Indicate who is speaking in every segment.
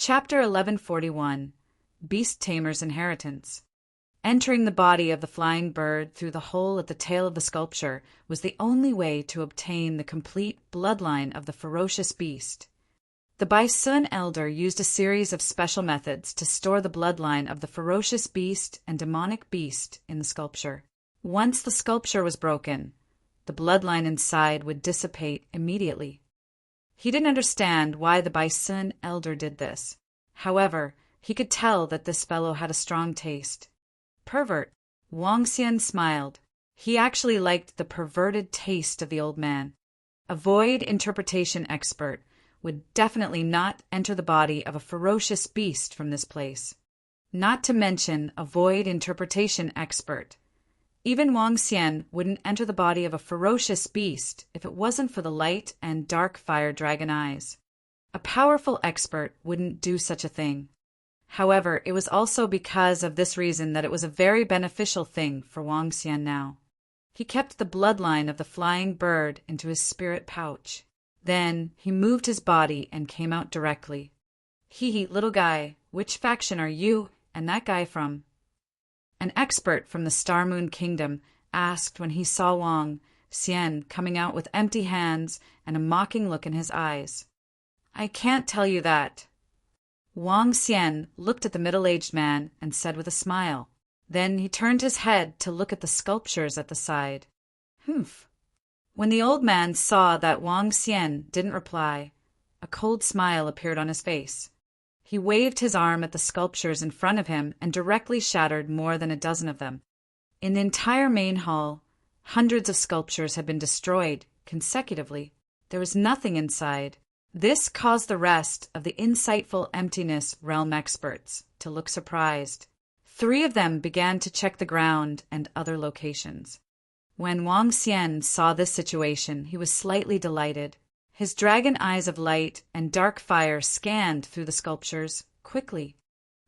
Speaker 1: Chapter 1141 Beast Tamer's Inheritance. Entering the body of the flying bird through the hole at the tail of the sculpture was the only way to obtain the complete bloodline of the ferocious beast. The Baisun elder used a series of special methods to store the bloodline of the ferocious beast and demonic beast in the sculpture. Once the sculpture was broken, the bloodline inside would dissipate immediately. He didn't understand why the Baisun elder did this. However, he could tell that this fellow had a strong taste. Pervert. Wang Xian smiled. He actually liked the perverted taste of the old man. A void interpretation expert would definitely not enter the body of a ferocious beast from this place. Not to mention a void interpretation expert. Even Wang Xian wouldn't enter the body of a ferocious beast if it wasn't for the light and dark fire dragon eyes. A powerful expert wouldn't do such a thing. However, it was also because of this reason that it was a very beneficial thing for Wang Xian now. He kept the bloodline of the flying bird into his spirit pouch. Then he moved his body and came out directly. Hee, little guy, which faction are you and that guy from? An expert from the Star Moon Kingdom asked when he saw Wang Xian coming out with empty hands and a mocking look in his eyes. I can't tell you that. Wang Xian looked at the middle-aged man and said with a smile. Then he turned his head to look at the sculptures at the side. Humph. When the old man saw that Wang Xian didn't reply, a cold smile appeared on his face. He waved his arm at the sculptures in front of him and directly shattered more than a dozen of them. In the entire main hall, hundreds of sculptures had been destroyed consecutively. There was nothing inside. This caused the rest of the insightful emptiness realm experts to look surprised. 3 of them began to check the ground and other locations. When Wang Xian saw this situation, he was slightly delighted. His dragon eyes of light and dark fire scanned through the sculptures quickly.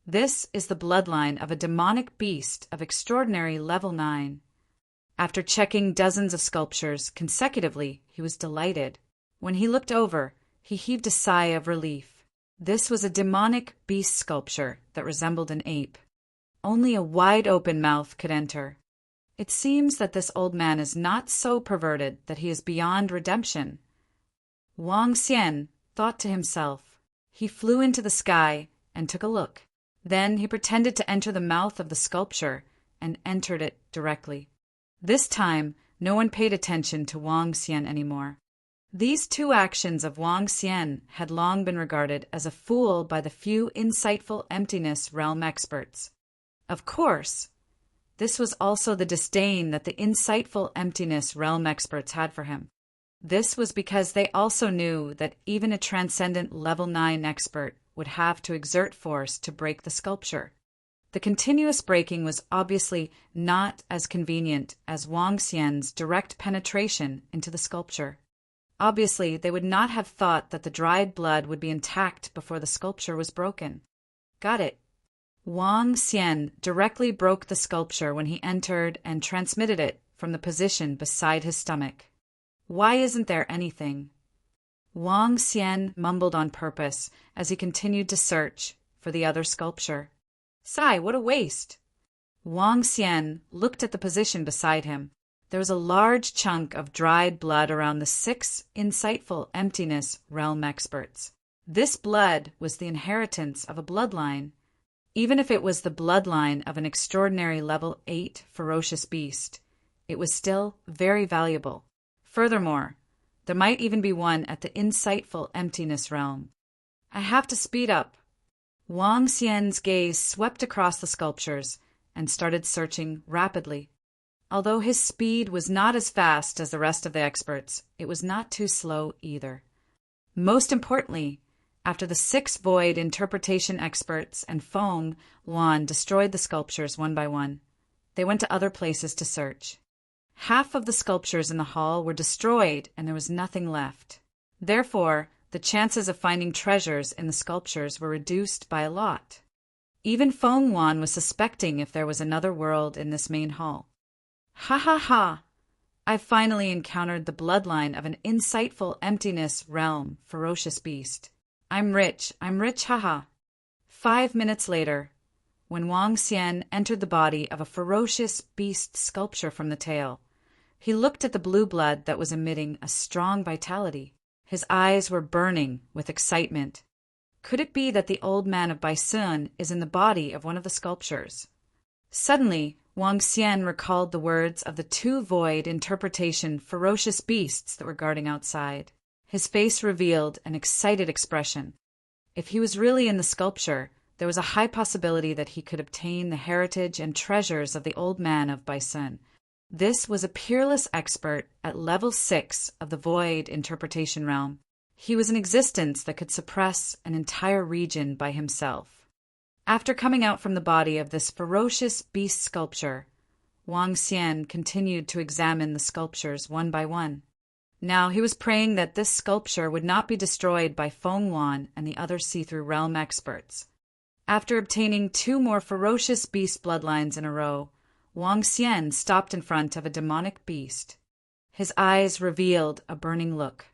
Speaker 1: This is the bloodline of a demonic beast of extraordinary level 9. After checking dozens of sculptures consecutively, he was delighted. When he looked over, he heaved a sigh of relief. This was a demonic beast sculpture that resembled an ape. Only a wide-open mouth could enter. It seems that this old man is not so perverted that he is beyond redemption. Wang Xian thought to himself. He flew into the sky and took a look. Then he pretended to enter the mouth of the sculpture and entered it directly. This time, no one paid attention to Wang Xian anymore. These 2 actions of Wang Xian had long been regarded as a fool by the few insightful emptiness realm experts. Of course, this was also the disdain that the insightful emptiness realm experts had for him. This was because they also knew that even a transcendent level 9 expert would have to exert force to break the sculpture. The continuous breaking was obviously not as convenient as Wang Xian's direct penetration into the sculpture. Obviously, they would not have thought that the dried blood would be intact before the sculpture was broken. Got it. Wang Xian directly broke the sculpture when he entered and transmitted it from the position beside his stomach. Why isn't there anything? Wang Xian mumbled on purpose as he continued to search for the other sculpture. Sigh, what a waste! Wang Xian looked at the position beside him. There was a large chunk of dried blood around the 6 insightful emptiness realm experts. This blood was the inheritance of a bloodline. Even if it was the bloodline of an extraordinary level 8 ferocious beast, it was still very valuable. Furthermore, there might even be one at the insightful emptiness realm. I have to speed up. Wang Xian's gaze swept across the sculptures and started searching rapidly. Although his speed was not as fast as the rest of the experts, it was not too slow either. Most importantly, after the 6 void interpretation experts and Feng Wan destroyed the sculptures one by one, they went to other places to search. Half of the sculptures in the hall were destroyed and there was nothing left. Therefore, the chances of finding treasures in the sculptures were reduced by a lot. Even Feng Wan was suspecting if there was another world in this main hall. Ha ha ha! I've finally encountered the bloodline of an insightful emptiness realm ferocious beast. I'm rich, haha. 5 minutes later, when Wang Xian entered the body of a ferocious beast sculpture from the tail, he looked at the blue blood that was emitting a strong vitality. His eyes were burning with excitement. Could it be that the old man of Baisun is in the body of one of the sculptures? Suddenly, Wang Xian recalled the words of the two void interpretation ferocious beasts that were guarding outside. His face revealed an excited expression. If he was really in the sculpture, there was a high possibility that he could obtain the heritage and treasures of the old man of Baisun. This was a peerless expert at level 6 of the void interpretation realm. He was an existence that could suppress an entire region by himself. After coming out from the body of this ferocious beast sculpture, Wang Xian continued to examine the sculptures one by one. Now he was praying that this sculpture would not be destroyed by Feng Wan and the other see-through realm experts. After obtaining 2 more ferocious beast bloodlines in a row, Wang Xian stopped in front of a demonic beast. His eyes revealed a burning look.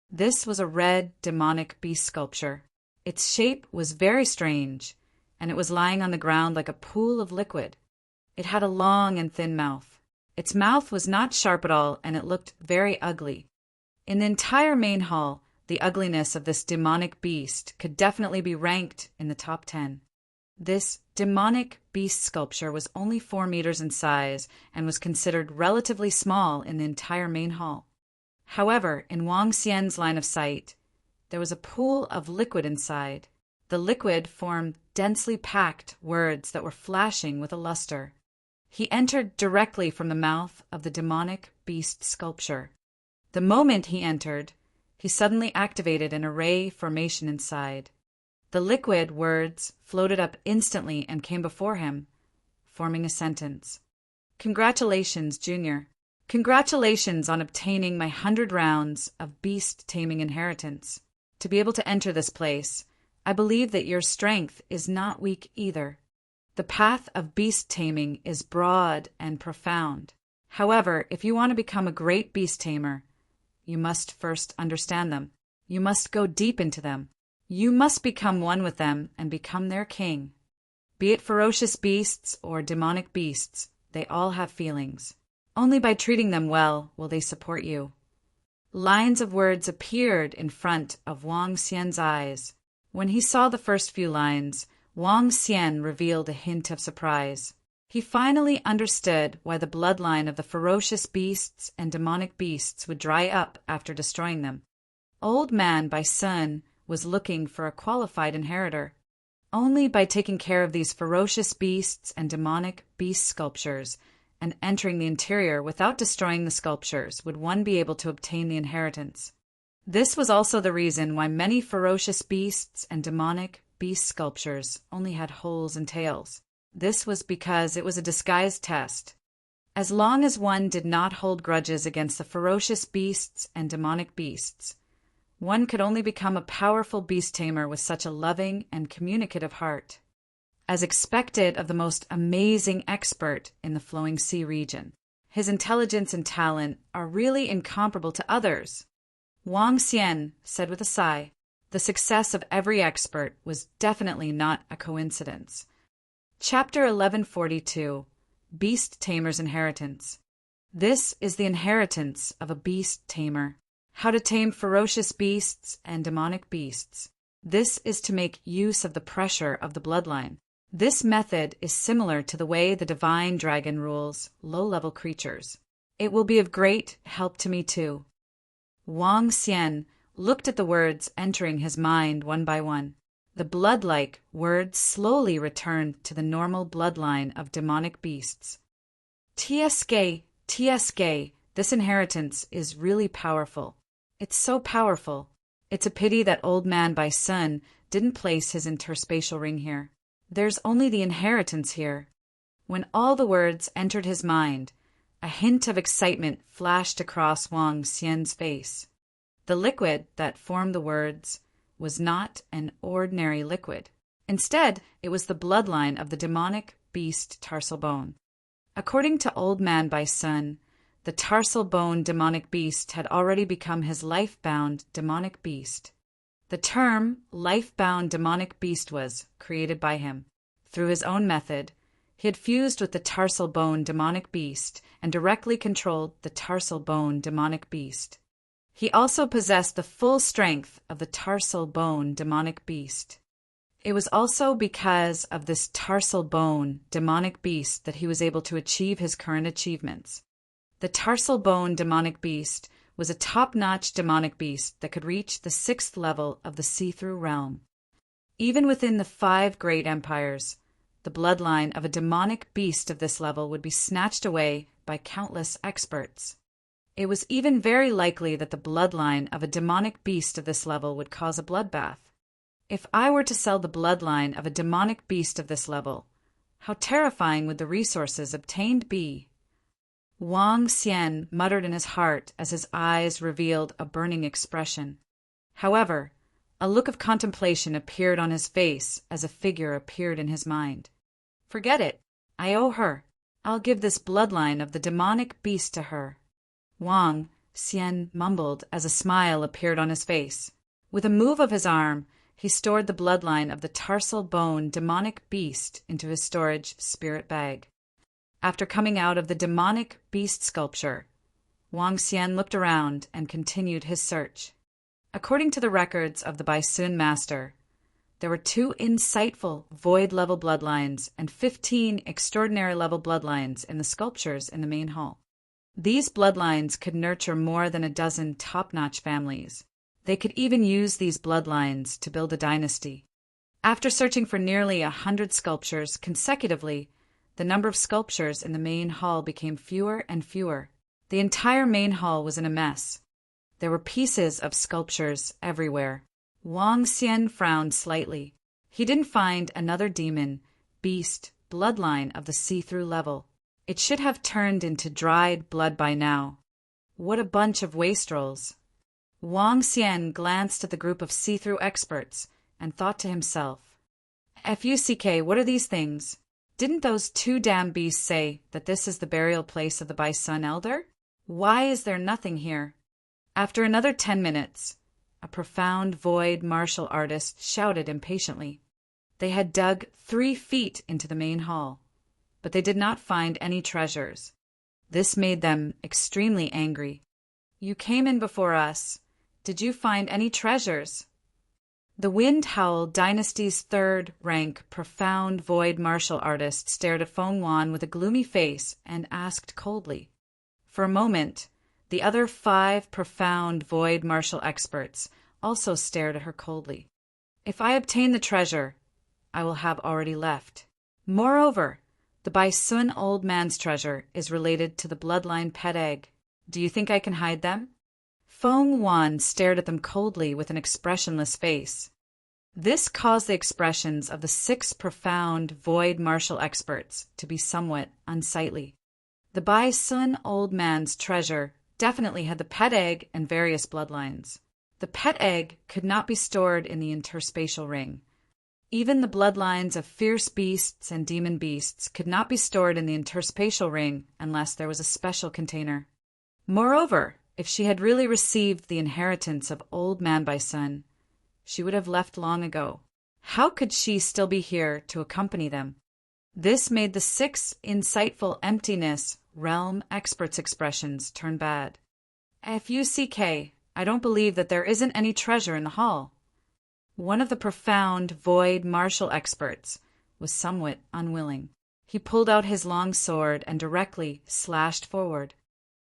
Speaker 1: This was a red demonic beast sculpture. Its shape was very strange, and it was lying on the ground like a pool of liquid. It had a long and thin mouth. Its mouth was not sharp at all, and it looked very ugly. In the entire main hall, the ugliness of this demonic beast could definitely be ranked in the top 10. This demonic beast sculpture was only 4 meters in size and was considered relatively small in the entire main hall. However, in Wang Xian's line of sight, there was a pool of liquid inside. The liquid formed densely packed words that were flashing with a luster. He entered directly from the mouth of the demonic beast sculpture. The moment he entered, he suddenly activated an array formation inside. The liquid words floated up instantly and came before him, forming a sentence. Congratulations, Junior. Congratulations on obtaining my 100 rounds of beast taming inheritance. To be able to enter this place, I believe that your strength is not weak either. The path of beast taming is broad and profound. However, if you want to become a great beast tamer, you must first understand them. You must go deep into them. You must become one with them and become their king. Be it ferocious beasts or demonic beasts, they all have feelings. Only by treating them well will they support you. Lines of words appeared in front of Wang Xian's eyes. When he saw the first few lines, Wang Xian revealed a hint of surprise. He finally understood why the bloodline of the ferocious beasts and demonic beasts would dry up after destroying them. Old Man Baisun was looking for a qualified inheritor. Only by taking care of these ferocious beasts and demonic beast sculptures and entering the interior without destroying the sculptures would one be able to obtain the inheritance. This was also the reason why many ferocious beasts and demonic beast sculptures only had holes and tails. This was because it was a disguised test. As long as one did not hold grudges against the ferocious beasts and demonic beasts, one could only become a powerful beast tamer with such a loving and communicative heart, as expected of the most amazing expert in the Flowing Sea region. His intelligence and talent are really incomparable to others. Wang Xian said with a sigh, the success of every expert was definitely not a coincidence. Chapter 1142, Beast Tamer's Inheritance. This is the inheritance of a beast tamer. How to tame ferocious beasts and demonic beasts. This is to make use of the pressure of the bloodline. This method is similar to the way the divine dragon rules low-level creatures. It will be of great help to me too. Wang Xian looked at the words entering his mind one by one. The blood-like words slowly returned to the normal bloodline of demonic beasts. TSK, this inheritance is really powerful. It's so powerful. It's a pity that Old Man Baisun didn't place his interspatial ring here. There's only the inheritance here. When all the words entered his mind, a hint of excitement flashed across Wang Xian's face. The liquid that formed the words was not an ordinary liquid. Instead, it was the bloodline of the demonic beast tarsal bone. According to Old Man Baisun, the tarsal bone demonic beast had already become his life-bound demonic beast. The term life-bound demonic beast was created by him. Through his own method, he had fused with the tarsal bone demonic beast and directly controlled the tarsal bone demonic beast. He also possessed the full strength of the tarsal bone demonic beast. It was also because of this tarsal bone demonic beast that he was able to achieve his current achievements. The tarsal bone demonic beast was a top-notch demonic beast that could reach the 6th level of the see-through realm. Even within the 5 great empires, the bloodline of a demonic beast of this level would be snatched away by countless experts. It was even very likely that the bloodline of a demonic beast of this level would cause a bloodbath. If I were to sell the bloodline of a demonic beast of this level, how terrifying would the resources obtained be? Wang Xian muttered in his heart as his eyes revealed a burning expression. However, a look of contemplation appeared on his face as a figure appeared in his mind. Forget it. I owe her. I'll give this bloodline of the demonic beast to her. Wang Xian mumbled as a smile appeared on his face. With a move of his arm, he stored the bloodline of the tarsal bone demonic beast into his storage spirit bag. After coming out of the demonic beast sculpture, Wang Xian looked around and continued his search. According to the records of the Baisun Master, there were 2 insightful void-level bloodlines and 15 extraordinary-level bloodlines in the sculptures in the main hall. These bloodlines could nurture more than a dozen top-notch families. They could even use these bloodlines to build a dynasty. After searching for nearly 100 sculptures consecutively, the number of sculptures in the main hall became fewer and fewer. The entire main hall was in a mess. There were pieces of sculptures everywhere. Wang Xian frowned slightly. He didn't find another demon, beast, bloodline of the see-through level. It should have turned into dried blood by now. What a bunch of wastrels. Wang Xian glanced at the group of see-through experts and thought to himself, "Fuck, what are these things? Didn't those 2 damn beasts say that this is the burial place of the Baisun Elder? Why is there nothing here?" After another 10 minutes, a profound void martial artist shouted impatiently. They had dug 3 feet into the main hall, but they did not find any treasures. This made them extremely angry. "You came in before us. Did you find any treasures?" The Wind Howl Dynasty's 3rd rank profound void martial artist stared at Feng Wan with a gloomy face and asked coldly. For a moment, the other 5 profound void martial experts also stared at her coldly. "If I obtain the treasure, I will have already left. Moreover, the Baisun old man's treasure is related to the bloodline pet egg. Do you think I can hide them?" Feng Wan stared at them coldly with an expressionless face. This caused the expressions of the 6 profound void martial experts to be somewhat unsightly. The Baisun old man's treasure definitely had the pet egg and various bloodlines. The pet egg could not be stored in the interspatial ring. Even the bloodlines of fierce beasts and demon beasts could not be stored in the interspatial ring unless there was a special container. Moreover, if she had really received the inheritance of Old Man Baisun, she would have left long ago. How could she still be here to accompany them? This made the 6 insightful emptiness realm experts' expressions turn bad. "Fuck, I don't believe that there isn't any treasure in the hall." One of the profound void martial experts was somewhat unwilling. He pulled out his long sword and directly slashed forward.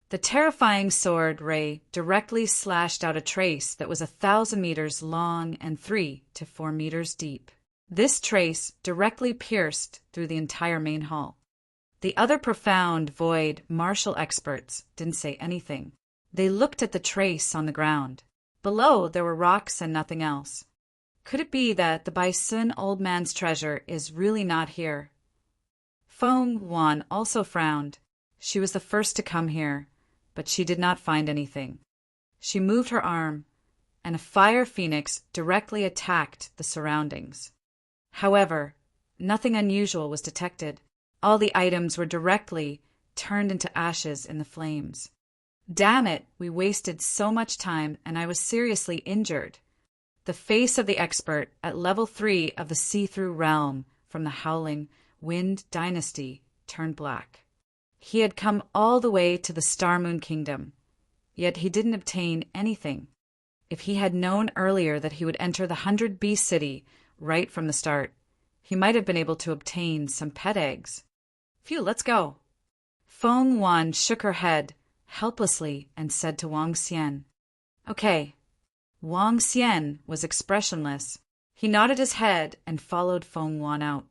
Speaker 1: The terrifying sword ray directly slashed out a trace that was 1,000 meters long and 3 to 4 meters deep. This trace directly pierced through the entire main hall. The other profound void martial experts didn't say anything. They looked at the trace on the ground. Below there were rocks and nothing else. Could it be that the Baisun old man's treasure is really not here? Feng Wan also frowned. She was the first to come here, but she did not find anything. She moved her arm, and a fire phoenix directly attacked the surroundings. However, nothing unusual was detected. All the items were directly turned into ashes in the flames. "Damn it, we wasted so much time and I was seriously injured." The face of the expert at level 3 of the see-through realm from the Howling Wind Dynasty turned black. He had come all the way to the Star Moon Kingdom, yet he didn't obtain anything. If he had known earlier that he would enter the 100 Beast City right from the start, he might have been able to obtain some pet eggs. Phew, let's go. Feng Wan shook her head helplessly and said to Wang Xian, "Okay." Wang Xian was expressionless. He nodded his head and followed Feng Wan out.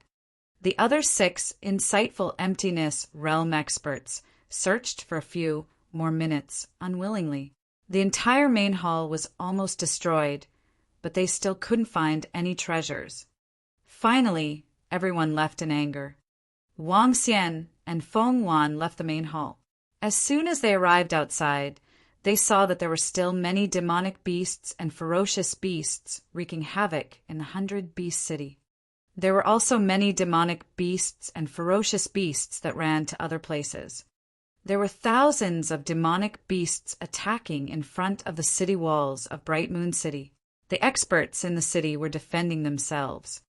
Speaker 1: The other 6 insightful emptiness realm experts searched for a few more minutes unwillingly. The entire main hall was almost destroyed, but they still couldn't find any treasures. Finally, everyone left in anger. Wang Xian and Feng Wan left the main hall. As soon as they arrived outside, they saw that there were still many demonic beasts and ferocious beasts wreaking havoc in the 100 Beast City. There were also many demonic beasts and ferocious beasts that ran to other places. There were thousands of demonic beasts attacking in front of the city walls of Bright Moon City. The experts in the city were defending themselves.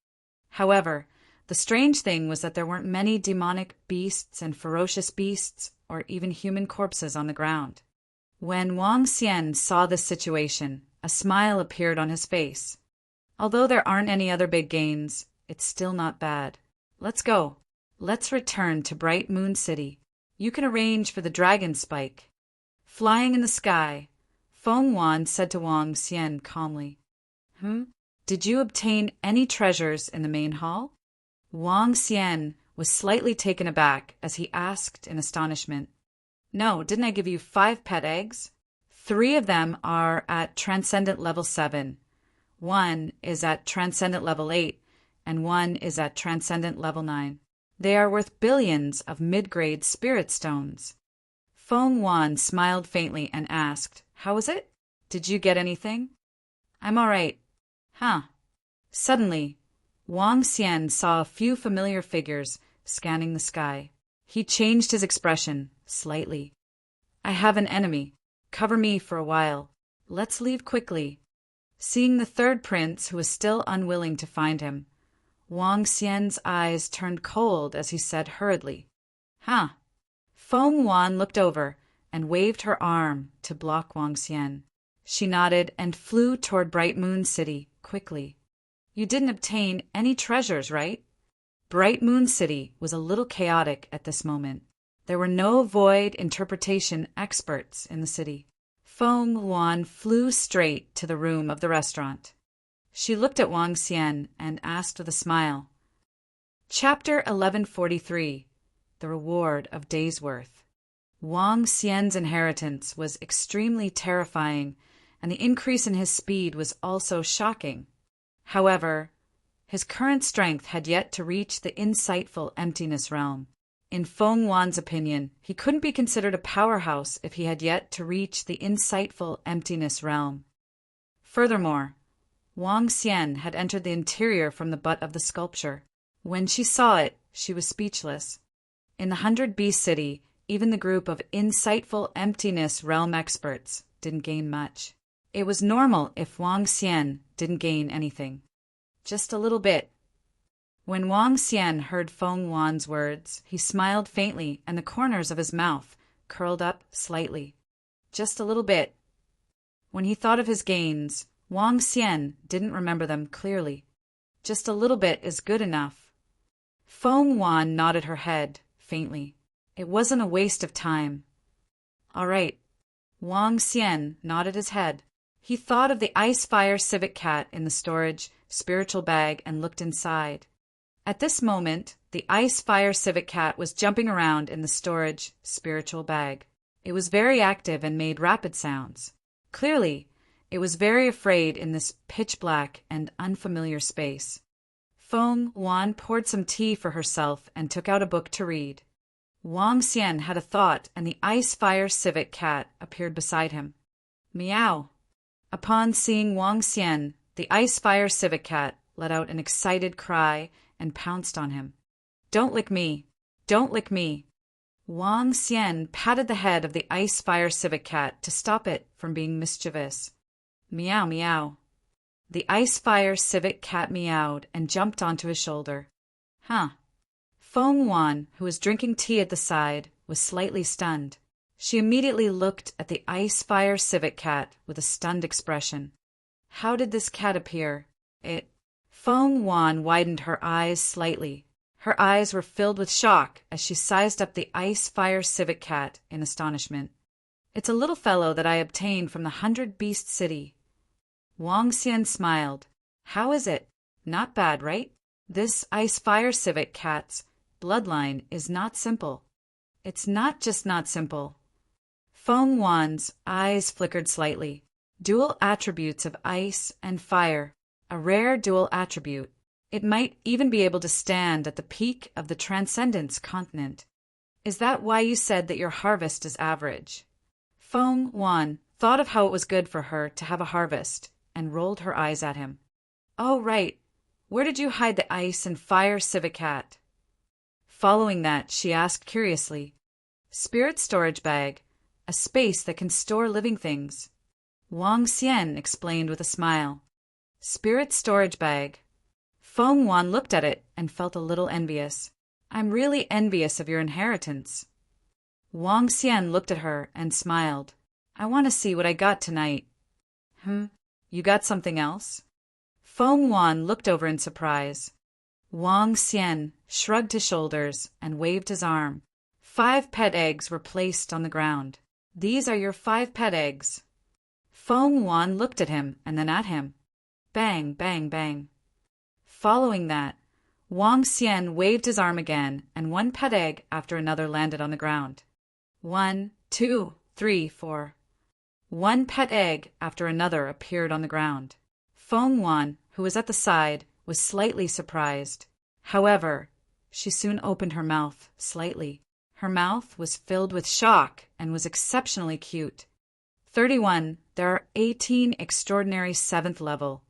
Speaker 1: However, the strange thing was that there weren't many demonic beasts and ferocious beasts or even human corpses on the ground. When Wang Xian saw this situation, a smile appeared on his face. Although there aren't any other big gains, it's still not bad. Let's go. Let's return to Bright Moon City. You can arrange for the dragon spike. Flying in the sky, Feng Wan said to Wang Xian calmly, Did you obtain any treasures in the main hall? Wang Xian was slightly taken aback as he asked in astonishment, No, didn't I give you 5 pet eggs? 3 of them are at Transcendent Level 7. 1 is at Transcendent Level 8, and 1 is at Transcendent Level 9. They are worth billions of mid-grade spirit stones. Feng Wan smiled faintly and asked, How is it? Did you get anything? I'm all right. Huh. Suddenly, Wang Xian saw a few familiar figures scanning the sky. He changed his expression slightly. I have an enemy. Cover me for a while. Let's leave quickly. Seeing the third prince, who was still unwilling to find him, Wang Xian's eyes turned cold as he said hurriedly, Huh. Feng Wan looked over and waved her arm to block Wang Xian. She nodded and flew toward Bright Moon City quickly. You didn't obtain any treasures, right? Bright Moon City was a little chaotic at this moment. There were no void interpretation experts in the city. Feng Wan flew straight to the room of the restaurant. She looked at Wang Xian and asked with a smile, Chapter 1143, The Reward of Days Worth. Wang Xian's inheritance was extremely terrifying, and the increase in his speed was also shocking. However, his current strength had yet to reach the insightful emptiness realm. In Feng Wan's opinion, he couldn't be considered a powerhouse if he had yet to reach the insightful emptiness realm. Furthermore, Wang Xian had entered the interior from the butt of the sculpture. When she saw it, she was speechless. In the 100 Beast City, even the group of insightful emptiness realm experts didn't gain much. It was normal if Wang Xian didn't gain anything. Just a little bit. When Wang Xian heard Feng Wan's words, he smiled faintly and the corners of his mouth curled up slightly. Just a little bit. When he thought of his gains, Wang Xian didn't remember them clearly. Just a little bit is good enough. Feng Wan nodded her head faintly. It wasn't a waste of time. All right. Wang Xian nodded his head. He thought of the ice-fire civet cat in the storage spiritual bag and looked inside. At this moment, the ice-fire civet cat was jumping around in the storage spiritual bag. It was very active and made rapid sounds. Clearly, it was very afraid in this pitch-black and unfamiliar space. Feng Wan poured some tea for herself and took out a book to read. Wang Xian had a thought, and the ice-fire civet cat appeared beside him. Meow. Upon seeing Wang Xian, the ice-fire civet cat let out an excited cry and pounced on him. Don't lick me. Don't lick me. Wang Xian patted the head of the ice-fire civet cat to stop it from being mischievous. Meow, meow. The Ice-Fire civet cat meowed and jumped onto his shoulder. Huh. Feng Wan, who was drinking tea at the side, was slightly stunned. She immediately looked at the Ice-Fire civet cat with a stunned expression. How did this cat appear? Feng Wan widened her eyes slightly. Her eyes were filled with shock as she sized up the Ice-Fire civet cat in astonishment. It's a little fellow that I obtained from the 100-Beast City. Wang Xian smiled. How is it? Not bad, right? This Ice-Fire civet cat's bloodline is not simple. It's not just not simple. Feng Wan's eyes flickered slightly. Dual attributes of ice and fire. A rare dual attribute. It might even be able to stand at the peak of the Transcendence continent. Is that why you said that your harvest is average? Feng Wan thought of how it was good for her to have a harvest and rolled her eyes at him. Oh, right. Where did you hide the ice and fire civet cat? Following that, she asked curiously. Spirit storage bag. A space that can store living things. Wang Xian explained with a smile. Spirit storage bag. Feng Wan looked at it and felt a little envious. I'm really envious of your inheritance. Wang Xian looked at her and smiled. I want to see what I got tonight. You got something else? Feng Wan looked over in surprise. Wang Xian shrugged his shoulders and waved his arm. 5 pet eggs were placed on the ground. These are your 5 pet eggs. Feng Wan looked at him and then at him. Bang, bang, bang. Following that, Wang Xian waved his arm again, and 1 pet egg after another landed on the ground. 1, 2, 3, 4. 1 pet egg after another appeared on the ground. Feng Wan, who was at the side, was slightly surprised. However, she soon opened her mouth slightly. Her mouth was filled with shock and was exceptionally cute. 31. There are 18 extraordinary 7th level,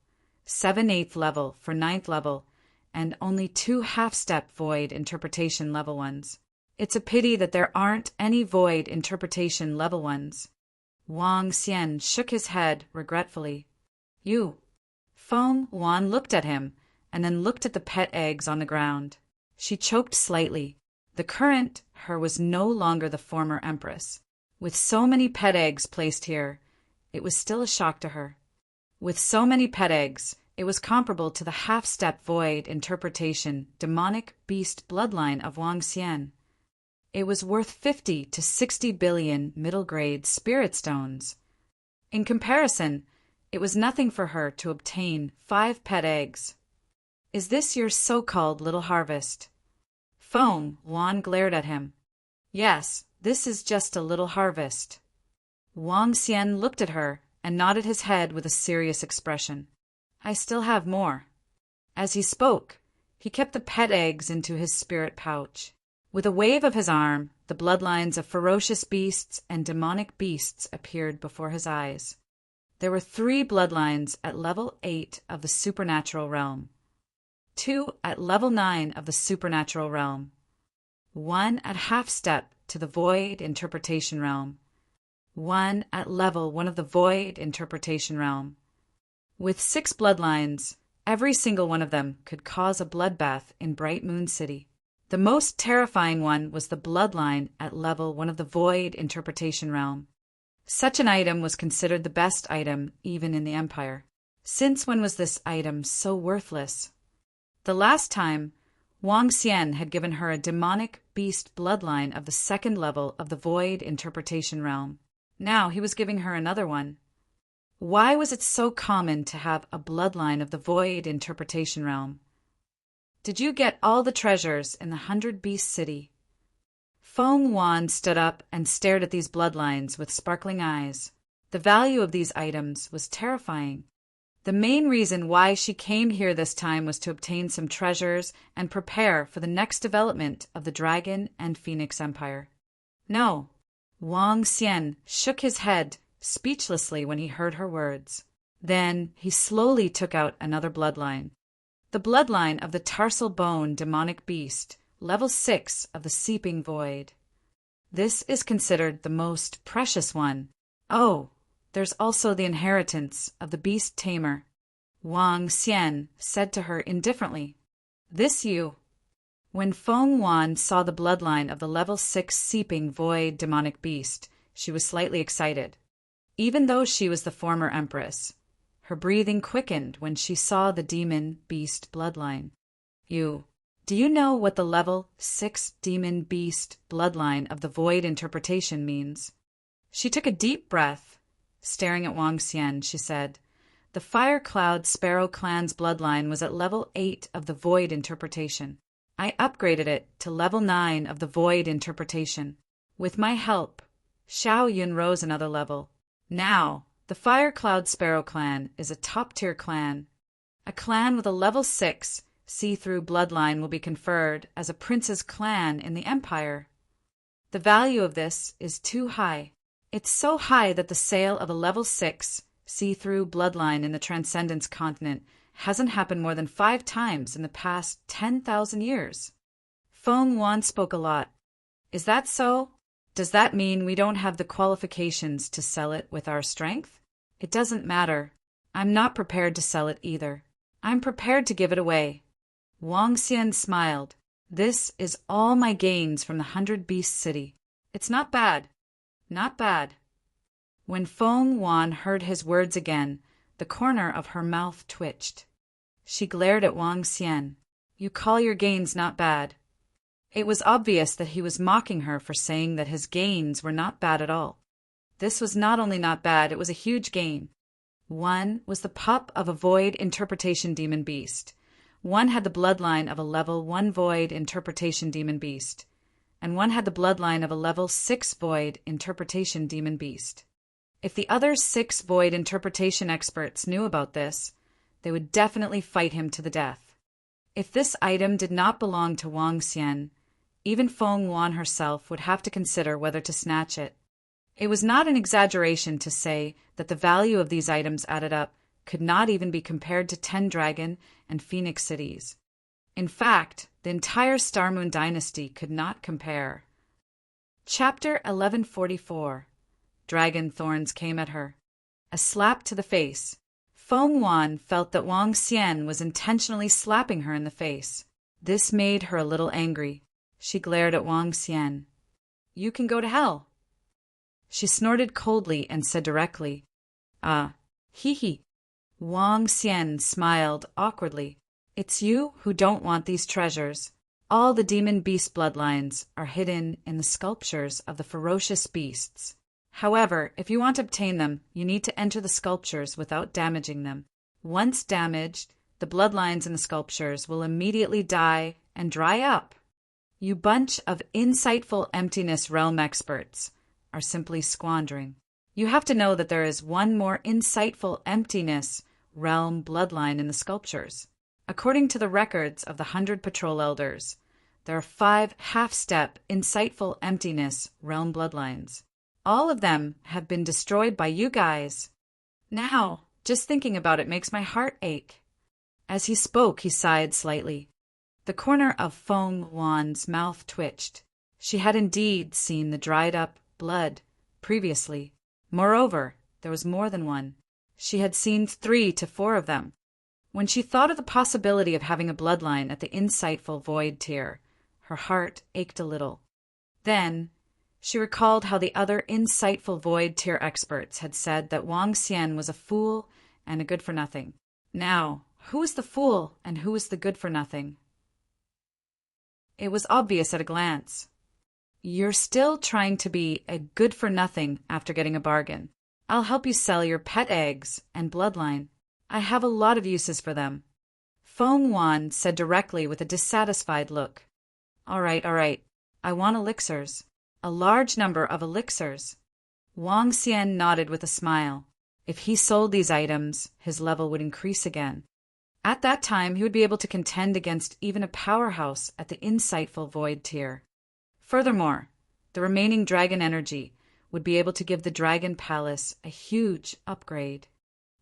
Speaker 1: 7 8th level for 9th level, and only 2 half-step void interpretation level 1s. It's a pity that there aren't any void interpretation level 1s. Wang Xian shook his head regretfully. You. Feng Wan looked at him and then looked at the pet eggs on the ground. She choked slightly. The current her was no longer the former empress. With so many pet eggs placed here, it was still a shock to her. With so many pet eggs, it was comparable to the half-step void interpretation demonic beast bloodline of Wang Xian. It was worth 50 to 60 billion middle-grade spirit stones. In comparison, it was nothing for her to obtain 5 pet eggs. Is this your so-called little harvest? Feng Wan glared at him. Yes, this is just a little harvest. Wang Xian looked at her and nodded his head with a serious expression. I still have more. As he spoke, he kept the pet eggs into his spirit pouch. With a wave of his arm, the bloodlines of ferocious beasts and demonic beasts appeared before his eyes. There were 3 bloodlines at level 8 of the supernatural realm, 2 at level 9 of the supernatural realm, 1 at half-step to the void interpretation realm, 1 at level 1 of the void interpretation realm. With 6 bloodlines, every single one of them could cause a bloodbath in Bright Moon City. The most terrifying one was the bloodline at level 1 of the void interpretation realm. Such an item was considered the best item even in the Empire. Since when was this item so worthless? The last time, Wang Xian had given her a demonic beast bloodline of the 2nd level of the void interpretation realm. Now he was giving her another one. Why was it so common to have a bloodline of the void interpretation realm? Did you get all the treasures in the 100-Beast City? Feng Wan stood up and stared at these bloodlines with sparkling eyes. The value of these items was terrifying. The main reason why she came here this time was to obtain some treasures and prepare for the next development of the Dragon and Phoenix Empire. No. Wang Xian shook his head speechlessly when he heard her words. Then he slowly took out another bloodline. The bloodline of the tarsal bone demonic beast, level 6 of the seeping void. This is considered the most precious one. Oh, there's also the inheritance of the beast tamer. Wang Xian said to her indifferently. This you. When Feng Wan saw the bloodline of the level 6 seeping void demonic beast, she was slightly excited. Even though she was the former empress, her breathing quickened when she saw the demon beast bloodline. Do you know what the level 6 demon beast bloodline of the void interpretation means? She took a deep breath. Staring at Wang Xian, she said, the Fire Cloud Sparrow clan's bloodline was at level 8 of the void interpretation. I upgraded it to level 9 of the void interpretation. With my help, Xiao Yun rose another level. Now, the Fire Cloud Sparrow clan is a top-tier clan. A clan with a level 6 see-through bloodline will be conferred as a prince's clan in the empire. The value of this is too high. It's so high that the sale of a level 6 see-through bloodline in the Transcendence continent hasn't happened more than 5 times in the past 10,000 years. Feng Wan spoke a lot. Is that so? Does that mean we don't have the qualifications to sell it with our strength? It doesn't matter. I'm not prepared to sell it either. I'm prepared to give it away. Wang Xian smiled. This is all my gains from the 100 Beast City. It's not bad. Not bad. When Feng Wan heard his words again, the corner of her mouth twitched. She glared at Wang Xian. You call your gains not bad? It was obvious that he was mocking her for saying that his gains were not bad at all. This was not only not bad, it was a huge gain. One was the pup of a void interpretation demon beast. One had the bloodline of a level 1 void interpretation demon beast. And one had the bloodline of a level 6 void interpretation demon beast. If the other 6 void interpretation experts knew about this, they would definitely fight him to the death. If this item did not belong to Wang Xian, even Feng Wan herself would have to consider whether to snatch it. It was not an exaggeration to say that the value of these items added up could not even be compared to 10 Dragon and Phoenix cities. In fact, the entire Star Moon dynasty could not compare. Chapter 1144. Dragon thorns came at her. A slap to the face. Feng Wan felt that Wang Xian was intentionally slapping her in the face. This made her a little angry. She glared at Wang Xian. You can go to hell. She snorted coldly and said directly, hee. Wang Xian smiled awkwardly. It's you who don't want these treasures. All the demon beast bloodlines are hidden in the sculptures of the ferocious beasts. However, if you want to obtain them, you need to enter the sculptures without damaging them. Once damaged, the bloodlines in the sculptures will immediately die and dry up. You bunch of insightful emptiness realm experts are simply squandering. You have to know that there is one more insightful emptiness realm bloodline in the sculptures. According to the records of the 100 Patrol Elders, there are 5 half-step insightful emptiness realm bloodlines. All of them have been destroyed by you guys. Now, just thinking about it makes my heart ache. As he spoke, he sighed slightly. The corner of Feng Wan's mouth twitched. She had indeed seen the dried-up blood previously. Moreover, there was more than one. She had seen 3 to 4 of them. When she thought of the possibility of having a bloodline at the insightful void tier, her heart ached a little. Then, she recalled how the other insightful void tier experts had said that Wang Xian was a fool and a good-for-nothing. Now, who was the fool and who was the good-for-nothing? It was obvious at a glance. You're still trying to be a good-for-nothing after getting a bargain. I'll help you sell your pet eggs and bloodline. I have a lot of uses for them. Feng Wan said directly with a dissatisfied look. All right. I want elixirs. A large number of elixirs. Wang Xian nodded with a smile. If he sold these items, his level would increase again. At that time, he would be able to contend against even a powerhouse at the insightful void tier. Furthermore, the remaining dragon energy would be able to give the Dragon Palace a huge upgrade.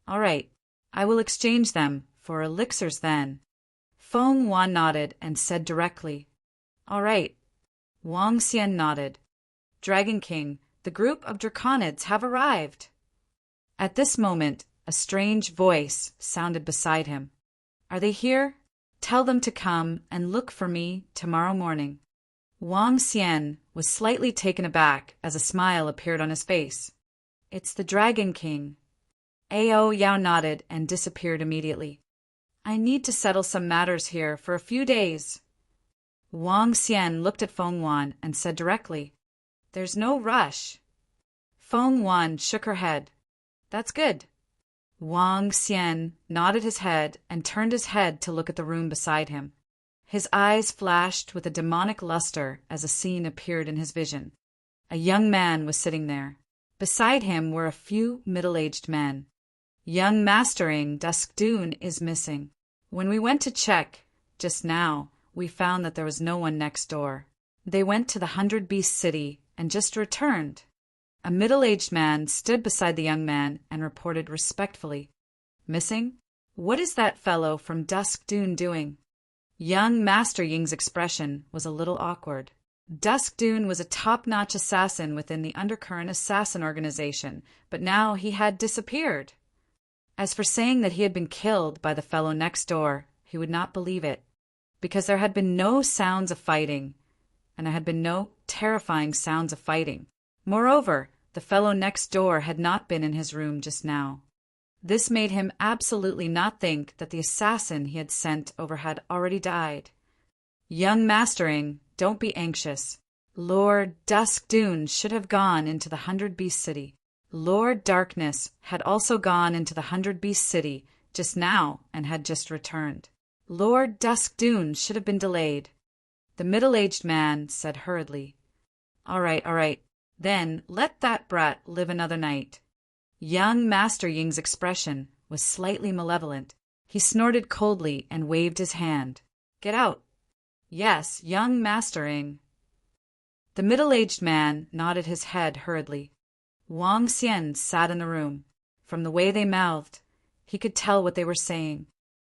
Speaker 1: All right, I will exchange them for elixirs then. Feng Wan nodded and said directly, All right. Wang Xian nodded. Dragon King, the group of Draconids have arrived. At this moment, A strange voice sounded beside him. Are they here? Tell them to come and look for me tomorrow morning. Wang Xian was slightly taken aback as a smile appeared on his face. It's the Dragon King. Ao Yao nodded and disappeared immediately. I need to settle some matters here for a few days. Wang Xian looked at Feng Wan and said directly, There's no rush. Feng Wan shook her head. That's good. Wang Xian nodded his head and turned his head to look at the room beside him. His eyes flashed with a demonic luster as a scene appeared in his vision. A young man was sitting there. Beside him were a few middle-aged men. Young Mastering Duskdoon is missing. When we went to check just now, we found that there was no one next door. They went to the 100 Beast City and just returned. A middle-aged man stood beside the young man and reported respectfully, Missing? What is that fellow from Duskdoon doing? Young Master Ying's expression was a little awkward. Duskdoon was a top-notch assassin within the Undercurrent Assassin Organization, but now he had disappeared. As for saying that he had been killed by the fellow next door, he would not believe it, because there had been no sounds of fighting, and there had been no terrifying sounds of fighting. Moreover, the fellow next door had not been in his room just now. This made him absolutely not think that the assassin he had sent over had already died. Young Mastering, don't be anxious. Lord Duskdoon should have gone into the 100 Beast City. Lord Darkness had also gone into the 100 Beast City just now and had just returned. Lord Duskdoon should have been delayed. The middle-aged man said hurriedly, All right. Then let that brat live another night. Young Master Ying's expression was slightly malevolent. He snorted coldly and waved his hand. Get out. Yes, young Mastering. The middle-aged man nodded his head hurriedly. Wang Xian sat in the room. From the way they mouthed, he could tell what they were saying.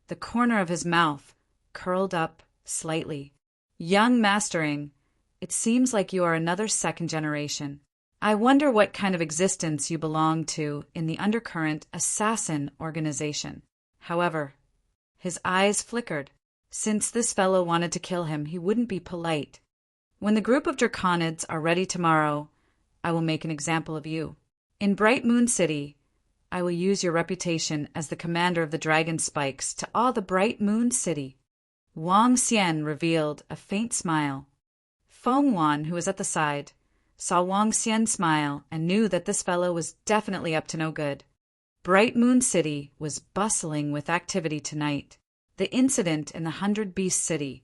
Speaker 1: The corner of his mouth curled up slightly. Young Mastering, it seems like you are another second generation. I wonder what kind of existence you belong to in the Undercurrent Assassin Organization. However, his eyes flickered. Since this fellow wanted to kill him, he wouldn't be polite. When the group of Draconids are ready tomorrow, I will make an example of you. In Bright Moon City, I will use your reputation as the commander of the Dragon Spikes to awe the Bright Moon City. Wang Xian revealed a faint smile. Feng Wan, who was at the side, saw Wang Xian smile and knew that this fellow was definitely up to no good. Bright Moon City was bustling with activity tonight. The incident in the 100 Beast City,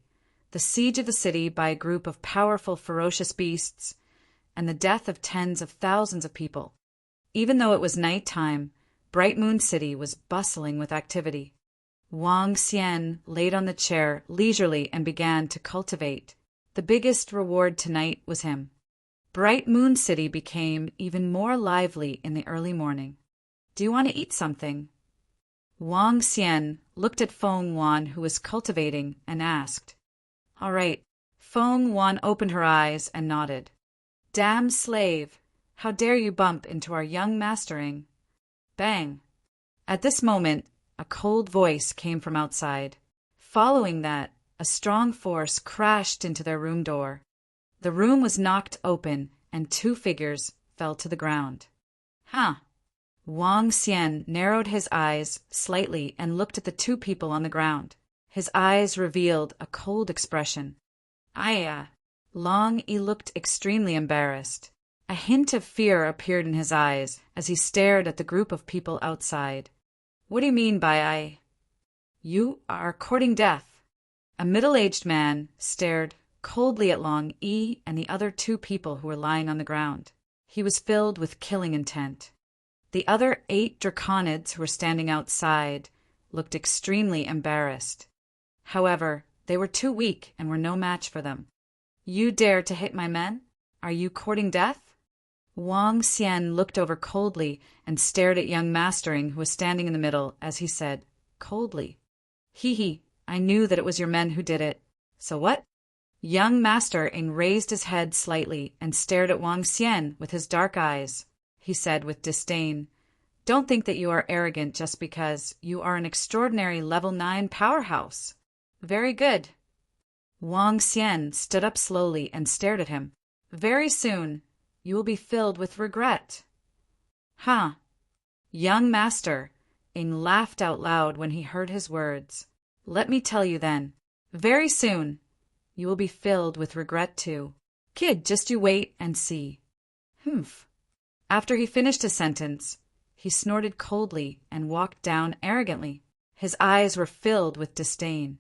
Speaker 1: the siege of the city by a group of powerful, ferocious beasts, and the death of tens of thousands of people. Even though it was night time, Bright Moon City was bustling with activity. Wang Xian laid on the chair leisurely and began to cultivate. The biggest reward tonight was him. Bright Moon City became even more lively in the early morning. Do you want to eat something? Wang Xian looked at Feng Wan, who was cultivating, and asked. All right. Feng Wan opened her eyes and nodded. Damn slave! How dare you bump into our young Mastering? Bang! At this moment, a cold voice came from outside. Following that, a strong force crashed into their room door. The room was knocked open, and 2 figures fell to the ground. Huh! Wang Xian narrowed his eyes slightly and looked at the 2 people on the ground. His eyes revealed a cold expression. Long Yi looked extremely embarrassed. A hint of fear appeared in his eyes as he stared at the group of people outside. What do you mean by I? You are courting death. A middle-aged man stared coldly at Long Yi and the other 2 people who were lying on the ground. He was filled with killing intent. The other 8 Draconids who were standing outside looked extremely embarrassed. However, they were too weak and were no match for them. You dare to hit my men? Are you courting death? Wang Xian looked over coldly and stared at young Mastering, who was standing in the middle, as he said, coldly, Hee, I knew that it was your men who did it. So what? Young Mastering raised his head slightly and stared at Wang Xian with his dark eyes. He said with disdain, Don't think that you are arrogant just because you are an extraordinary level 9 powerhouse. Very good. Wang Xian stood up slowly and stared at him. Very soon, you will be filled with regret. Huh. Young master, Ing laughed out loud when he heard his words. Let me tell you then, very soon, you will be filled with regret too. Kid, just you wait and see. Humph. After he finished his sentence, he snorted coldly and walked down arrogantly. His eyes were filled with disdain.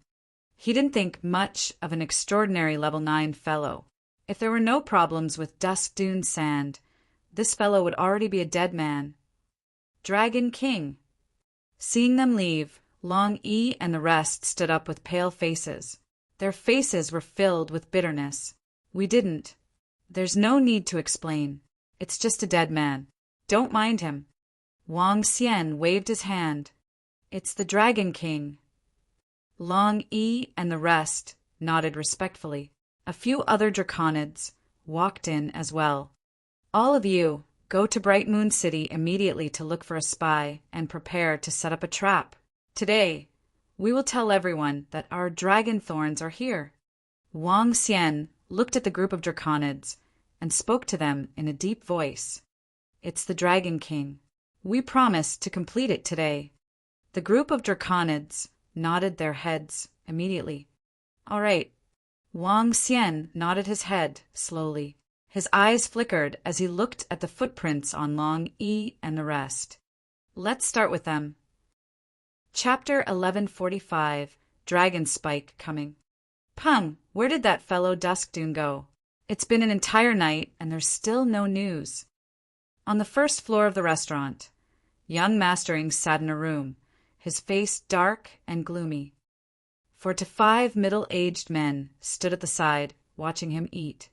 Speaker 1: He didn't think much of an extraordinary level 9 fellow. If there were no problems with Dusk Dune Sand, this fellow would already be a dead man. Dragon King. Seeing them leave, Long E and the rest stood up with pale faces. Their faces were filled with bitterness. We didn't. There's no need to explain. It's just a dead man. Don't mind him. Wang Xian waved his hand. It's the Dragon King. Long E and the rest nodded respectfully. A few other draconids walked in as well. All of you, go to Bright Moon City immediately to look for a spy and prepare to set up a trap. Today, we will tell everyone that our dragon thorns are here. Wang Xian looked at the group of draconids and spoke to them in a deep voice. It's the Dragon King. We promise to complete it today. The group of draconids nodded their heads immediately. All right. Wang Xian nodded his head slowly. His eyes flickered as he looked at the footprints on Long E and the rest. Let's start with them. Chapter 1145, Dragon Spike Coming. Pung, where did that fellow Dusk Dune go? It's been an entire night and there's still no news. On the first floor of the restaurant, young Mastering sat in a room, his face dark and gloomy. 4 to 5 middle-aged men stood at the side, watching him eat.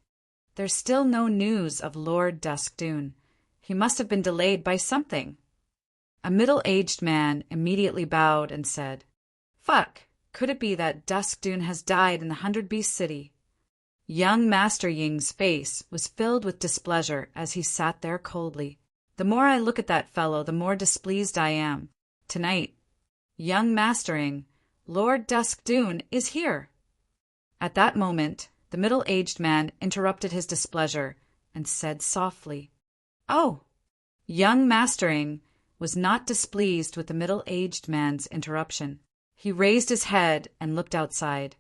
Speaker 1: There's still no news of Lord Dusk Dune. He must have been delayed by something. A middle-aged man immediately bowed and said, Fuck, could it be that Dusk Dune has died in the 100 Beast City? Young Master Ying's face was filled with displeasure as he sat there coldly. The more I look at that fellow, the more displeased I am. Tonight, young Mastering, Lord Dusk Dune is here. At that moment, the middle-aged man interrupted his displeasure and said softly, Oh! Young Mastering was not displeased with the middle-aged man's interruption. He raised his head and looked outside.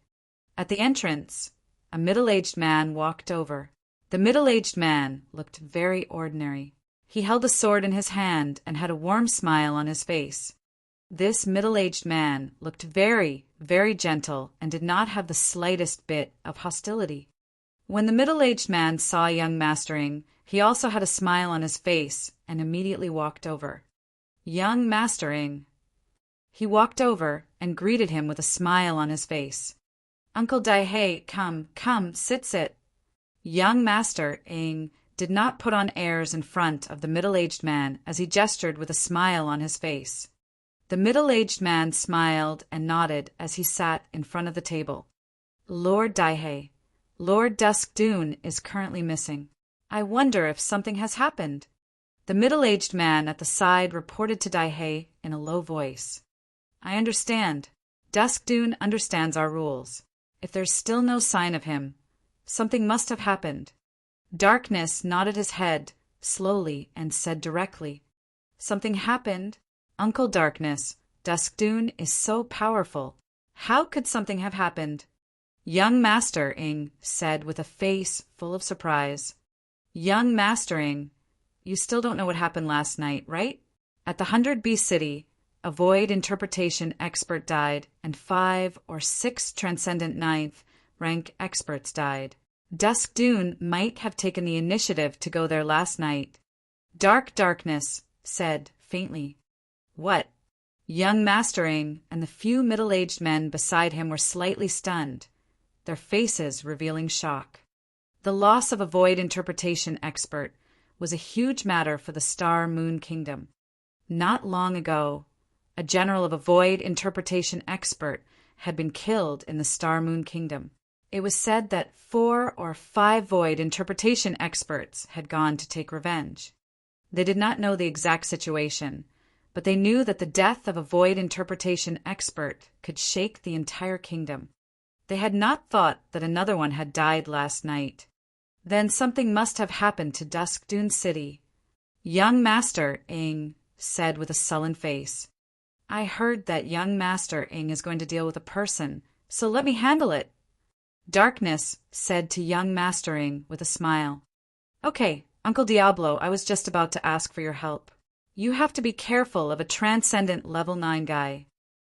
Speaker 1: At the entrance, a middle-aged man walked over. The middle-aged man looked very ordinary. He held a sword in his hand and had a warm smile on his face. This middle-aged man looked very, very gentle and did not have the slightest bit of hostility. When the middle-aged man saw young Mastering, he also had a smile on his face and immediately walked over. Young Mastering. He walked over and greeted him with a smile on his face. Uncle Daihei, come, sit. Young Master Ing did not put on airs in front of the middle-aged man as he gestured with a smile on his face. The middle-aged man smiled and nodded as he sat in front of the table. Lord Daihei, Lord Dusk Dune is currently missing. I wonder if something has happened. The middle-aged man at the side reported to Daihei in a low voice. I understand. Dusk Dune understands our rules. If there's still no sign of him, something must have happened. Darkness nodded his head slowly and said directly, Something happened. Uncle Darkness, Dusk Dune is so powerful. How could something have happened? Young Master Ing said with a face full of surprise. Young Master Ing, you still don't know what happened last night, right? At the 100 Beast City, a void interpretation expert died, and 5 or 6 transcendent 9th rank experts died. Dusk Dune might have taken the initiative to go there last night. Darkness said faintly. What? Young Mastering and the few middle-aged men beside him were slightly stunned, their faces revealing shock. The loss of a void interpretation expert was a huge matter for the Star Moon Kingdom. Not long ago, a general of a void interpretation expert had been killed in the Star Moon Kingdom. It was said that 4 or 5 void interpretation experts had gone to take revenge. They did not know the exact situation, but they knew that the death of a void interpretation expert could shake the entire kingdom. They had not thought that another one had died last night. Then something must have happened to Dusk Dune City. Young Master Ing said with a sullen face. I heard that young Master Ing is going to deal with a person, so let me handle it. Darkness said to young Master Ing with a smile. Okay, Uncle Diablo, I was just about to ask for your help. You have to be careful of a transcendent level 9 guy.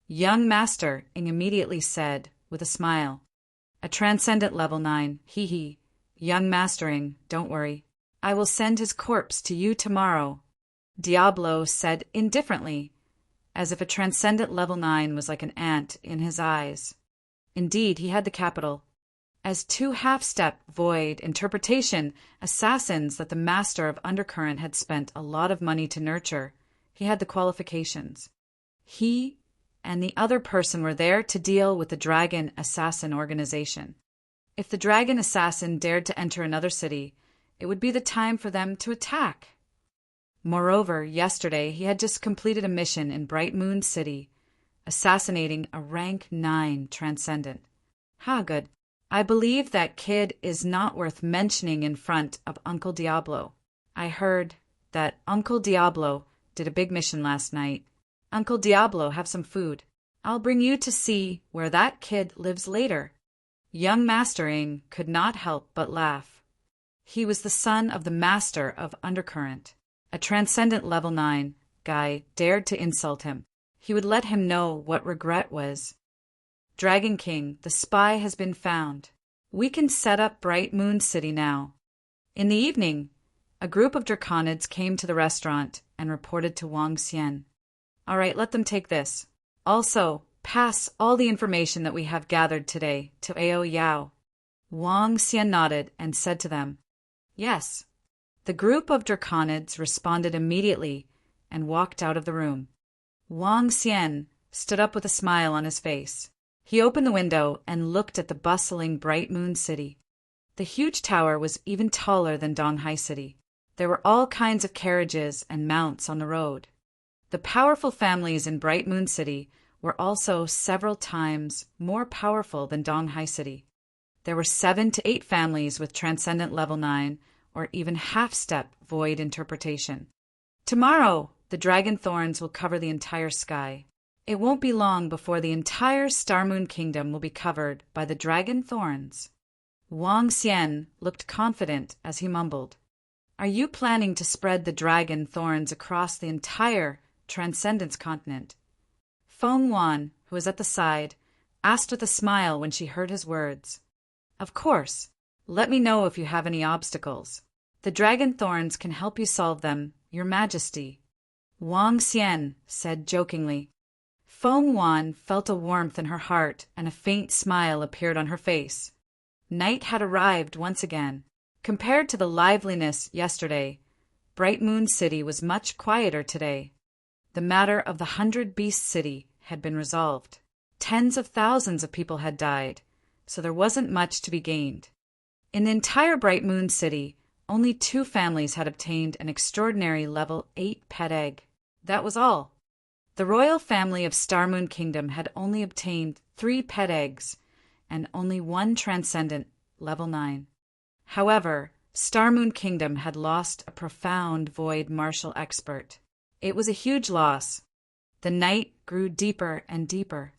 Speaker 1: Young Master Ing immediately said with a smile. A transcendent level 9, hee hee. Young Master Ing, don't worry. I will send his corpse to you tomorrow. Diablo said indifferently, as if a transcendent level 9 was like an ant in his eyes. Indeed, he had the capital. As 2 half-step void interpretation assassins that the Master of Undercurrent had spent a lot of money to nurture, he had the qualifications. He and the other person were there to deal with the Dragon Assassin organization. If the Dragon Assassin dared to enter another city, it would be the time for them to attack. Moreover, yesterday he had just completed a mission in Bright Moon City, assassinating a rank 9 transcendent. How good. I believe that kid is not worth mentioning in front of Uncle Diablo. I heard that Uncle Diablo did a big mission last night. Uncle Diablo, have some food. I'll bring you to see where that kid lives later. Young Master Ing could not help but laugh. He was the son of the Master of Undercurrent. A transcendent level 9 guy dared to insult him. He would let him know what regret was. Dragon King, the spy has been found. We can set up Bright Moon City now. In the evening, a group of Draconids came to the restaurant and reported to Wang Xian. All right, let them take this. Also, pass all the information that we have gathered today to Ao Yao. Wang Xian nodded and said to them, Yes. The group of Draconids responded immediately and walked out of the room. Wang Xian stood up with a smile on his face. He opened the window and looked at the bustling Bright Moon City. The huge tower was even taller than Donghai City. There were all kinds of carriages and mounts on the road. The powerful families in Bright Moon City were also several times more powerful than Donghai City. There were 7 to 8 families with Transcendent Level 9 or even half-step void interpretation. Tomorrow, the dragon thorns will cover the entire sky. It won't be long before the entire Star Moon Kingdom will be covered by the dragon thorns. Wang Xian looked confident as he mumbled, Are you planning to spread the dragon thorns across the entire Transcendence continent? Feng Wan, who was at the side, asked with a smile when she heard his words. Of course. Let me know if you have any obstacles. The dragon thorns can help you solve them, Your Majesty. Wang Xian said jokingly. Feng Wan felt a warmth in her heart and a faint smile appeared on her face. Night had arrived once again. Compared to the liveliness yesterday, Bright Moon City was much quieter today. The matter of the 100 Beast City had been resolved. Tens of thousands of people had died, so there wasn't much to be gained. In the entire Bright Moon City, only 2 families had obtained an extraordinary level 8 pet egg. That was all. The royal family of Star Moon Kingdom had only obtained 3 pet eggs and only 1 transcendent level 9. However, Star Moon Kingdom had lost a profound void martial expert. It was a huge loss. The night grew deeper and deeper.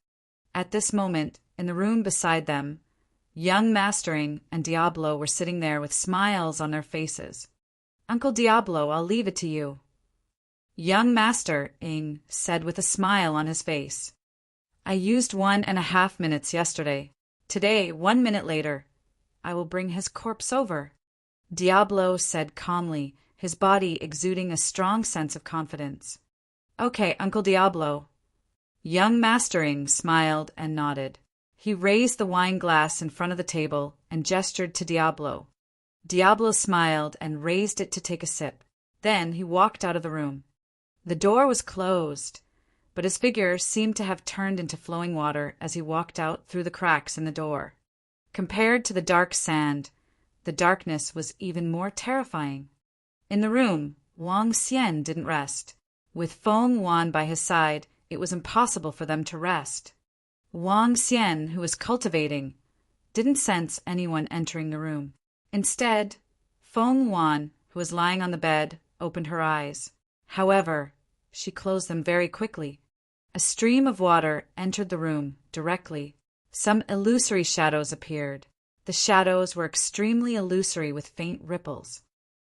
Speaker 1: At this moment, in the room beside them, young Master Ing and Diablo were sitting there with smiles on their faces. Uncle Diablo, I'll leave it to you. Young Master Ing said with a smile on his face. I used 1.5 minutes yesterday. Today, 1 minute later, I will bring his corpse over. Diablo said calmly, his body exuding a strong sense of confidence. Okay, Uncle Diablo. Young Master Ing smiled and nodded. He raised the wine glass in front of the table and gestured to Diablo. Diablo smiled and raised it to take a sip. Then he walked out of the room. The door was closed, but his figure seemed to have turned into flowing water as he walked out through the cracks in the door. Compared to the dark sand, the darkness was even more terrifying. In the room, Wang Xian didn't rest. With Feng Wan by his side, it was impossible for them to rest. Wang Xian, who was cultivating, didn't sense anyone entering the room. Instead, Feng Wan, who was lying on the bed, opened her eyes. However, she closed them very quickly. A stream of water entered the room directly. Some illusory shadows appeared. The shadows were extremely illusory with faint ripples.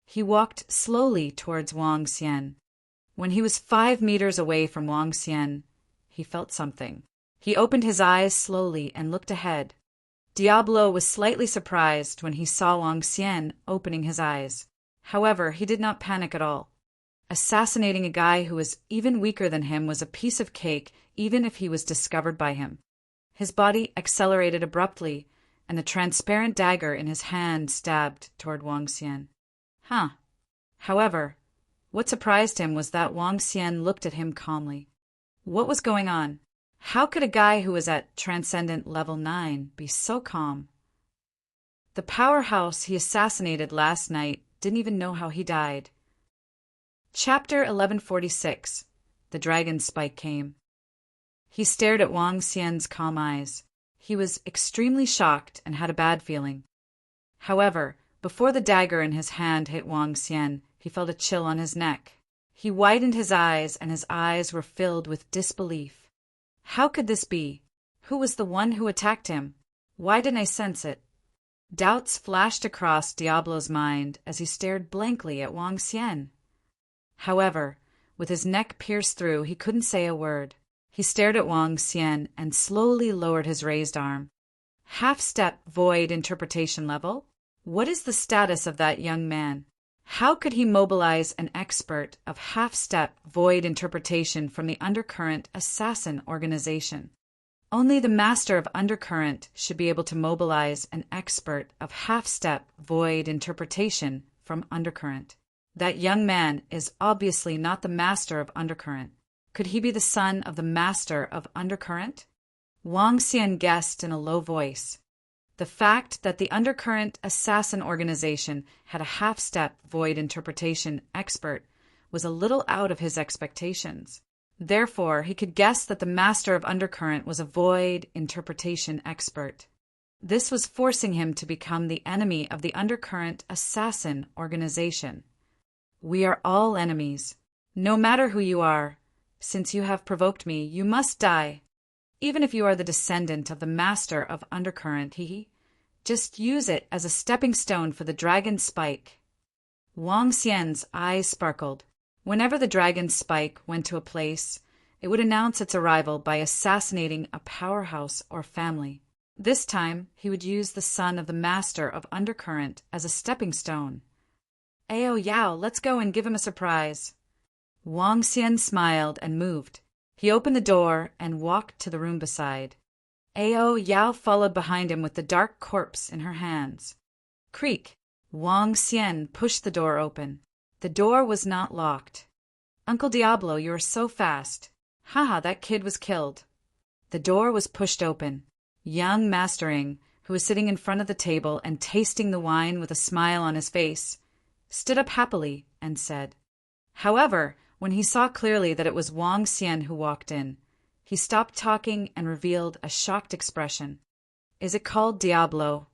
Speaker 1: He walked slowly towards Wang Xian. When he was 5 meters away from Wang Xian, he felt something. He opened his eyes slowly and looked ahead. Diablo was slightly surprised when he saw Wang Xian opening his eyes. However, he did not panic at all. Assassinating a guy who was even weaker than him was a piece of cake, even if he was discovered by him. His body accelerated abruptly, and the transparent dagger in his hand stabbed toward Wang Xian. However, what surprised him was that Wang Xian looked at him calmly. What was going on? How could a guy who was at Transcendent Level 9 be so calm? The powerhouse he assassinated last night didn't even know how he died. Chapter 1146. The Dragon Spike Came. He stared at Wang Xian's calm eyes. He was extremely shocked and had a bad feeling. However, before the dagger in his hand hit Wang Xian, he felt a chill on his neck. He widened his eyes, and his eyes were filled with disbelief. How could this be? Who was the one who attacked him? Why didn't I sense it? Doubts flashed across Diablo's mind as he stared blankly at Wang Xian. However, with his neck pierced through, he couldn't say a word. He stared at Wang Xian and slowly lowered his raised arm. Half-step void interpretation level? What is the status of that young man? How could he mobilize an expert of half-step void interpretation from the Undercurrent Assassin organization? Only the master of Undercurrent should be able to mobilize an expert of half-step void interpretation from Undercurrent. That young man is obviously not the master of Undercurrent. Could he be the son of the master of Undercurrent? Wang Xian guessed in a low voice. The fact that the Undercurrent Assassin organization had a half-step void interpretation expert was a little out of his expectations. Therefore, he could guess that the master of Undercurrent was a void interpretation expert. This was forcing him to become the enemy of the Undercurrent Assassin organization. We are all enemies. No matter who you are, since you have provoked me, you must die. Even if you are the descendant of the master of Undercurrent, just use it as a stepping stone for the dragon spike. Wang Xian's eyes sparkled. Whenever the dragon spike went to a place, it would announce its arrival by assassinating a powerhouse or family. This time, he would use the son of the master of Undercurrent as a stepping stone. Ao Yao, let's go and give him a surprise. Wang Xian smiled and moved. He opened the door and walked to the room beside. Ao Yao followed behind him with the dark corpse in her hands. Creak! Wang Xian pushed the door open. The door was not locked. Uncle Diablo, you are so fast. Haha, that kid was killed. The door was pushed open. Young Mastering, who was sitting in front of the table and tasting the wine with a smile on his face, stood up happily and said. However, when he saw clearly that it was Wang Xian who walked in, he stopped talking and revealed a shocked expression. Is it called Diablo?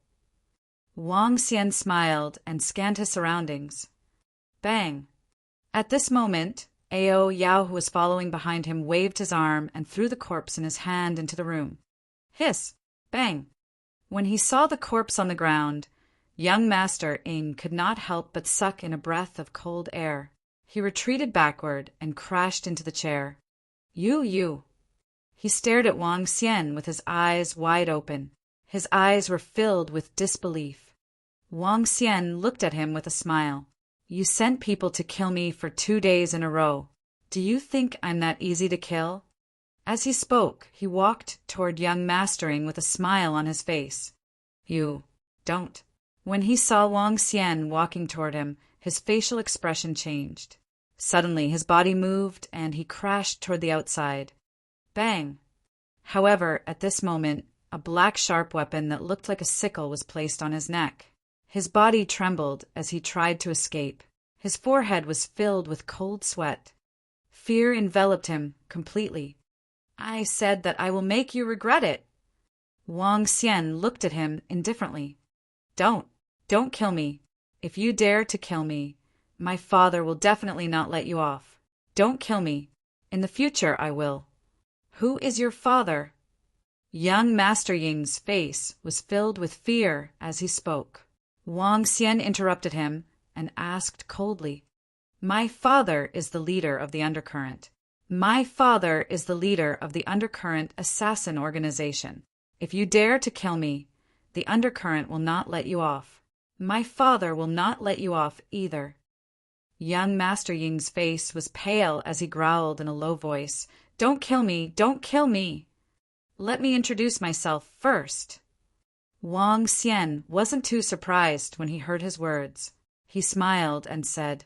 Speaker 1: Wang Xian smiled and scanned his surroundings. Bang! At this moment, Ao Yao, who was following behind him, waved his arm and threw the corpse in his hand into the room. Hiss! Bang! When he saw the corpse on the ground, young Master Ing could not help but suck in a breath of cold air. He retreated backward and crashed into the chair. You! He stared at Wang Xian with his eyes wide open. His eyes were filled with disbelief. Wang Xian looked at him with a smile. You sent people to kill me for 2 days in a row. Do you think I'm that easy to kill? As he spoke, he walked toward young Mastering with a smile on his face. You don't. When he saw Wang Xian walking toward him, his facial expression changed. Suddenly, his body moved and he crashed toward the outside. Bang! However, at this moment, a black sharp weapon that looked like a sickle was placed on his neck. His body trembled as he tried to escape. His forehead was filled with cold sweat. Fear enveloped him completely. I said that I will make you regret it. Wang Xian looked at him indifferently. Don't kill me. If you dare to kill me, my father will definitely not let you off. Don't kill me. In the future I will. Who is your father? Young Master Ying's face was filled with fear as he spoke. Wang Xian interrupted him and asked coldly, My father is the leader of the undercurrent. My father is the leader of the undercurrent assassin organization. If you dare to kill me, the undercurrent will not let you off. My father will not let you off either. Young Master Ying's face was pale as he growled in a low voice, Don't kill me, don't kill me. Let me introduce myself first. Wang Xian wasn't too surprised when he heard his words. He smiled and said,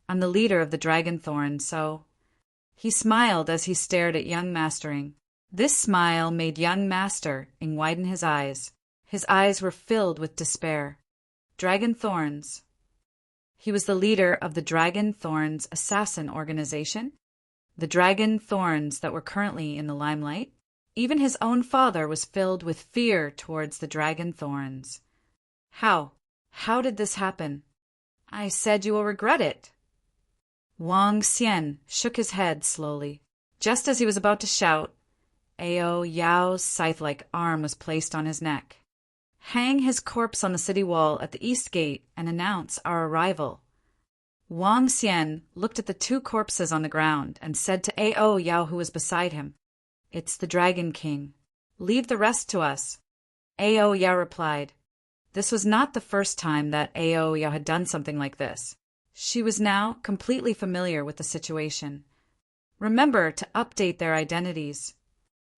Speaker 1: I'm the leader of the Dragon Thorn, so... He smiled as he stared at young Master Ying. This smile made young Master Ying widen his eyes. His eyes were filled with despair. Dragon Thorns. He was the leader of the Dragon Thorns assassin organization. The Dragon Thorns that were currently in the limelight. Even his own father was filled with fear towards the Dragon Thorns. How did this happen? I said you will regret it. Wang Xian shook his head slowly. Just as he was about to shout, Ao Yao's scythe-like arm was placed on his neck. Hang his corpse on the city wall at the east gate and announce our arrival. Wang Xian looked at the two corpses on the ground and said to Ao Yao, who was beside him, It's the Dragon King. Leave the rest to us. Ao Yao replied. This was not the first time that Ao Yao had done something like this. She was now completely familiar with the situation. Remember to update their identities.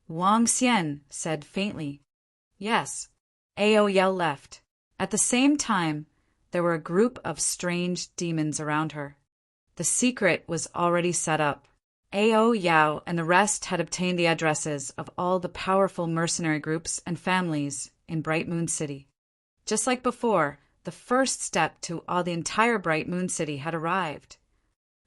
Speaker 1: Wang Xian said faintly. Yes. Ao Yao left. At the same time, there were a group of strange demons around her. The secret was already set up. Ao Yao and the rest had obtained the addresses of all the powerful mercenary groups and families in Bright Moon City. Just like before, the first step to all the entire Bright Moon City had arrived.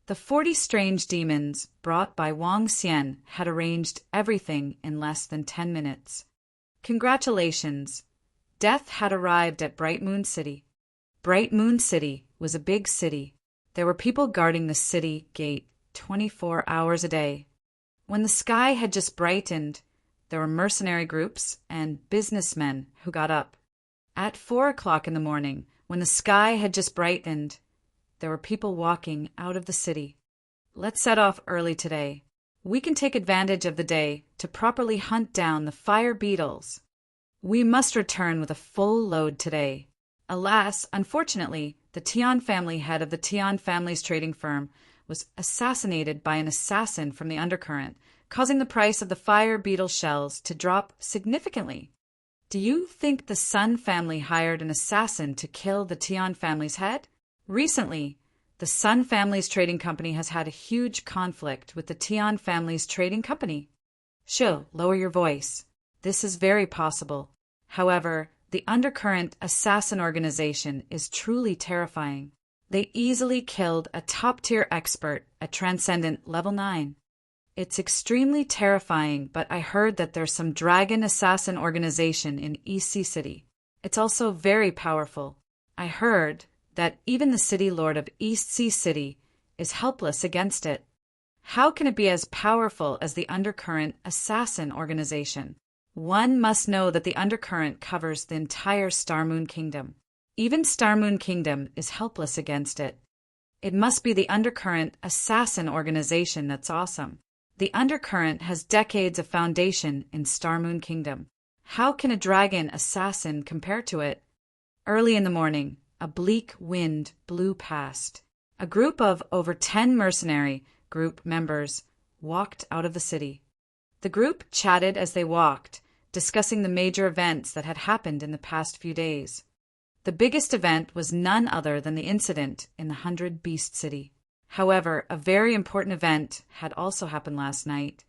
Speaker 1: The 40 strange demons brought by Wang Xian had arranged everything in less than 10 minutes. Congratulations! Death had arrived at Bright Moon City. Bright Moon City was a big city. There were people guarding the city gate 24 hours a day. When the sky had just brightened, there were mercenary groups and businessmen who got up. At 4 o'clock in the morning, when the sky had just brightened, there were people walking out of the city. Let's set off early today. We can take advantage of the day to properly hunt down the fire beetles. We must return with a full load today. Alas, unfortunately, the Tian family head of the Tian family's trading firm was assassinated by an assassin from the undercurrent, causing the price of the fire beetle shells to drop significantly. Do you think the Sun family hired an assassin to kill the Tian family's head? Recently, the Sun family's trading company has had a huge conflict with the Tian family's trading company. Shil, lower your voice. This is very possible. However, the undercurrent assassin organization is truly terrifying. They easily killed a top-tier expert at Transcendent Level 9. It's extremely terrifying, but I heard that there's some dragon assassin organization in East Sea City. It's also very powerful. I heard that even the city lord of East Sea City is helpless against it. How can it be as powerful as the undercurrent assassin organization? One must know that the undercurrent covers the entire Star Moon Kingdom. Even Star Moon Kingdom is helpless against it. It must be the undercurrent assassin organization that's awesome. The undercurrent has decades of foundation in Star Moon Kingdom. How can a dragon assassin compare to it? Early in the morning, a bleak wind blew past. A group of over 10 mercenary group members walked out of the city. The group chatted as they walked, discussing the major events that had happened in the past few days. The biggest event was none other than the incident in the 100 Beast City. However, a very important event had also happened last night.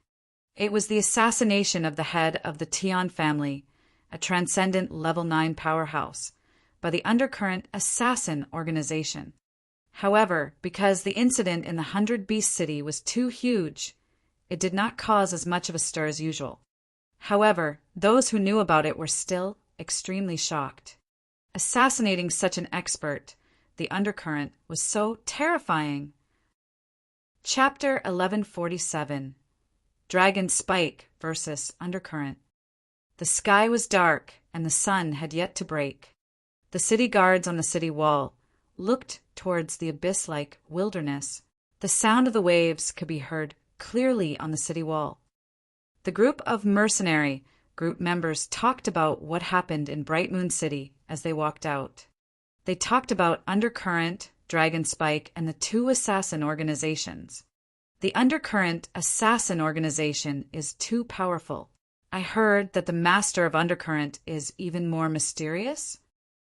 Speaker 1: It was the assassination of the head of the Tian family, a Transcendent Level 9 powerhouse, by the Undercurrent Assassin organization. However, because the incident in the 100 Beast City was too huge, it did not cause as much of a stir as usual. However, those who knew about it were still extremely shocked. Assassinating such an expert, the undercurrent, was so terrifying. Chapter 1147. Dragon Spike versus Undercurrent. The sky was dark, and the sun had yet to break. The city guards on the city wall looked towards the abyss-like wilderness. The sound of the waves could be heard clearly on the city wall. The group of mercenary group members talked about what happened in Bright Moon City as they walked out. They talked about Undercurrent, Dragon Spike, and the two assassin organizations. The Undercurrent assassin organization is too powerful. I heard that the master of Undercurrent is even more mysterious.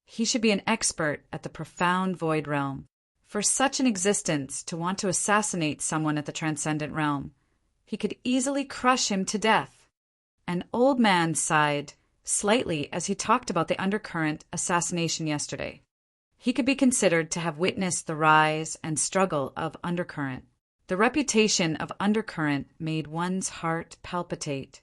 Speaker 1: He should be an expert at the profound void realm. For such an existence to want to assassinate someone at the transcendent realm, he could easily crush him to death. An old man sighed slightly as he talked about the Undercurrent assassination yesterday. He could be considered to have witnessed the rise and struggle of Undercurrent. The reputation of Undercurrent made one's heart palpitate.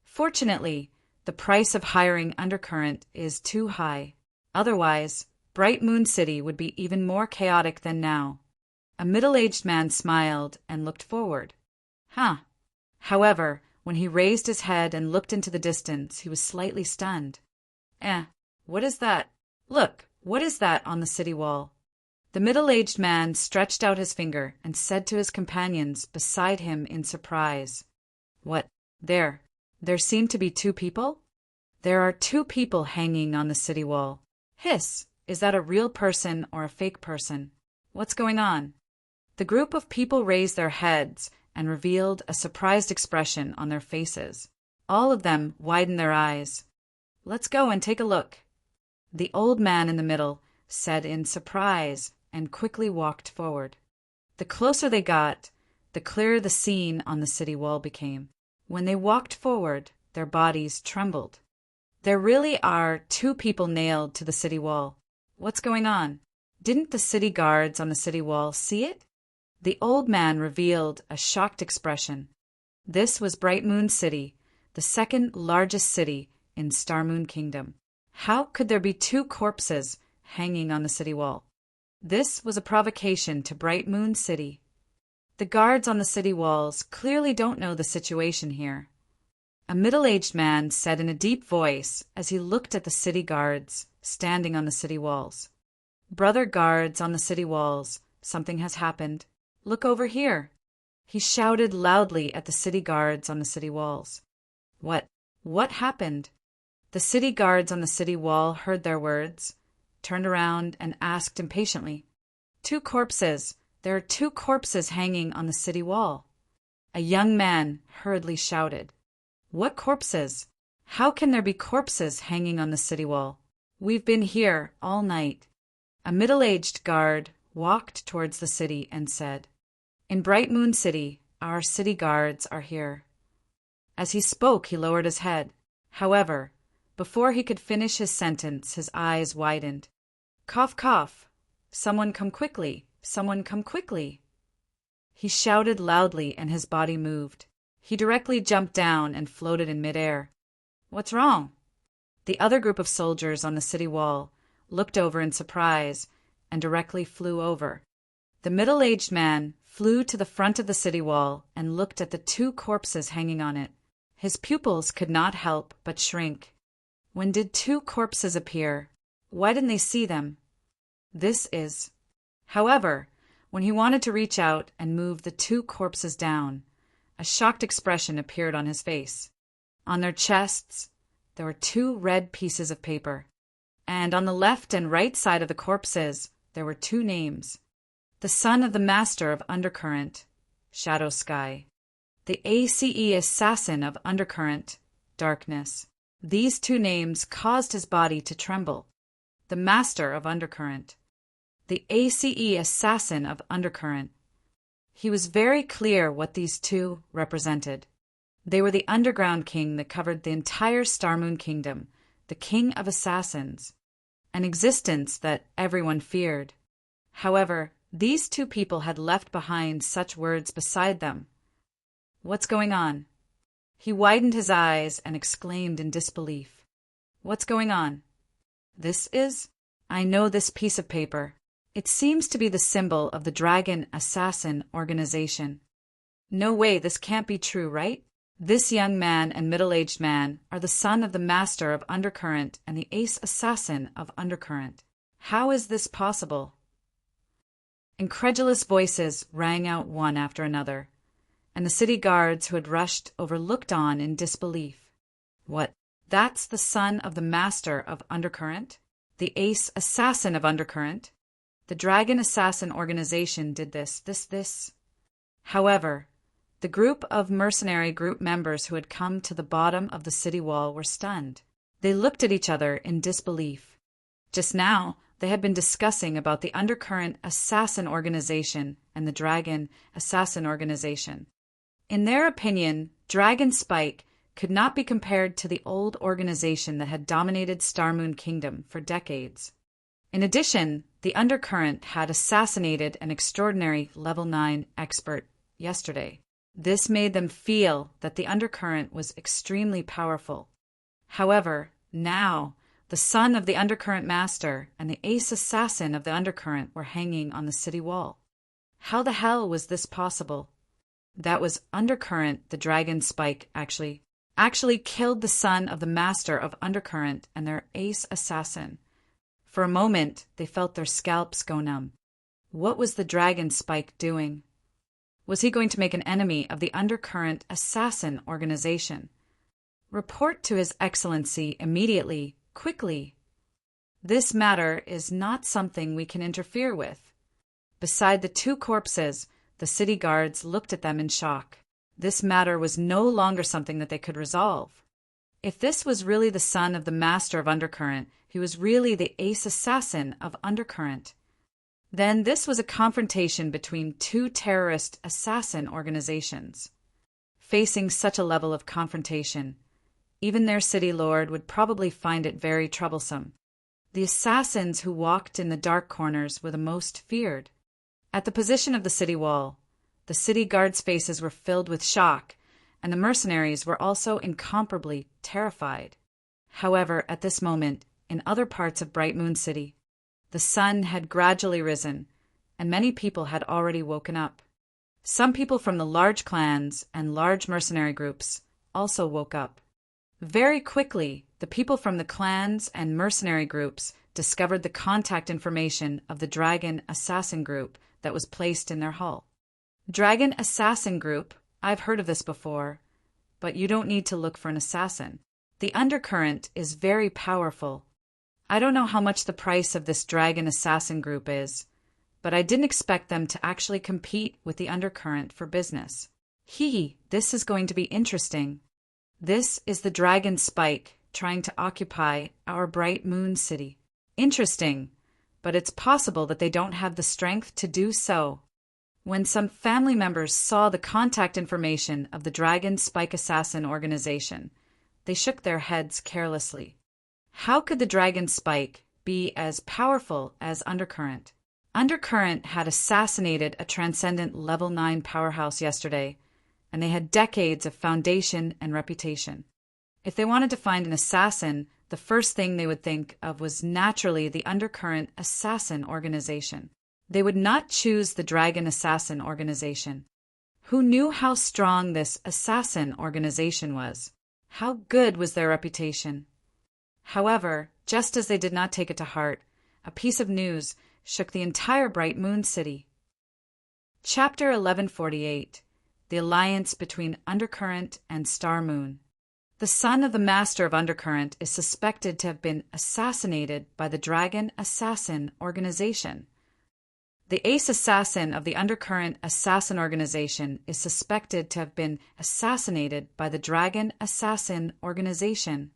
Speaker 1: Fortunately, the price of hiring Undercurrent is too high. Otherwise, Bright Moon City would be even more chaotic than now. A middle-aged man smiled and looked forward. Huh. However, when he raised his head and looked into the distance, he was slightly stunned. What is that? Look, what is that on the city wall? The middle-aged man stretched out his finger and said to his companions beside him in surprise, "What? There seem to be two people? There are two people hanging on the city wall. Hiss, is that a real person or a fake person? What's going on?" The group of people raised their heads and revealed a surprised expression on their faces. All of them widened their eyes. "Let's go and take a look," the old man in the middle said in surprise and quickly walked forward. The closer they got, the clearer the scene on the city wall became. When they walked forward, their bodies trembled. There really are two people nailed to the city wall. What's going on? Didn't the city guards on the city wall see it? The old man revealed a shocked expression. This was Bright Moon City, the second largest city in Star Moon Kingdom. How could there be two corpses hanging on the city wall? This was a provocation to Bright Moon City. The guards on the city walls clearly don't know the situation here. A middle-aged man said in a deep voice as he looked at the city guards standing on the city walls. "Brother guards on the city walls, something has happened. Look over here." He shouted loudly at the city guards on the city walls. What happened? The city guards on the city wall heard their words, turned around and asked impatiently, "Two corpses. There are two corpses hanging on the city wall." A young man hurriedly shouted, "What corpses? How can there be corpses hanging on the city wall? We've been here all night." A middle-aged guard walked towards the city and said, "In Bright Moon City, our city guards are here." As he spoke, he lowered his head. However, before he could finish his sentence, his eyes widened. "Cough, cough. Someone come quickly. Someone come quickly." He shouted loudly and his body moved. He directly jumped down and floated in midair. "What's wrong?" The other group of soldiers on the city wall looked over in surprise and directly flew over. The middle-aged man flew to the front of the city wall and looked at the two corpses hanging on it. His pupils could not help but shrink. When did two corpses appear? Why didn't they see them? However, when he wanted to reach out and move the two corpses down, a shocked expression appeared on his face. On their chests, there were two red pieces of paper, and on the left and right side of the corpses, there were two names. The son of the master of Undercurrent, Shadow Sky. The ACE assassin of Undercurrent, Darkness. These two names caused his body to tremble. The master of Undercurrent. The ACE assassin of Undercurrent. He was very clear what these two represented. They were the underground king that covered the entire Star Moon Kingdom, the king of assassins, an existence that everyone feared. However, These two people had left behind such words beside them. What's going on? He widened his eyes and exclaimed in disbelief. What's going on? This is? I know this piece of paper. It seems to be the symbol of the Dragon Assassin organization. No way, this can't be true, right? This young man and middle-aged man are the son of the Master of Undercurrent and the Ace Assassin of Undercurrent. How is this possible? Incredulous voices rang out one after another, and the city guards who had rushed over looked on in disbelief. What? That's the son of the Master of Undercurrent? The Ace Assassin of Undercurrent? The Dragon Assassin organization did this. However, the group of mercenary group members who had come to the bottom of the city wall were stunned. They looked at each other in disbelief. Just now, they had been discussing about the Undercurrent Assassin organization and the Dragon Assassin organization. In their opinion, Dragon Spike could not be compared to the old organization that had dominated Starmoon Kingdom for decades. In addition, the Undercurrent had assassinated an extraordinary Level 9 expert yesterday. This made them feel that the Undercurrent was extremely powerful. However, now, the son of the Undercurrent Master and the Ace Assassin of the Undercurrent were hanging on the city wall. How the hell was this possible? That was Undercurrent, the Dragon Spike actually killed the son of the Master of Undercurrent and their Ace Assassin. For a moment, they felt their scalps go numb. What was the Dragon Spike doing? Was he going to make an enemy of the Undercurrent Assassin organization? Report to His Excellency immediately, quickly. This matter is not something we can interfere with. Beside the two corpses, the city guards looked at them in shock. This matter was no longer something that they could resolve. If this was really the son of the Master of Undercurrent, he was really the Ace Assassin of Undercurrent, then this was a confrontation between two terrorist assassin organizations. Facing such a level of confrontation, even their city lord would probably find it very troublesome. The assassins who walked in the dark corners were the most feared. At the position of the city wall, the city guards' faces were filled with shock, and the mercenaries were also incomparably terrified. However, at this moment, in other parts of Bright Moon City, the sun had gradually risen, and many people had already woken up. Some people from the large clans and large mercenary groups also woke up. Very quickly, the people from the clans and mercenary groups discovered the contact information of the Dragon Assassin Group that was placed in their hull. Dragon Assassin Group, I've heard of this before, but you don't need to look for an assassin. The Undercurrent is very powerful. I don't know how much the price of this Dragon Assassin Group is, but I didn't expect them to actually compete with the Undercurrent for business. This is going to be interesting. This is the Dragon Spike trying to occupy our Bright Moon City. Interesting, but it's possible that they don't have the strength to do so. When some family members saw the contact information of the Dragon Spike Assassin organization, they shook their heads carelessly. How could the Dragon Spike be as powerful as Undercurrent? Undercurrent had assassinated a transcendent Level 9 powerhouse yesterday, and they had decades of foundation and reputation. If they wanted to find an assassin, the first thing they would think of was naturally the Undercurrent Assassin organization. They would not choose the Dragon Assassin organization. Who knew how strong this assassin organization was? How good was their reputation? However, just as they did not take it to heart, a piece of news shook the entire Bright Moon City. Chapter 1148. The Alliance Between Undercurrent and Star Moon. The son of the Master of Undercurrent is suspected to have been assassinated by the Dragon Assassin organization. The Ace Assassin of the Undercurrent Assassin organization is suspected to have been assassinated by the Dragon Assassin organization.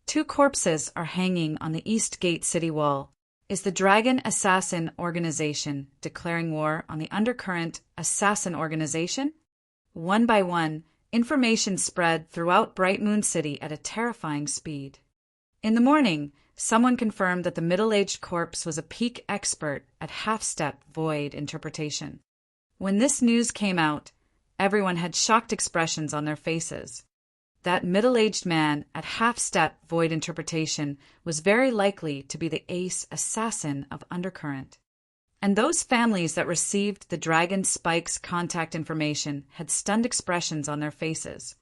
Speaker 1: Two corpses are hanging on the East Gate city wall. Is the Dragon Assassin organization declaring war on the Undercurrent Assassin organization? One by one, information spread throughout Bright Moon City at a terrifying speed. In the morning, Someone confirmed that the middle-aged corpse was a peak expert at half-step void interpretation. When this news came out, everyone had shocked expressions on their faces. That middle-aged man at half-step void interpretation was very likely to be the ace assassin of Undercurrent. And those families that received the Dragon Spike's contact information had stunned expressions on their faces.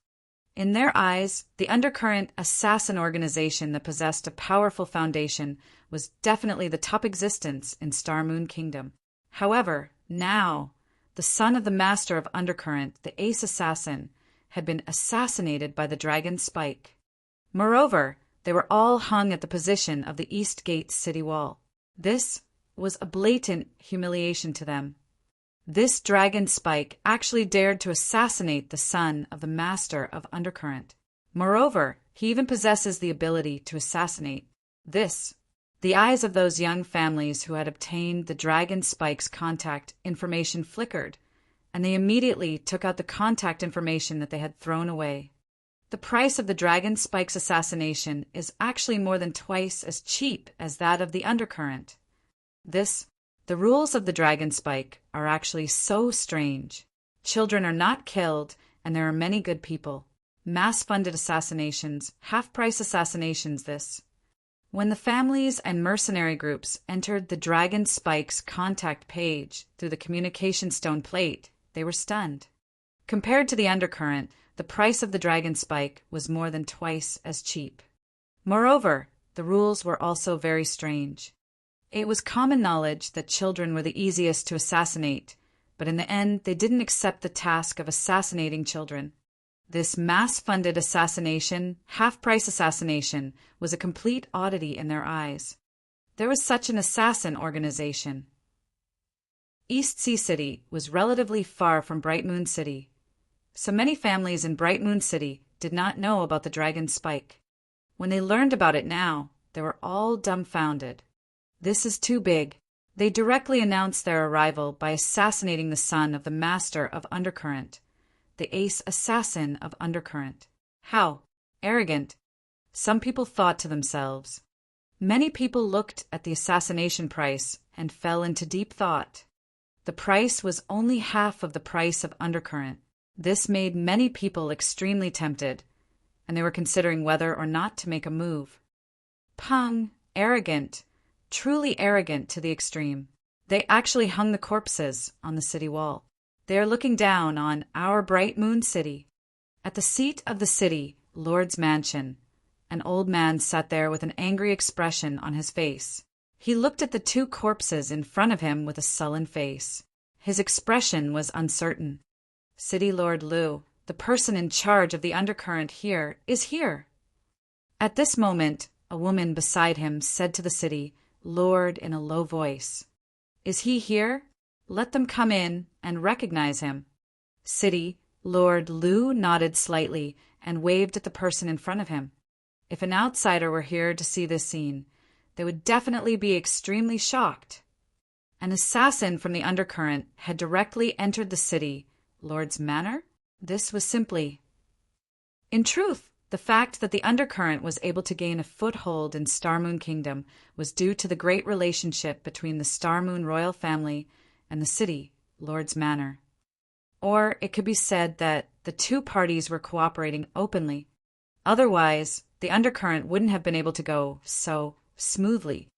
Speaker 1: In their eyes, the Undercurrent assassin organization that possessed a powerful foundation was definitely the top existence in Star Moon Kingdom. However, now, the son of the master of Undercurrent, the ace assassin, had been assassinated by the Dragon Spike. Moreover, they were all hung at the position of the East Gate city wall. This was a blatant humiliation to them. This Dragon Spike actually dared to assassinate the son of the master of Undercurrent. Moreover, he even possesses the ability to assassinate. The eyes of those young families who had obtained the Dragon Spike's contact information flickered, and they immediately took out the contact information that they had thrown away. The price of the Dragon Spike's assassination is actually more than twice as cheap as that of the Undercurrent. The rules of the Dragon Spike are actually so strange. Children are not killed, and there are many good people. Mass-funded assassinations, half-price assassinations. When the families and mercenary groups entered the Dragon Spike's contact page through the communication stone plate, they were stunned. Compared to the Undercurrent, the price of the Dragon Spike was more than twice as cheap. Moreover, the rules were also very strange. It was common knowledge that children were the easiest to assassinate, but in the end they didn't accept the task of assassinating children. This mass-funded assassination, half-price assassination, was a complete oddity in their eyes. There was such an assassin organization. East Sea City was relatively far from Bright Moon City, so many families in Bright Moon City did not know about the Dragon Spike. When they learned about it now, they were all dumbfounded. This is too big. They directly announced their arrival by assassinating the son of the master of Undercurrent, the ace assassin of Undercurrent. How arrogant! Some people thought to themselves. Many people looked at the assassination price and fell into deep thought. The price was only half of the price of Undercurrent. This made many people extremely tempted, and they were considering whether or not to make a move. Pung, arrogant. Truly arrogant to the extreme. They actually hung the corpses on the city wall. They are looking down on our Bright Moon City. At the seat of the city, Lord's Mansion, an old man sat there with an angry expression on his face. He looked at the two corpses in front of him with a sullen face. His expression was uncertain. City Lord Lu, the person in charge of the Undercurrent here, is here. At this moment, a woman beside him said to the city, Lord in a low voice, "Is he here? Let them come in and recognize him." City Lord Lu nodded slightly and waved at the person in front of him. If an outsider were here to see this scene, they would definitely be extremely shocked. An assassin from the Undercurrent had directly entered the city, Lord's manor? This was simply. In truth, the fact that the Undercurrent was able to gain a foothold in Star Moon Kingdom was due to the great relationship between the Star Moon royal family and the city, Lord's Manor. Or it could be said that the two parties were cooperating openly. Otherwise, the Undercurrent wouldn't have been able to go so smoothly.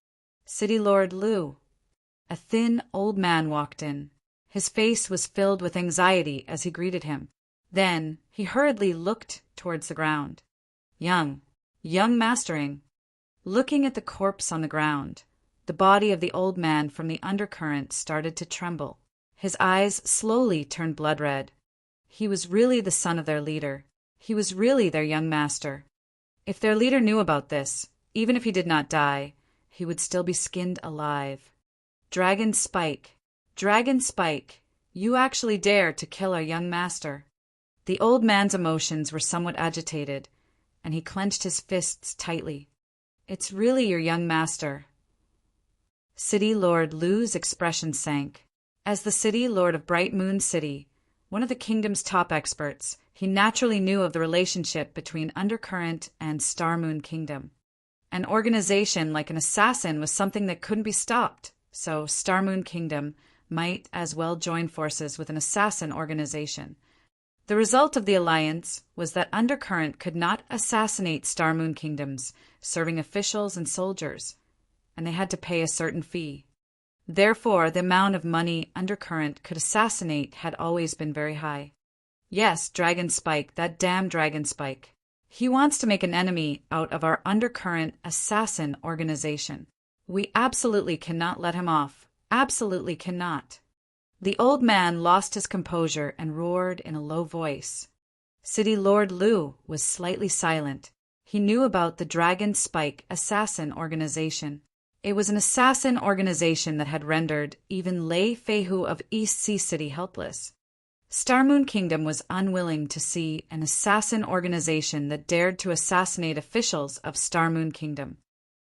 Speaker 1: City Lord Lu. A thin old man walked in. His face was filled with anxiety as he greeted him. Then he hurriedly looked towards the ground. Young mastering. Looking at the corpse on the ground, the body of the old man from the Undercurrent started to tremble. His eyes slowly turned blood red. He was really the son of their leader. He was really their young master. If their leader knew about this, even if he did not die, he would still be skinned alive. Dragon Spike, you actually dare to kill our young master. The old man's emotions were somewhat agitated, and he clenched his fists tightly. It's really your young master. City Lord Lu's expression sank. As the City Lord of Bright Moon City, one of the kingdom's top experts, he naturally knew of the relationship between Undercurrent and Star Moon Kingdom. An organization like an assassin was something that couldn't be stopped, so Star Moon Kingdom might as well join forces with an assassin organization. The result of the alliance was that Undercurrent could not assassinate Star Moon Kingdoms, serving officials and soldiers, and they had to pay a certain fee. Therefore, the amount of money Undercurrent could assassinate had always been very high. Yes, Dragon Spike, that damn Dragon Spike. He wants to make an enemy out of our Undercurrent assassin organization. We absolutely cannot let him off. Absolutely cannot. The old man lost his composure and roared in a low voice. City Lord Lu was slightly silent. He knew about the Dragon Spike assassin organization. It was an assassin organization that had rendered even Lei Feihu of East Sea City helpless. Star Moon Kingdom was unwilling to see an assassin organization that dared to assassinate officials of Star Moon Kingdom.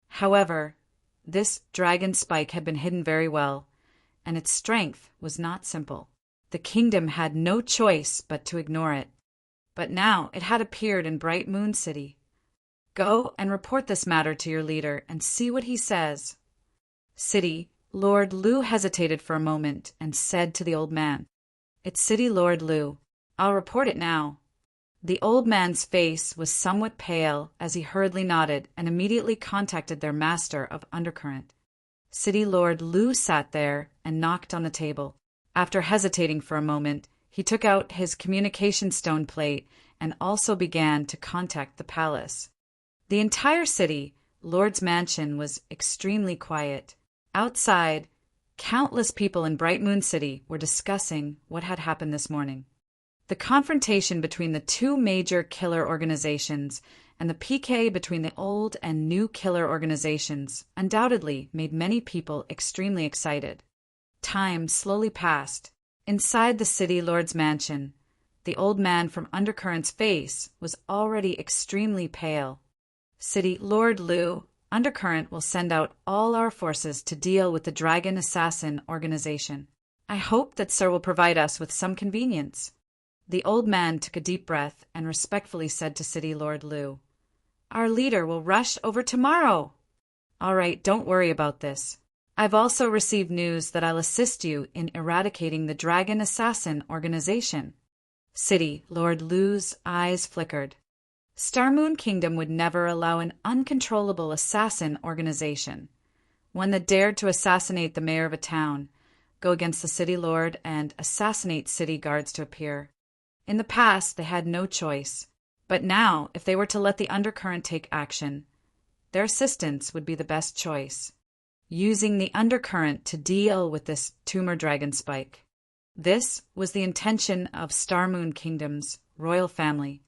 Speaker 1: However, this Dragon Spike had been hidden very well, and its strength was not simple. The kingdom had no choice but to ignore it. But now it had appeared in Bright Moon City. Go and report this matter to your leader and see what he says. City Lord Lu hesitated for a moment and said to the old man, "It's City Lord Lu. I'll report it now." The old man's face was somewhat pale as he hurriedly nodded and immediately contacted their master of Undercurrent. City Lord Lu sat there and knocked on the table. After hesitating for a moment, he took out his communication stone plate and also began to contact the palace. The entire city, Lord's Mansion, was extremely quiet. Outside, countless people in Bright Moon City were discussing what had happened this morning. The confrontation between the two major killer organizations and the PK between the old and new killer organizations undoubtedly made many people extremely excited. Time slowly passed. Inside the City Lord's Mansion, the old man from Undercurrent's face was already extremely pale. City Lord Lu, Undercurrent will send out all our forces to deal with the Dragon Assassin organization. I hope that Sir will provide us with some convenience. The old man took a deep breath and respectfully said to City Lord Lu, "Our leader will rush over tomorrow." "All right, don't worry about this. I've also received news that I'll assist you in eradicating the Dragon Assassin organization." City Lord Lu's eyes flickered. Star Moon Kingdom would never allow an uncontrollable assassin organization, one that dared to assassinate the mayor of a town, go against the city lord, and assassinate city guards to appear. In the past, they had no choice, but now, if they were to let the Undercurrent take action, their assistance would be the best choice, using the Undercurrent to deal with this tumor dragon spike. This was the intention of Star Moon Kingdom's royal family.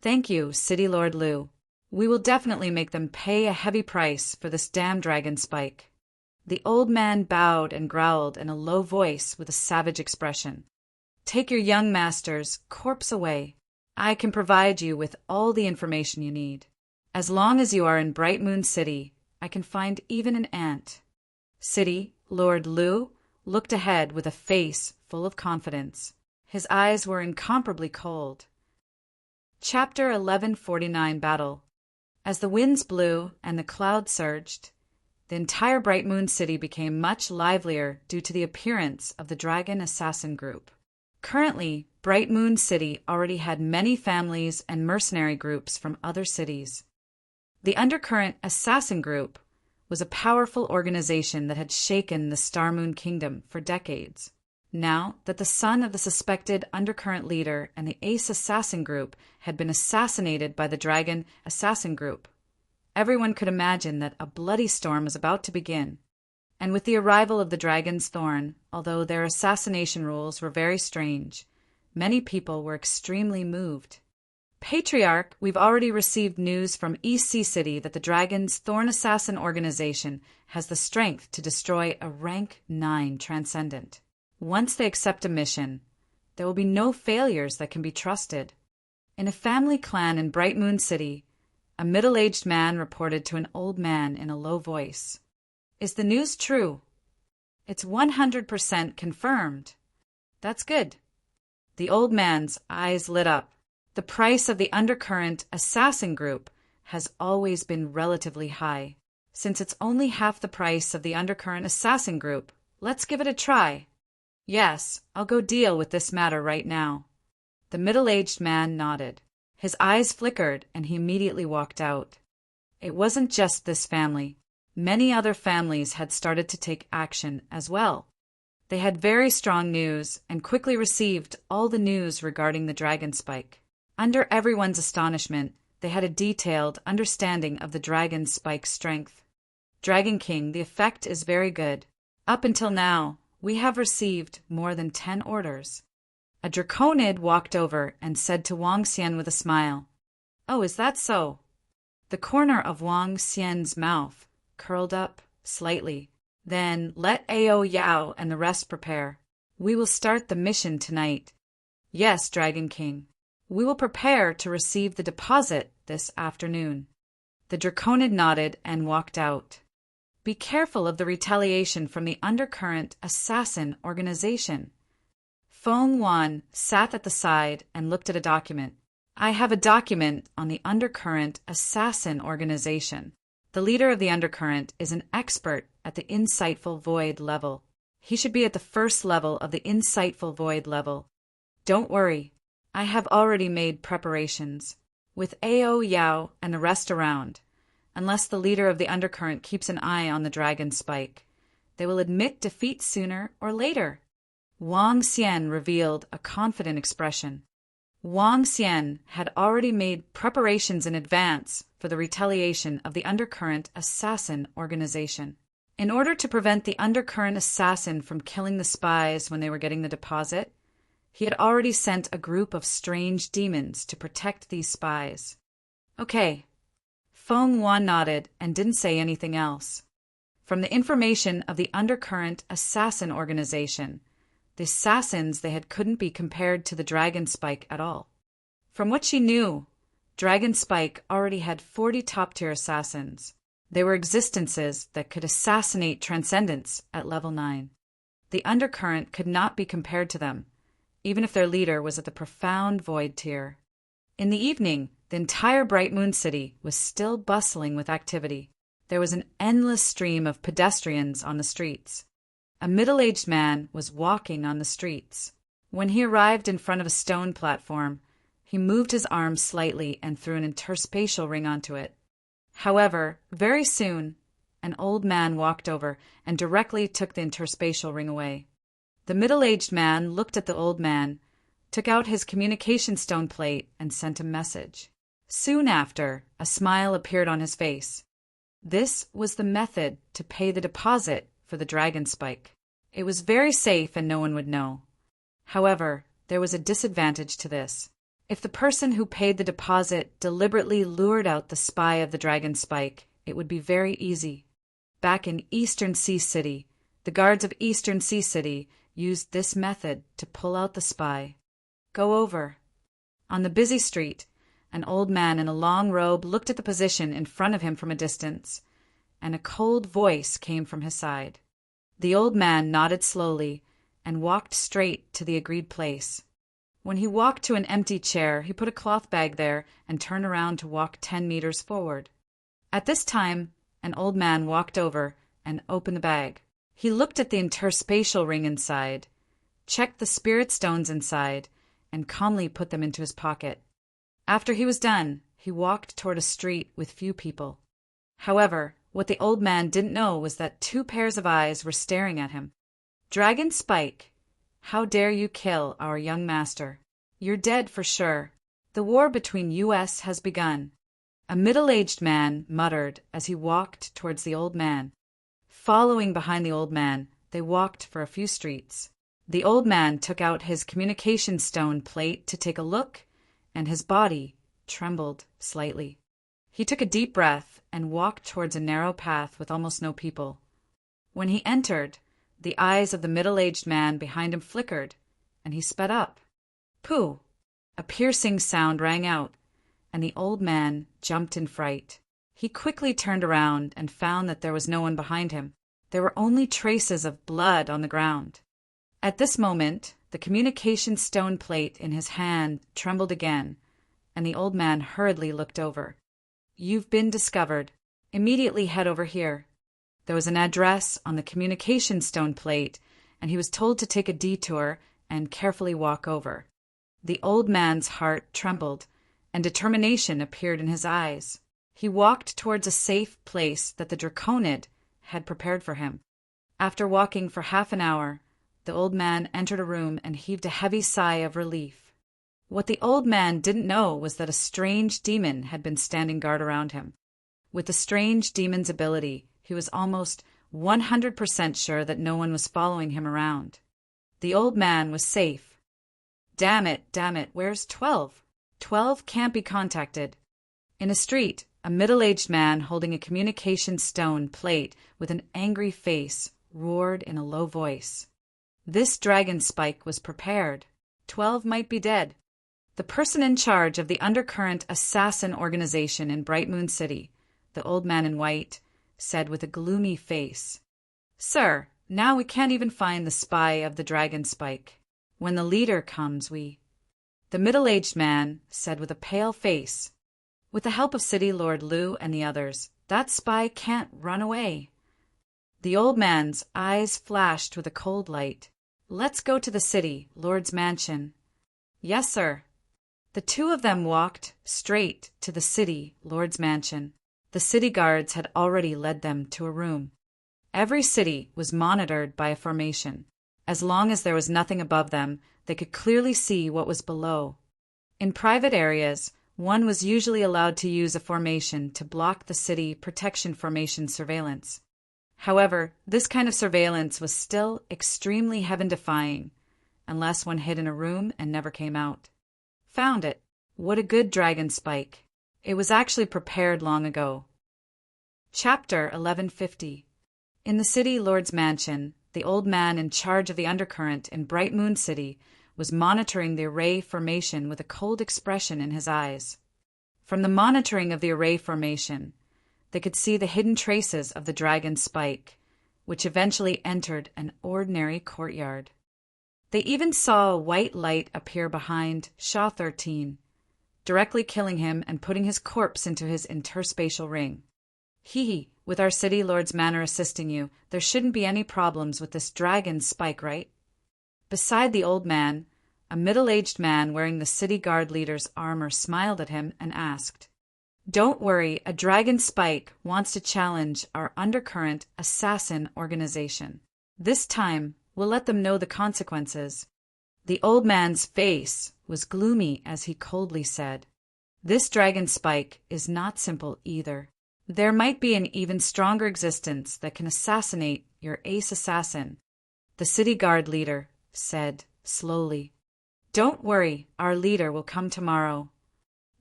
Speaker 1: Thank you, City Lord Lu. We will definitely make them pay a heavy price for this damn dragon spike. The old man bowed and growled in a low voice with a savage expression. Take your young master's corpse away. I can provide you with all the information you need. As long as you are in Bright Moon City, I can find even an ant. City Lord Lu looked ahead with a face full of confidence. His eyes were incomparably cold. Chapter 1149 Battle. As the winds blew and the clouds surged, the entire Bright Moon City became much livelier due to the appearance of the Dragon Assassin group. Currently, Bright Moon City already had many families and mercenary groups from other cities. The Undercurrent Assassin Group was a powerful organization that had shaken the Star Moon Kingdom for decades. Now that the son of the suspected Undercurrent leader and the Ace Assassin Group had been assassinated by the Dragon Assassin Group, everyone could imagine that a bloody storm was about to begin. And with the arrival of the Dragon's Thorn, although their assassination rules were very strange, many people were extremely moved. Patriarch, we've already received news from East Sea City that the Dragon's Thorn Assassin organization has the strength to destroy a rank 9 transcendent. Once they accept a mission, there will be no failures that can be trusted. In a family clan in Bright Moon City, a middle-aged man reported to an old man in a low voice, "Is the news true?" "It's 100% confirmed." "That's good." The old man's eyes lit up. The price of the Undercurrent Assassin Group has always been relatively high. Since it's only half the price of the Undercurrent Assassin Group, let's give it a try. Yes, I'll go deal with this matter right now. The middle-aged man nodded. His eyes flickered, and he immediately walked out. It wasn't just this family. Many other families had started to take action as well. They had very strong news and quickly received all the news regarding the dragon spike. Under everyone's astonishment, they had a detailed understanding of the dragon spike's strength. Dragon King, the effect is very good. Up until now, we have received more than 10 orders. A Draconid walked over and said to Wang Xian with a smile, "Oh, is that so?" The corner of Wang Xian's mouth curled up slightly. "Then let Ao Yao and the rest prepare. We will start the mission tonight." "Yes, Dragon King. We will prepare to receive the deposit this afternoon." The Draconid nodded and walked out. Be careful of the retaliation from the Undercurrent Assassin Organization. Feng Wan sat at the side and looked at a document. "I have a document on the Undercurrent Assassin Organization. The leader of the Undercurrent is an expert at the Insightful Void level. He should be at the first level of the Insightful Void level. Don't worry, I have already made preparations, with Ao Yao and the rest around. Unless the leader of the Undercurrent keeps an eye on the dragon spike, they will admit defeat sooner or later." Wang Xian revealed a confident expression. Wang Xian had already made preparations in advance for the retaliation of the Undercurrent Assassin Organization. In order to prevent the Undercurrent Assassin from killing the spies when they were getting the deposit, he had already sent a group of strange demons to protect these spies. "Okay." Feng Wan nodded and didn't say anything else. From the information of the Undercurrent Assassin Organization, the assassins they had couldn't be compared to the Dragon Spike at all. From what she knew, Dragon Spike already had 40 top-tier assassins. They were existences that could assassinate Transcendence at level 9. The Undercurrent could not be compared to them, even if their leader was at the Profound Void tier. In the evening, the entire Bright Moon City was still bustling with activity. There was an endless stream of pedestrians on the streets. A middle-aged man was walking on the streets. When he arrived in front of a stone platform, he moved his arm slightly and threw an interspatial ring onto it. However, very soon, an old man walked over and directly took the interspatial ring away. The middle-aged man looked at the old man, took out his communication stone plate, and sent a message. Soon after, a smile appeared on his face. This was the method to pay the deposit for the dragon spike. It was very safe and no one would know. However, there was a disadvantage to this. If the person who paid the deposit deliberately lured out the spy of the dragon spike, it would be very easy. Back in Eastern Sea City, the guards of Eastern Sea City used this method to pull out the spy. Go over. On the busy street, an old man in a long robe looked at the position in front of him from a distance, and a cold voice came from his side. The old man nodded slowly and walked straight to the agreed place. When he walked to an empty chair, he put a cloth bag there and turned around to walk 10 meters forward. At this time, an old man walked over and opened the bag. He looked at the interspatial ring inside, checked the spirit stones inside, and calmly put them into his pocket. After he was done, he walked toward a street with few people. However, what the old man didn't know was that 2 pairs of eyes were staring at him. "Dragon Spike, how dare you kill our young master? You're dead for sure. The war between US has begun." A middle-aged man muttered as he walked towards the old man. Following behind the old man, they walked for a few streets. The old man took out his communication stone plate to take a look, and his body trembled slightly. He took a deep breath and walked towards a narrow path with almost no people. When he entered, the eyes of the middle-aged man behind him flickered, and he sped up. Pooh! A piercing sound rang out, and the old man jumped in fright. He quickly turned around and found that there was no one behind him. There were only traces of blood on the ground. At this moment, the communication stone plate in his hand trembled again, and the old man hurriedly looked over. "You've been discovered. Immediately head over here." There was an address on the communication stone plate, and he was told to take a detour and carefully walk over. The old man's heart trembled, and determination appeared in his eyes. He walked towards a safe place that the Draconid had prepared for him. After walking for half an hour, the old man entered a room and heaved a heavy sigh of relief. What the old man didn't know was that a strange demon had been standing guard around him. With the strange demon's ability, he was almost 100% sure that no one was following him around. The old man was safe. Damn it, where's 12? 12 can't be contacted. In a street, a middle-aged man holding a communication stone plate with an angry face roared in a low voice. This dragon spike was prepared. 12 might be dead. The person in charge of the Undercurrent Assassin organization in Bright Moon City, the old man in white, said with a gloomy face, "Sir, now we can't even find the spy of the dragon spike. When the leader comes, we—" The middle-aged man said with a pale face, "With the help of City Lord Liu and the others, that spy can't run away." The old man's eyes flashed with a cold light. "Let's go to the city, Lord's mansion." "Yes, sir." The two of them walked straight to the city, Lord's mansion. The city guards had already led them to a room. Every city was monitored by a formation. As long as there was nothing above them, they could clearly see what was below. In private areas, one was usually allowed to use a formation to block the city protection formation surveillance. However, this kind of surveillance was still extremely heaven-defying, unless one hid in a room and never came out. Found it. What a good dragon spike. It was actually prepared long ago. Chapter 1150. In the city Lord's mansion, the old man in charge of the Undercurrent in Bright Moon City was monitoring the array formation with a cold expression in his eyes. From the monitoring of the array formation, they could see the hidden traces of the dragon spike, which eventually entered an ordinary courtyard. They even saw a white light appear behind Shaw 13, directly killing him and putting his corpse into his interspatial ring. With our city lord's manor assisting you, there shouldn't be any problems with this dragon spike, right? Beside the old man, a middle-aged man wearing the city guard leader's armor smiled at him and asked, "Don't worry, a dragon spike wants to challenge our Undercurrent Assassin organization. This time, we'll let them know the consequences." The old man's face was gloomy as he coldly said, "This dragon spike is not simple either. There might be an even stronger existence that can assassinate your ace assassin." The city guard leader said slowly, "Don't worry, our leader will come tomorrow,"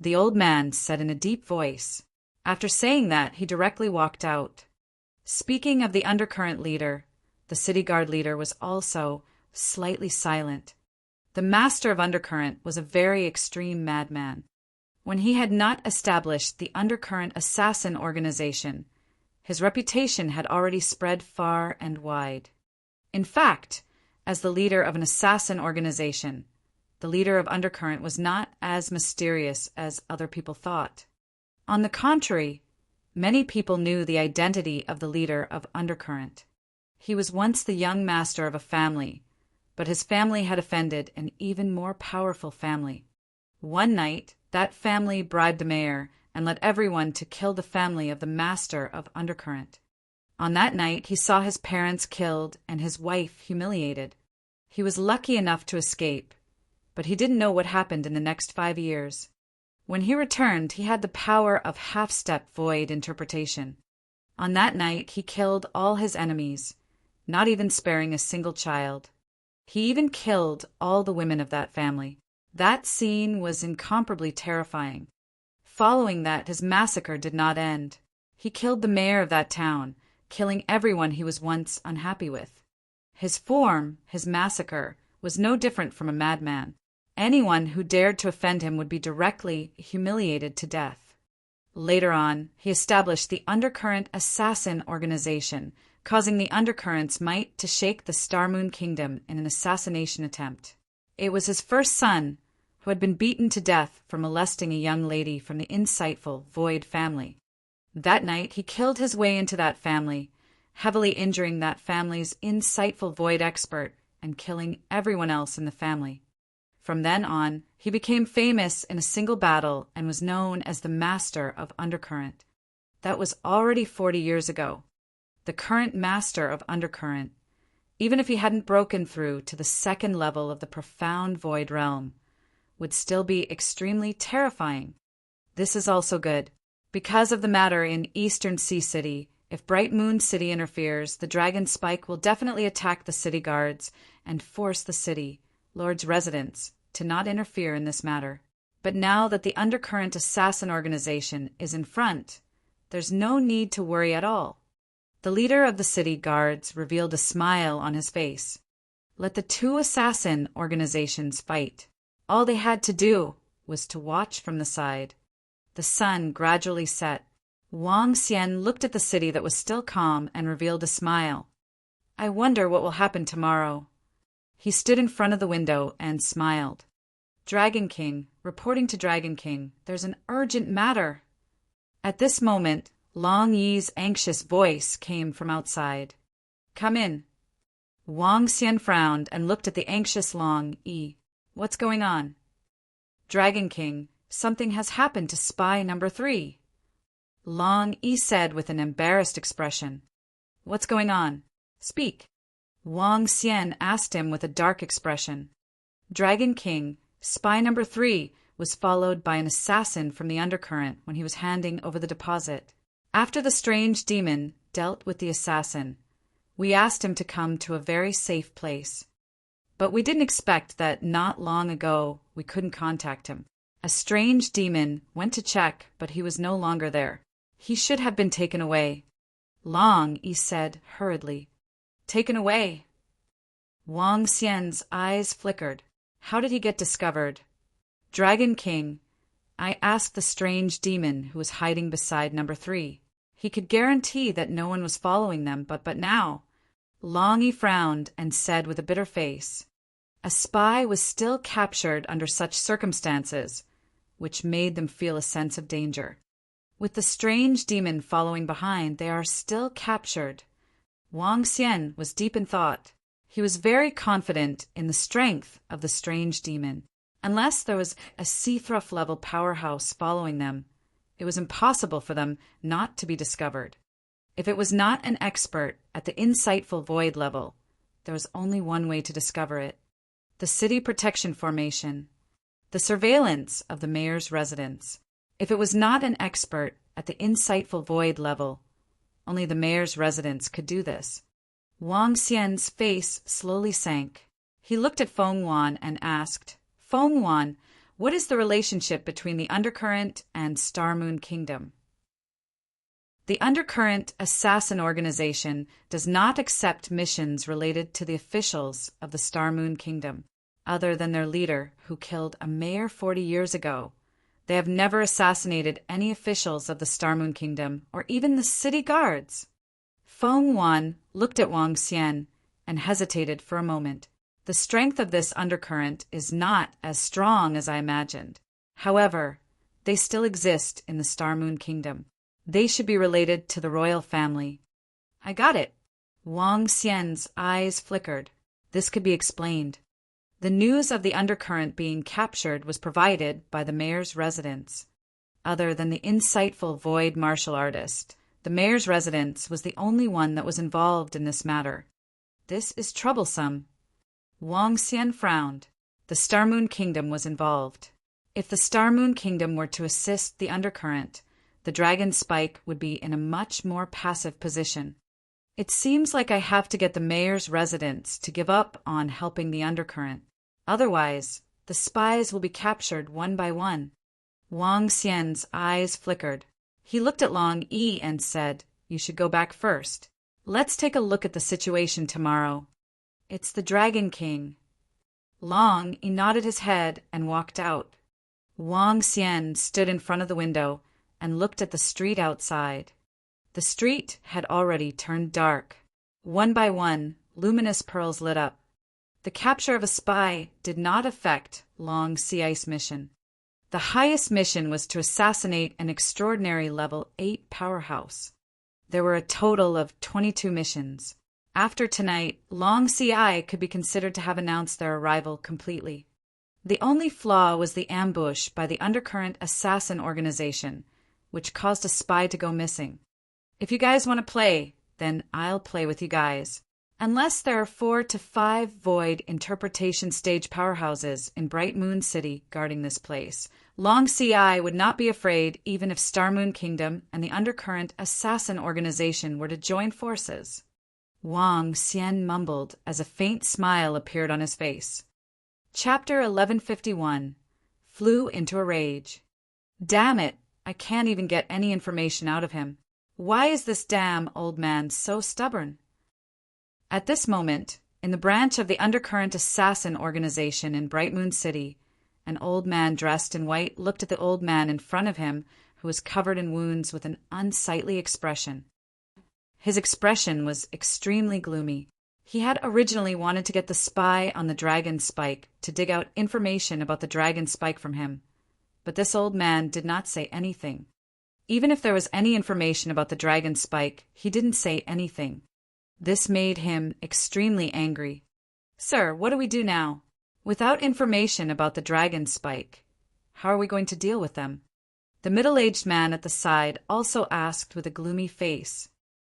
Speaker 1: the old man said in a deep voice. After saying that, he directly walked out. Speaking of the Undercurrent leader, the city guard leader was also slightly silent. The master of Undercurrent was a very extreme madman. When he had not established the Undercurrent Assassin organization, his reputation had already spread far and wide. In fact, as the leader of an assassin organization, the leader of Undercurrent was not as mysterious as other people thought. On the contrary, many people knew the identity of the leader of Undercurrent. He was once the young master of a family, but his family had offended an even more powerful family. One night, that family bribed the mayor and led everyone to kill the family of the master of Undercurrent. On that night, he saw his parents killed and his wife humiliated. He was lucky enough to escape, but he didn't know what happened in the next 5 years. When he returned, he had the power of half-step void interpretation. On that night, he killed all his enemies, not even sparing a single child. He even killed all the women of that family. That scene was incomparably terrifying. Following that, his massacre did not end. He killed the mayor of that town, killing everyone he was once unhappy with. His form, his massacre, was no different from a madman. Anyone who dared to offend him would be directly humiliated to death. Later on, he established the Undercurrent Assassin organization, causing the Undercurrent's might to shake the Star Moon Kingdom in an assassination attempt. It was his first son, who had been beaten to death for molesting a young lady from the insightful Void family. That night, he killed his way into that family, heavily injuring that family's insightful Void expert and killing everyone else in the family. From then on, he became famous in a single battle and was known as the Master of Undercurrent. That was already 40 years ago. The current Master of Undercurrent, even if he hadn't broken through to the second level of the profound Void realm, would still be extremely terrifying. This is also good. Because of the matter in Eastern Sea City, if Bright Moon City interferes, the Dragon Spike will definitely attack the city guards and force the city, Lord's residents, to not interfere in this matter. But now that the Undercurrent Assassin Organization is in front, there's no need to worry at all. The leader of the city guards revealed a smile on his face. Let the two assassin organizations fight. All they had to do was to watch from the side. The sun gradually set. Wang Xian looked at the city that was still calm and revealed a smile. I wonder what will happen tomorrow. He stood in front of the window and smiled. Dragon King, reporting to Dragon King, there's an urgent matter. At this moment, Long Yi's anxious voice came from outside. Come in. Wang Xian frowned and looked at the anxious Long Yi. What's going on? Dragon King, something has happened to spy number 3. Long Yi said with an embarrassed expression. What's going on? Speak. Wang Xian asked him with a dark expression. Dragon King, spy number 3 was followed by an assassin from the Undercurrent when he was handing over the deposit. After the strange demon dealt with the assassin, we asked him to come to a very safe place. But we didn't expect that not long ago we couldn't contact him. A strange demon went to check, but he was no longer there. He should have been taken away. Long Yi said hurriedly. Taken away? Wang Xian's eyes flickered. How did he get discovered? Dragon King, I asked the strange demon who was hiding beside number 3. He could guarantee that no one was following them, but now. Long Yi frowned and said with a bitter face, a spy was still captured under such circumstances, which made them feel a sense of danger. With the strange demon following behind, they are still captured. Wang Xian was deep in thought. He was very confident in the strength of the strange demon. Unless there was a Seathruff-level powerhouse following them, it was impossible for them not to be discovered. If it was not an expert at the insightful Void level, there was only one way to discover it. The City Protection Formation. The surveillance of the mayor's residence. If it was not an expert at the insightful Void level, only the mayor's residence could do this. Wang Xian's face slowly sank. He looked at Feng Wan and asked, Feng Wan, what is the relationship between the Undercurrent and Star Moon Kingdom? The Undercurrent Assassin Organization does not accept missions related to the officials of the Star Moon Kingdom, other than their leader, who killed a mayor 40 years ago. They have never assassinated any officials of the Star Moon Kingdom, or even the city guards. Feng Wan looked at Wang Xian and hesitated for a moment. The strength of this undercurrent is not as strong as I imagined. However, they still exist in the Star Moon Kingdom. They should be related to the royal family. I got it. Wang Xian's eyes flickered. This could be explained. The news of the undercurrent being captured was provided by the mayor's residence. Other than the insightful Void martial artist, the mayor's residence was the only one that was involved in this matter. This is troublesome. Wang Xian frowned. The Star Moon Kingdom was involved. If the Star Moon Kingdom were to assist the undercurrent, the Dragon Spike would be in a much more passive position. It seems like I have to get the mayor's residence to give up on helping the undercurrent. Otherwise, the spies will be captured one by one. Wang Xian's eyes flickered. He looked at Long Yi and said, You should go back first. Let's take a look at the situation tomorrow. It's the Dragon King. Long Yi nodded his head and walked out. Wang Xian stood in front of the window and looked at the street outside. The street had already turned dark. One by one, luminous pearls lit up. The capture of a spy did not affect Long Sea Ice mission. The highest mission was to assassinate an extraordinary level 8 powerhouse. There were a total of 22 missions. After tonight, Long Sea could be considered to have announced their arrival completely. The only flaw was the ambush by the Undercurrent Assassin Organization, which caused a spy to go missing. If you guys want to play, then I'll play with you guys. Unless there are 4 to 5 Void Interpretation Stage powerhouses in Bright Moon City guarding this place, Long Sea would not be afraid even if Star Moon Kingdom and the Undercurrent Assassin Organization were to join forces. Wang Xian mumbled as a faint smile appeared on his face. Chapter 1151 Flew into a Rage. Damn it, I can't even get any information out of him. Why is this damn old man so stubborn? At this moment, in the branch of the Undercurrent Assassin Organization in Bright Moon City, an old man dressed in white looked at the old man in front of him, who was covered in wounds, with an unsightly expression. His expression was extremely gloomy. He had originally wanted to get the spy on the Dragon Spike to dig out information about the Dragon Spike from him, but this old man did not say anything. Even if there was any information about the Dragon Spike, he didn't say anything. This made him extremely angry. Sir, what do we do now? Without information about the Dragon Spike, how are we going to deal with them? The middle-aged man at the side also asked with a gloomy face.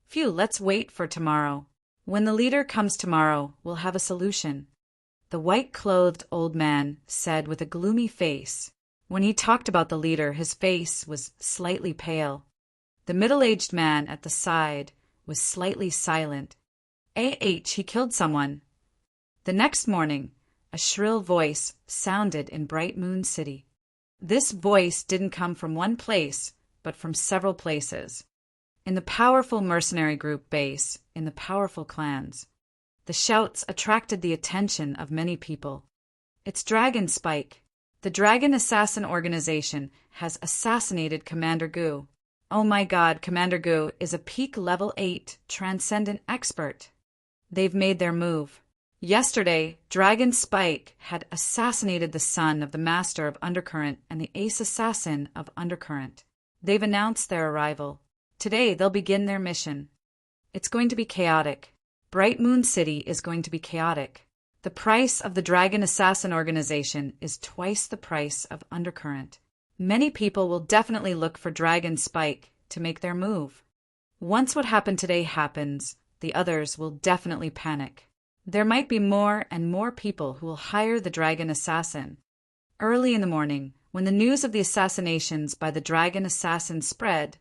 Speaker 1: Phew, let's wait for tomorrow. When the leader comes tomorrow, we'll have a solution. The white-clothed old man said with a gloomy face. When he talked about the leader, his face was slightly pale. The middle-aged man at the side was slightly silent. He killed someone. The next morning, a shrill voice sounded in Bright Moon City. This voice didn't come from one place, but from several places. In the powerful mercenary group base, in the powerful clans. The shouts attracted the attention of many people. It's Dragon Spike. The Dragon Assassin Organization has assassinated Commander Gu. Oh my god, Commander Gu is a peak level 8 transcendent expert. They've made their move. Yesterday, Dragon Spike had assassinated the son of the Master of Undercurrent and the Ace Assassin of Undercurrent. They've announced their arrival. Today, they'll begin their mission. It's going to be chaotic. Bright Moon City is going to be chaotic. The price of the Dragon Assassin Organization is twice the price of Undercurrent. Many people will definitely look for Dragon Spike to make their move. Once what happened today happens, the others will definitely panic. There might be more and more people who will hire the Dragon Assassin. Early in the morning, when the news of the assassinations by the Dragon Assassin spread,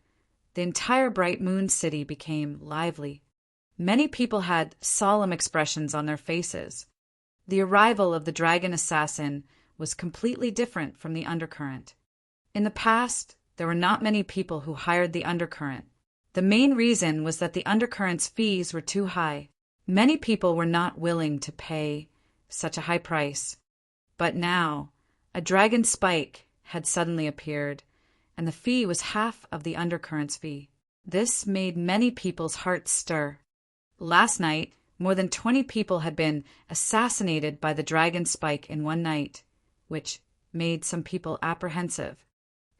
Speaker 1: the entire Bright Moon City became lively. Many people had solemn expressions on their faces. The arrival of the Dragon Assassin was completely different from the Undercurrent. In the past, there were not many people who hired the Undercurrent. The main reason was that the Undercurrent's fees were too high. Many people were not willing to pay such a high price. But now, a Dragon Spike had suddenly appeared, and the fee was half of the Undercurrent's fee. This made many people's hearts stir. Last night, more than 20 people had been assassinated by the Dragon Spike in one night, which made some people apprehensive.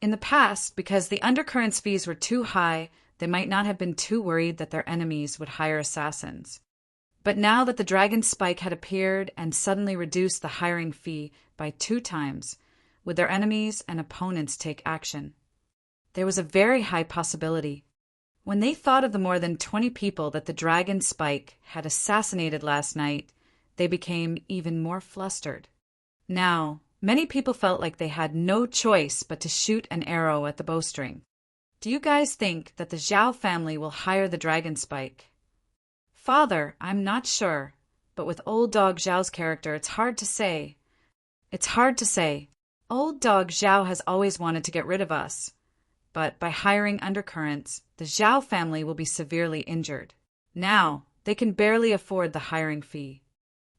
Speaker 1: In the past, because the Undercurrent's fees were too high, they might not have been too worried that their enemies would hire assassins. But now that the Dragon Spike had appeared and suddenly reduced the hiring fee by 2 times, would their enemies and opponents take action? There was a very high possibility. When they thought of the more than 20 people that the Dragon Spike had assassinated last night, they became even more flustered. Now, many people felt like they had no choice but to shoot an arrow at the bowstring. Do you guys think that the Zhao family will hire the Dragon Spike? Father, I'm not sure, but with Old Dog Zhao's character, it's hard to say. It's hard to say. Old Dog Zhao has always wanted to get rid of us. But by hiring Undercurrents, the Zhao family will be severely injured. Now, they can barely afford the hiring fee.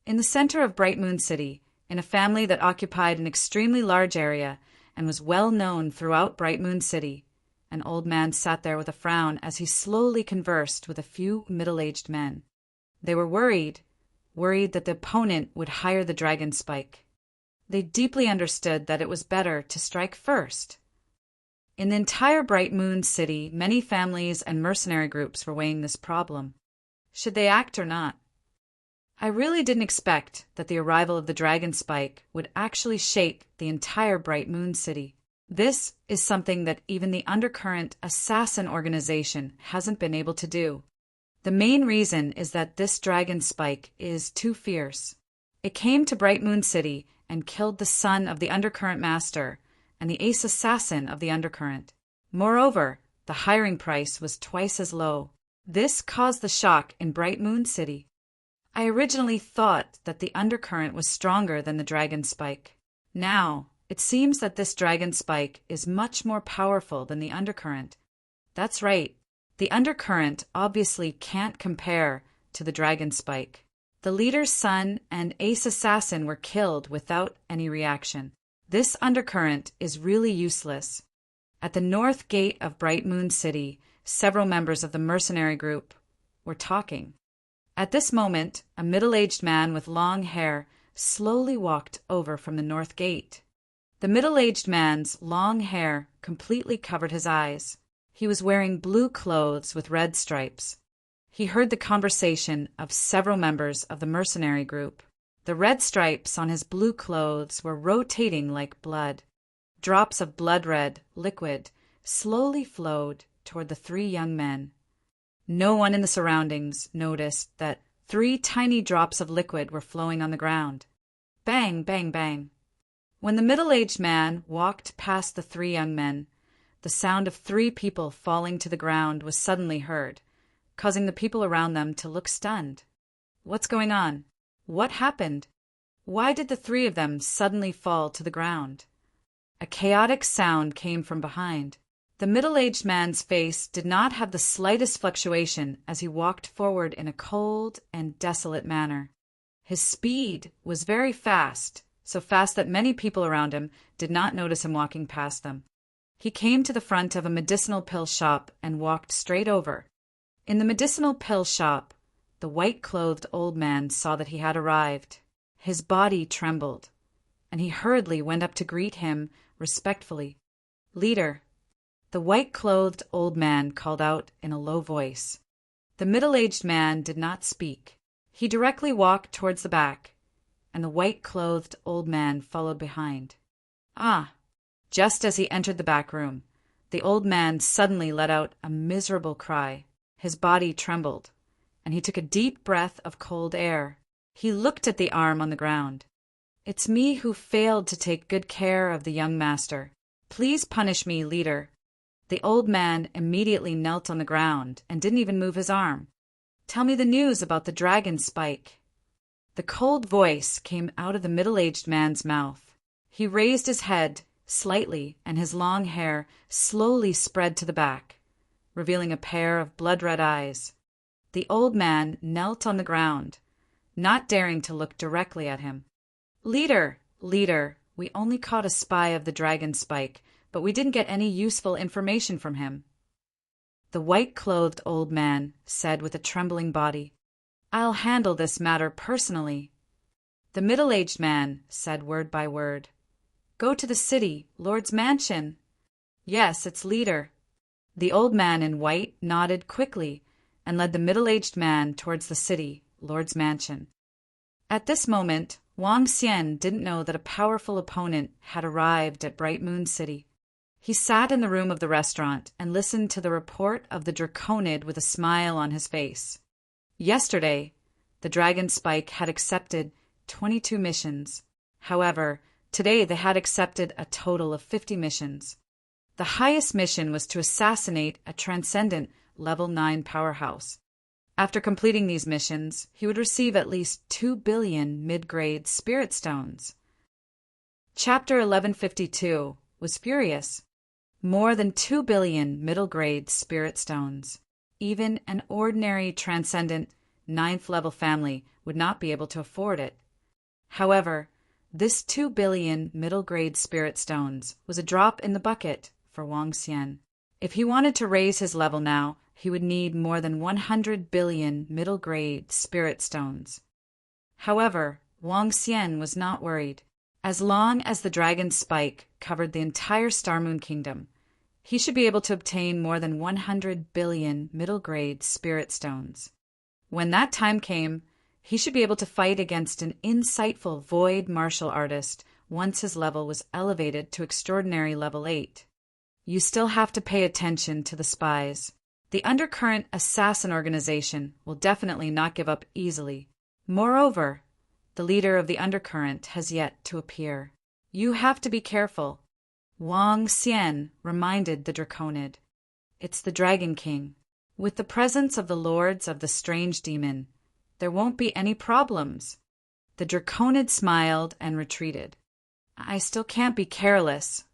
Speaker 1: In the center of Bright Moon City, in a family that occupied an extremely large area and was well known throughout Bright Moon City, an old man sat there with a frown as he slowly conversed with a few middle-aged men. They were worried. worried that the opponent would hire the dragon spike. They deeply understood that it was better to strike first. In the entire Bright Moon City, many families and mercenary groups were weighing this problem. Should they act or not? I really didn't expect that the arrival of the dragon spike would actually shake the entire Bright Moon City. This is something that even the Undercurrent assassin organization hasn't been able to do. The main reason is that this dragon spike is too fierce. It came to Bright Moon City and killed the son of the Undercurrent Master and the ace assassin of the Undercurrent. Moreover, the hiring price was twice as low. This caused the shock in Bright Moon City. I originally thought that the Undercurrent was stronger than the dragon spike. Now, it seems that this dragon spike is much more powerful than the Undercurrent. That's right. The Undercurrent obviously can't compare to the dragon spike. The leader's son and ace assassin were killed without any reaction. This Undercurrent is really useless. At the north gate of Bright Moon City, several members of the mercenary group were talking. At this moment, a middle-aged man with long hair slowly walked over from the north gate. The middle-aged man's long hair completely covered his eyes. He was wearing blue clothes with red stripes. He heard the conversation of several members of the mercenary group. The red stripes on his blue clothes were rotating like blood. Drops of blood-red liquid slowly flowed toward the three young men. No one in the surroundings noticed that 3 tiny drops of liquid were flowing on the ground. Bang, bang, bang. When the middle-aged man walked past the 3 young men, the sound of 3 people falling to the ground was suddenly heard, causing the people around them to look stunned. What's going on? What happened? Why did the 3 of them suddenly fall to the ground? A chaotic sound came from behind. The middle-aged man's face did not have the slightest fluctuation as he walked forward in a cold and desolate manner. His speed was very fast, so fast that many people around him did not notice him walking past them. He came to the front of a medicinal pill shop and walked straight over. In the medicinal pill shop, the white-clothed old man saw that he had arrived. His body trembled, and he hurriedly went up to greet him respectfully. "Leader," the white-clothed old man called out in a low voice. The middle-aged man did not speak. He directly walked towards the back, and the white-clothed old man followed behind. Ah! Just as he entered the back room, the old man suddenly let out a miserable cry. His body trembled, and he took a deep breath of cold air. He looked at the arm on the ground. "It's me who failed to take good care of the young master. Please punish me, leader." The old man immediately knelt on the ground and didn't even move his arm. "Tell me the news about the dragon spike." The cold voice came out of the middle-aged man's mouth. He raised his head slightly, and his long hair slowly spread to the back, revealing a pair of blood-red eyes. The old man knelt on the ground, not daring to look directly at him. "Leader, leader, we only caught a spy of the dragon spike, but we didn't get any useful information from him." The white-clothed old man said with a trembling body, "I'll handle this matter personally." The middle-aged man said word by word, "Go to the city, Lord's mansion." "Yes, its leader." The old man in white nodded quickly and led the middle-aged man towards the city, Lord's mansion. At this moment, Wang Xian didn't know that a powerful opponent had arrived at Bright Moon City. He sat in the room of the restaurant and listened to the report of the Draconid with a smile on his face. Yesterday, the Dragon Spike had accepted 22 missions. However, today they had accepted a total of 50 missions. The highest mission was to assassinate a transcendent level 9 powerhouse. After completing these missions, he would receive at least 2 billion mid-grade spirit stones. Chapter 1152 was furious. More than 2 billion middle-grade spirit stones. Even an ordinary transcendent 9th level family would not be able to afford it. However, this 2 billion middle-grade spirit stones was a drop in the bucket for Wang Xian. If he wanted to raise his level now, he would need more than 100 billion middle-grade spirit stones. However, Wang Xian was not worried. As long as the dragon's spike covered the entire Star Moon Kingdom, he should be able to obtain more than 100 billion middle-grade spirit stones. When that time came, he should be able to fight against an insightful void martial artist once his level was elevated to extraordinary level 8. You still have to pay attention to the spies. The Undercurrent Assassin Organization will definitely not give up easily. Moreover, the leader of the Undercurrent has yet to appear. You have to be careful. Wang Xian reminded the Draconid. It's the Dragon King. With the presence of the Lords of the Strange Demon, there won't be any problems. The Draconid smiled and retreated. I still can't be careless,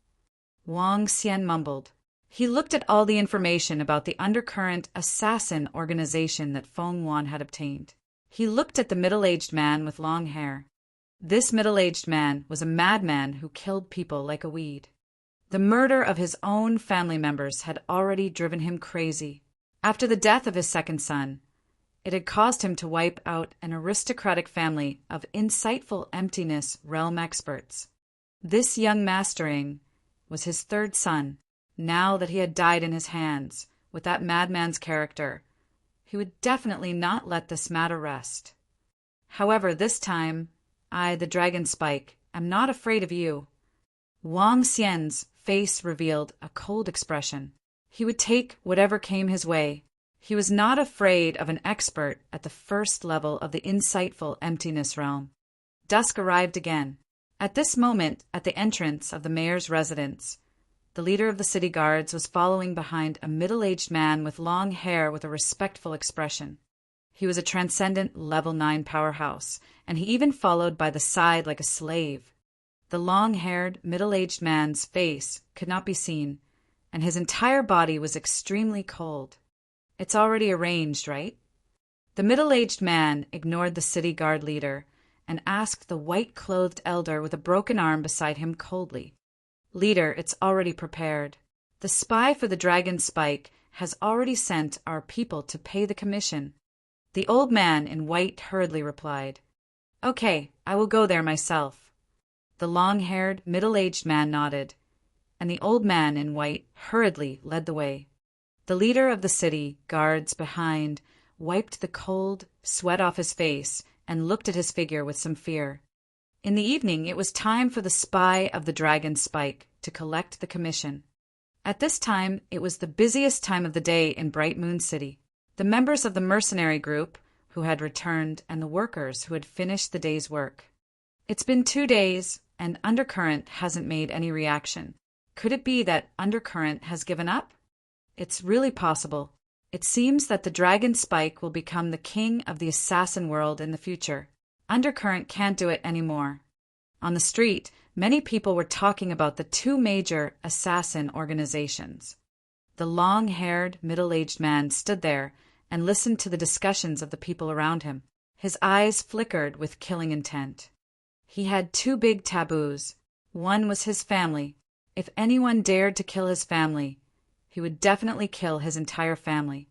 Speaker 1: Wang Xian mumbled. He looked at all the information about the Undercurrent Assassin Organization that Feng Wan had obtained. He looked at the middle-aged man with long hair. This middle-aged man was a madman who killed people like a weed. The murder of his own family members had already driven him crazy. After the death of his second son, it had caused him to wipe out an aristocratic family of insightful emptiness realm experts. This young mastering was his third son. Now that he had died in his hands, with that madman's character, he would definitely not let this matter rest. However, this time, I, the Dragon Spike, am not afraid of you. Wang Xian's face revealed a cold expression. He would take whatever came his way. He was not afraid of an expert at the first level of the insightful emptiness realm. Dusk arrived again. At this moment, at the entrance of the mayor's residence, the leader of the city guards was following behind a middle-aged man with long hair with a respectful expression. He was a transcendent level 9 powerhouse, and he even followed by the side like a slave. The long-haired, middle-aged man's face could not be seen, and his entire body was extremely cold. It's already arranged, right? The middle-aged man ignored the city guard leader and asked the white-clothed elder with a broken arm beside him coldly. Leader, it's already prepared. The spy for the Dragon Spike has already sent our people to pay the commission. The old man in white hurriedly replied, Okay, I will go there myself. The long-haired, middle-aged man nodded, and the old man in white hurriedly led the way. The leader of the city guards behind wiped the cold sweat off his face and looked at his figure with some fear. In the evening, it was time for the spy of the Dragon Spike to collect the commission. At this time, it was the busiest time of the day in Bright Moon City. The members of the mercenary group who had returned and the workers who had finished the day's work. It's been 2 days, and Undercurrent hasn't made any reaction. Could it be that Undercurrent has given up? It's really possible. It seems that the Dragon Spike will become the king of the assassin world in the future. Undercurrent can't do it anymore. On the street, many people were talking about the 2 major assassin organizations. The long-haired, middle-aged man stood there and listened to the discussions of the people around him. His eyes flickered with killing intent. He had 2 big taboos. One was his family. If anyone dared to kill his family, he would definitely kill his entire family.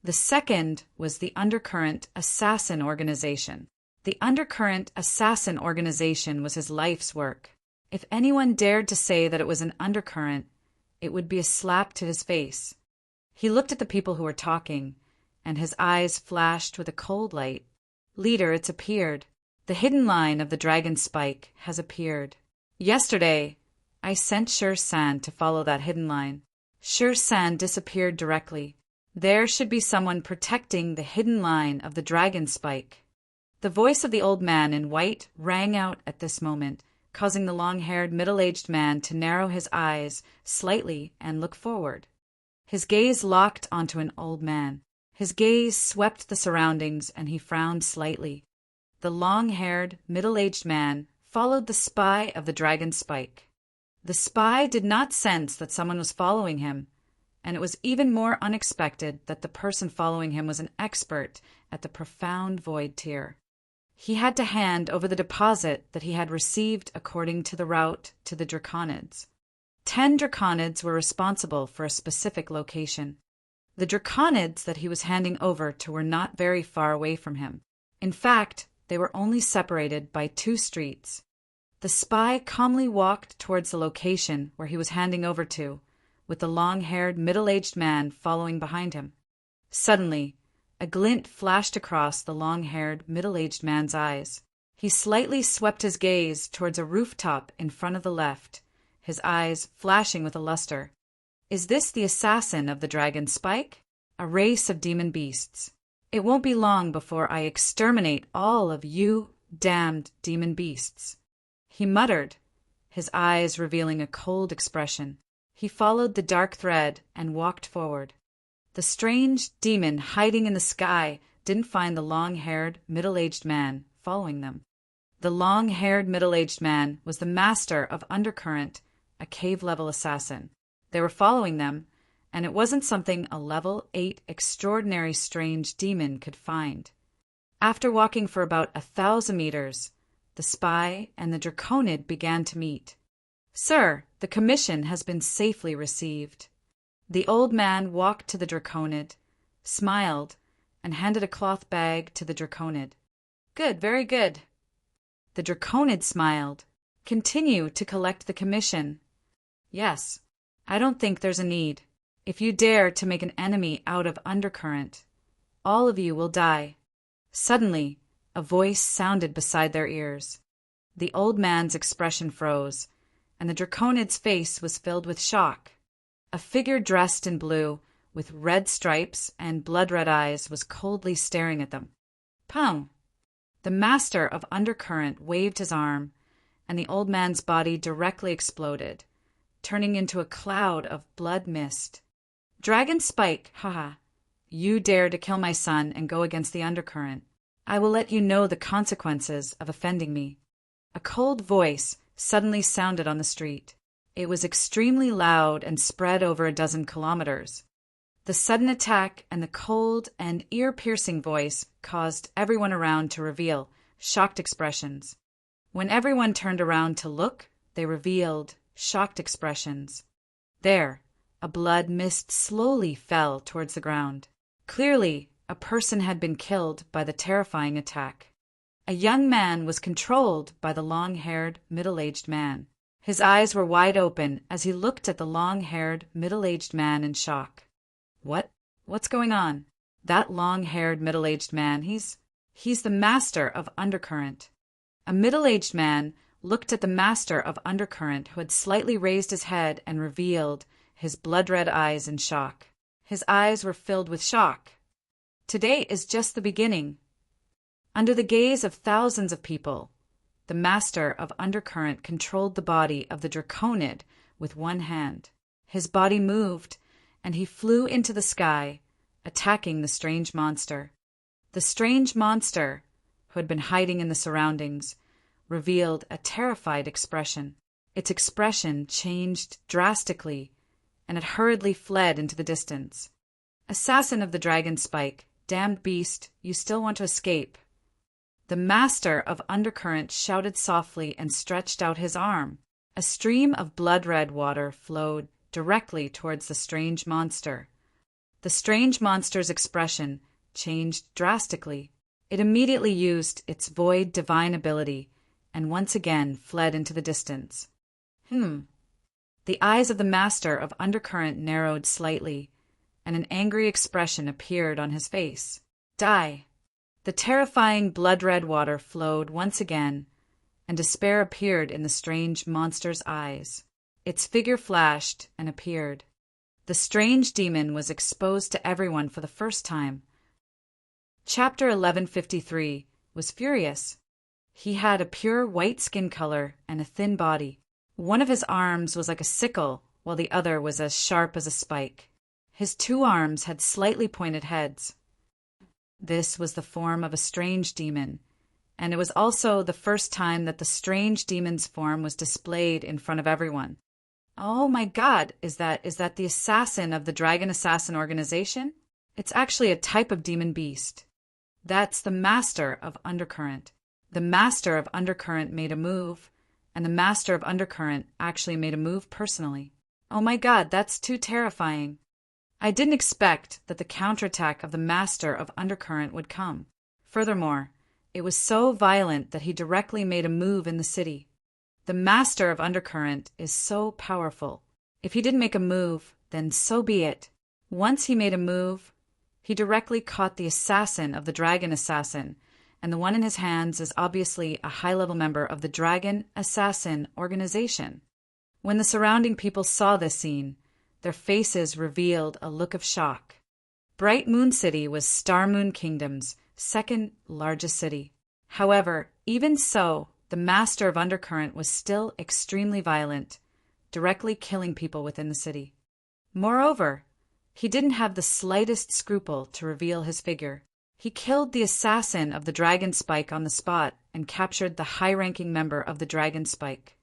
Speaker 1: The second was the Undercurrent Assassin Organization. The Undercurrent Assassin Organization was his life's work. If anyone dared to say that it was an undercurrent, it would be a slap to his face. He looked at the people who were talking, and his eyes flashed with a cold light. Leader, it's appeared. The hidden line of the Dragon Spike has appeared. Yesterday, I sent Sher San to follow that hidden line. Sher San disappeared directly. There should be someone protecting the hidden line of the Dragon Spike. The voice of the old man in white rang out at this moment, causing the long-haired, middle-aged man to narrow his eyes slightly and look forward. His gaze locked onto an old man. His gaze swept the surroundings, and he frowned slightly. The long-haired, middle-aged man followed the spy of the Dragon Spike. The spy did not sense that someone was following him, and it was even more unexpected that the person following him was an expert at the profound void tier. He had to hand over the deposit that he had received according to the route to the Draconids. 10 Draconids were responsible for a specific location. The Draconids that he was handing over to were not very far away from him. In fact, They were only separated by 2 streets. The spy calmly walked towards the location where he was handing over to, with the long-haired, middle-aged man following behind him. Suddenly, a glint flashed across the long-haired, middle-aged man's eyes. He slightly swept his gaze towards a rooftop in front of the left, his eyes flashing with a luster. Is this the assassin of the dragon spike? A race of demon beasts. It won't be long before I exterminate all of you damned demon beasts. He muttered, his eyes revealing a cold expression. He followed the dark thread and walked forward. The strange demon hiding in the sky didn't find the long-haired, middle-aged man following them. The long-haired, middle-aged man was the master of Undercurrent, a cave-level assassin. They were following them, and it wasn't something a level 8 extraordinary strange demon could find. After walking for about 1,000 meters, the spy and the Draconid began to meet. "Sir, the commission has been safely received." The old man walked to the Draconid, smiled, and handed a cloth bag to the Draconid. "Good, very good." The Draconid smiled. "Continue to collect the commission." "Yes, I don't think there's a need. If you dare to make an enemy out of Undercurrent, all of you will die." Suddenly, a voice sounded beside their ears. The old man's expression froze, and the Draconid's face was filled with shock. A figure dressed in blue, with red stripes and blood-red eyes, was coldly staring at them. "Pum!" The master of Undercurrent waved his arm, and the old man's body directly exploded, turning into a cloud of blood mist. "Dragon Spike, haha! You dare to kill my son and go against the Undercurrent. I will let you know the consequences of offending me." A cold voice suddenly sounded on the street. It was extremely loud and spread over a dozen kilometers. The sudden attack and the cold and ear-piercing voice caused everyone around to reveal shocked expressions. When everyone turned around to look, they revealed shocked expressions. There, a blood mist slowly fell towards the ground. Clearly, a person had been killed by the terrifying attack. A young man was controlled by the long-haired, middle-aged man. His eyes were wide open as he looked at the long-haired, middle-aged man in shock. What's going on? That long-haired, middle-aged man, he's the master of Undercurrent. A middle-aged man looked at the master of Undercurrent, who had slightly raised his head and revealed his blood-red eyes in shock. His eyes were filled with shock. Today is just the beginning. Under the gaze of thousands of people, the master of Undercurrent controlled the body of the Draconid with one hand. His body moved, and he flew into the sky, attacking the strange monster. The strange monster, who had been hiding in the surroundings, revealed a terrified expression. Its expression changed drastically, and it hurriedly fled into the distance. "Assassin of the dragon spike, damned beast, you still want to escape." The master of Undercurrent shouted softly and stretched out his arm. A stream of blood-red water flowed directly towards the strange monster. The strange monster's expression changed drastically. It immediately used its void divine ability and once again fled into the distance. The eyes of the master of Undercurrent narrowed slightly, and an angry expression appeared on his face. "Die!" The terrifying blood-red water flowed once again, and despair appeared in the strange monster's eyes. Its figure flashed and appeared. The strange demon was exposed to everyone for the first time. Chapter 1153 was furious. He had a pure white skin color and a thin body. One of his arms was like a sickle, while the other was as sharp as a spike. His 2 arms had slightly pointed heads. This was the form of a strange demon, and it was also the first time that the strange demon's form was displayed in front of everyone. "Oh my God, is that the assassin of the Dragon Assassin organization? It's actually a type of demon beast. That's the master of Undercurrent." The master of Undercurrent made a move, and the master of Undercurrent actually made a move personally. "Oh my God, that's too terrifying. I didn't expect that the counterattack of the master of Undercurrent would come. Furthermore, It was so violent that he directly made a move in the city. The master of Undercurrent is so powerful. If he didn't make a move, then so be it. Once he made a move, he directly caught the assassin of the Dragon Assassin, and the one in his hands is obviously a high-level member of the Dragon Assassin organization. When the surrounding people saw this scene, their faces revealed a look of shock. Bright Moon City was Star Moon Kingdom's second largest city. However, even so, the master of Undercurrent was still extremely violent, directly killing people within the city. Moreover, he didn't have the slightest scruple to reveal his figure. He killed the assassin of the Dragon Spike on the spot and captured the high-ranking member of the Dragon Spike.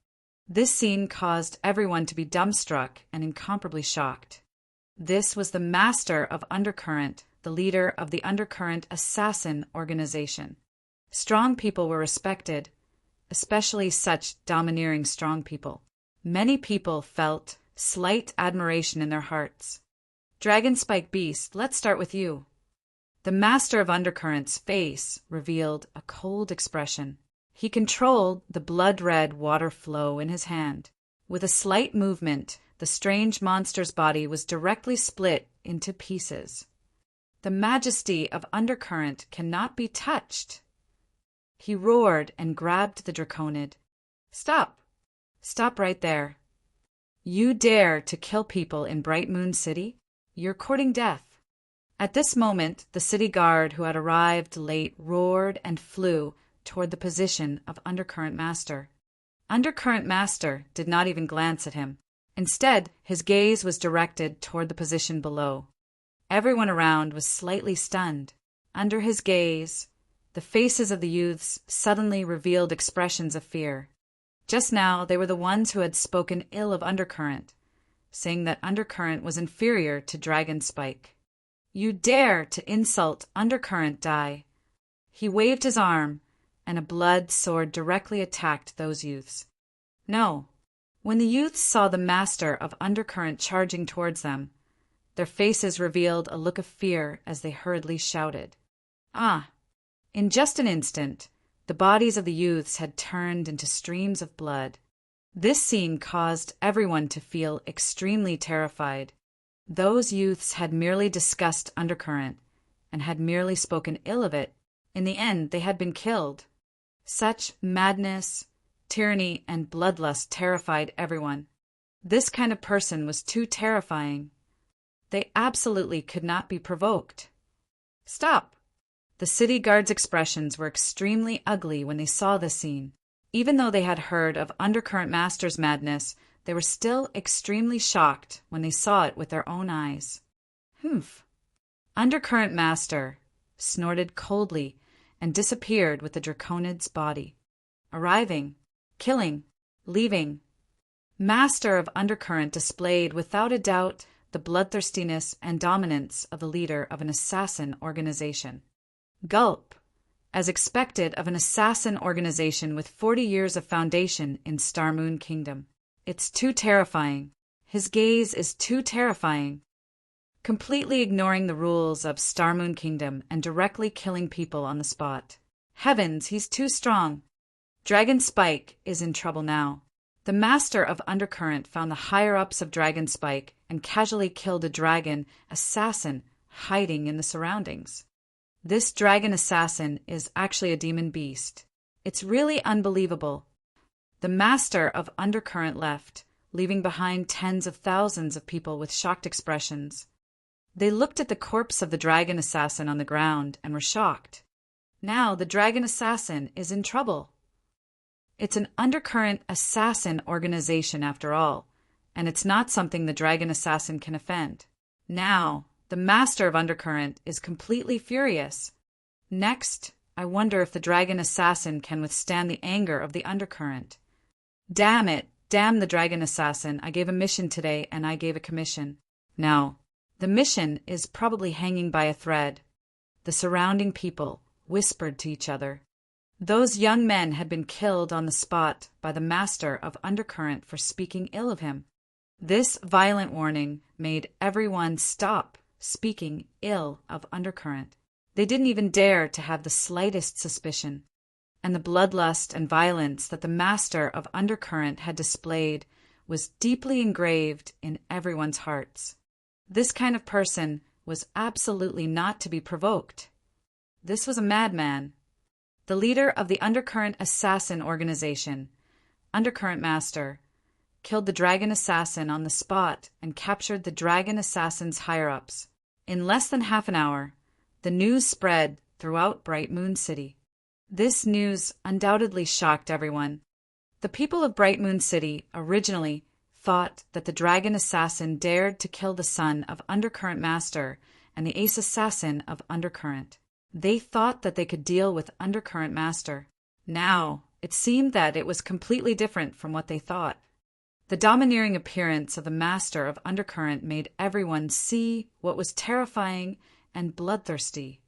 Speaker 1: This scene caused everyone to be dumbstruck and incomparably shocked. This was the master of Undercurrent, the leader of the Undercurrent Assassin organization. Strong people were respected, especially such domineering strong people. Many people felt slight admiration in their hearts. Dragon Spike Beast, let's start with you. The master of Undercurrent's face revealed a cold expression. He controlled the blood-red water flow in his hand. With a slight movement, the strange monster's body was directly split into pieces. The majesty of Undercurrent cannot be touched. He roared and grabbed the Draconid. Stop! Stop right there. You dare to kill people in Bright Moon City? You're courting death. At this moment, the city guard who had arrived late roared and flew toward the position of Undercurrent Master. Undercurrent Master did not even glance at him. Instead, his gaze was directed toward the position below. Everyone around was slightly stunned. Under his gaze, the faces of the youths suddenly revealed expressions of fear. Just now, they were the ones who had spoken ill of Undercurrent, saying that Undercurrent was inferior to Dragon Spike. You dare to insult Undercurrent, die! He waved his arm, and a blood sword directly attacked those youths. No. When the youths saw the master of Undercurrent charging towards them, their faces revealed a look of fear as they hurriedly shouted. Ah! In just an instant, the bodies of the youths had turned into streams of blood. This scene caused everyone to feel extremely terrified. Those youths had merely discussed Undercurrent and had merely spoken ill of it. In the end, they had been killed. Such madness, tyranny, and bloodlust terrified everyone. This kind of person was too terrifying. They absolutely could not be provoked. Stop! The city guards' expressions were extremely ugly when they saw this scene. Even though they had heard of Undercurrent Master's madness, they were still extremely shocked when they saw it with their own eyes. Humph! Undercurrent Master snorted coldly and disappeared with the Draconid's body. Arriving, killing, leaving. Master of Undercurrent displayed without a doubt the bloodthirstiness and dominance of the leader of an assassin organization. Gulp! As expected of an assassin organization with 40 years of foundation in Star Moon Kingdom. It's too terrifying. His gaze is too terrifying. Completely ignoring the rules of Star Moon Kingdom and directly killing people on the spot. Heavens, he's too strong. Dragon Spike is in trouble now. The master of Undercurrent found the higher-ups of Dragon Spike and casually killed a dragon assassin hiding in the surroundings. This dragon assassin is actually a demon beast. It's really unbelievable. The master of Undercurrent left, leaving behind tens of thousands of people with shocked expressions. They looked at the corpse of the dragon assassin on the ground and were shocked. Now the dragon assassin is in trouble. It's an Undercurrent assassin organization after all, and it's not something the dragon assassin can offend. Now, the master of Undercurrent is completely furious. Next, I wonder if the dragon assassin can withstand the anger of the Undercurrent. Damn it! Damn the dragon assassin! I gave a mission today, and I gave a commission. Now, the mission is probably hanging by a thread. The surrounding people whispered to each other. Those young men had been killed on the spot by the master of Undercurrent for speaking ill of him. This violent warning made everyone stop speaking ill of Undercurrent. They didn't even dare to have the slightest suspicion. And the bloodlust and violence that the master of Undercurrent had displayed was deeply engraved in everyone's hearts. This kind of person was absolutely not to be provoked. This was a madman. The leader of the Undercurrent Assassin Organization, Undercurrent Master, killed the Dragon Assassin on the spot and captured the Dragon Assassin's higher-ups. In less than half an hour, the news spread throughout Bright Moon City. This news undoubtedly shocked everyone. The people of Bright Moon City originally thought that the Dragon Assassin dared to kill the son of Undercurrent Master and the Ace Assassin of Undercurrent. They thought that they could deal with Undercurrent Master. Now, it seemed that it was completely different from what they thought. The domineering appearance of the Master of Undercurrent made everyone see what was terrifying and bloodthirsty.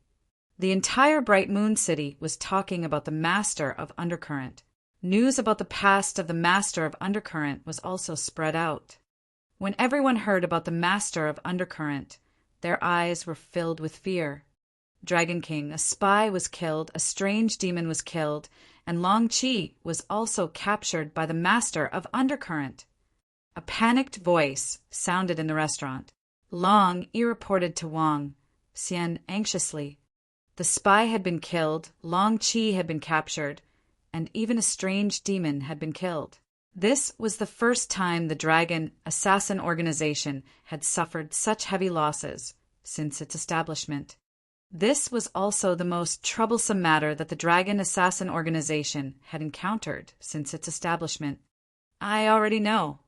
Speaker 1: The entire Bright Moon City was talking about the Master of Undercurrent. News about the past of the Master of Undercurrent was also spread out. When everyone heard about the Master of Undercurrent, their eyes were filled with fear. Dragon King, a spy, was killed, a strange demon was killed, and Long Qi was also captured by the Master of Undercurrent. A panicked voice sounded in the restaurant. Long reported to Wang Xian anxiously. The spy had been killed, Long Qi had been captured, and even a strange demon had been killed. This was the first time the Dragon Assassin Organization had suffered such heavy losses since its establishment. This was also the most troublesome matter that the Dragon Assassin Organization had encountered since its establishment. I already know.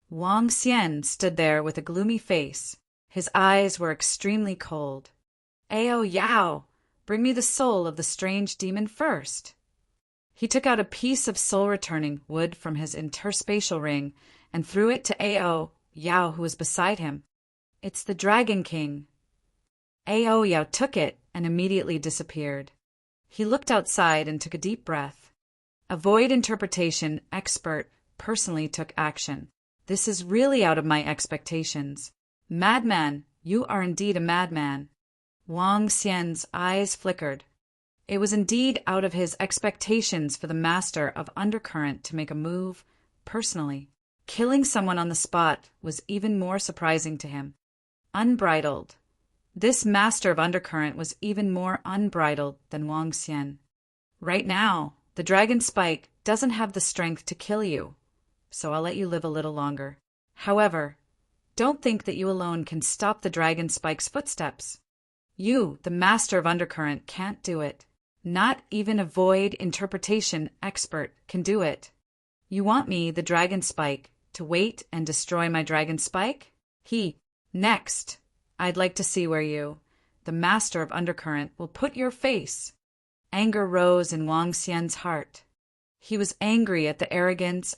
Speaker 1: Wang Xian stood there with a gloomy face. His eyes were extremely cold. Ao Yao, bring me the soul of the strange demon first. He took out a piece of soul-returning wood from his interspatial ring and threw it to Ao Yao, who was beside him. It's the Dragon King. Ao Yao took it and immediately disappeared. He looked outside and took a deep breath. A void interpretation expert personally took action. This is really out of my expectations. Madman, you are indeed a madman. Wang Xian's eyes flickered. It was indeed out of his expectations for the Master of Undercurrent to make a move personally. Killing someone on the spot was even more surprising to him. Unbridled. This Master of Undercurrent was even more unbridled than Wang Xian. Right now, the Dragon Spike doesn't have the strength to kill you, so I'll let you live a little longer. However, don't think that you alone can stop the Dragon Spike's footsteps. You, the Master of Undercurrent, can't do it. Not even a void interpretation expert can do it. You want me, the Dragon Spike, to wait and destroy my Dragon Spike? Next, I'd like to see where you, the Master of Undercurrent, will put your face. Anger rose in Wang Xian's heart. He was angry at the arrogance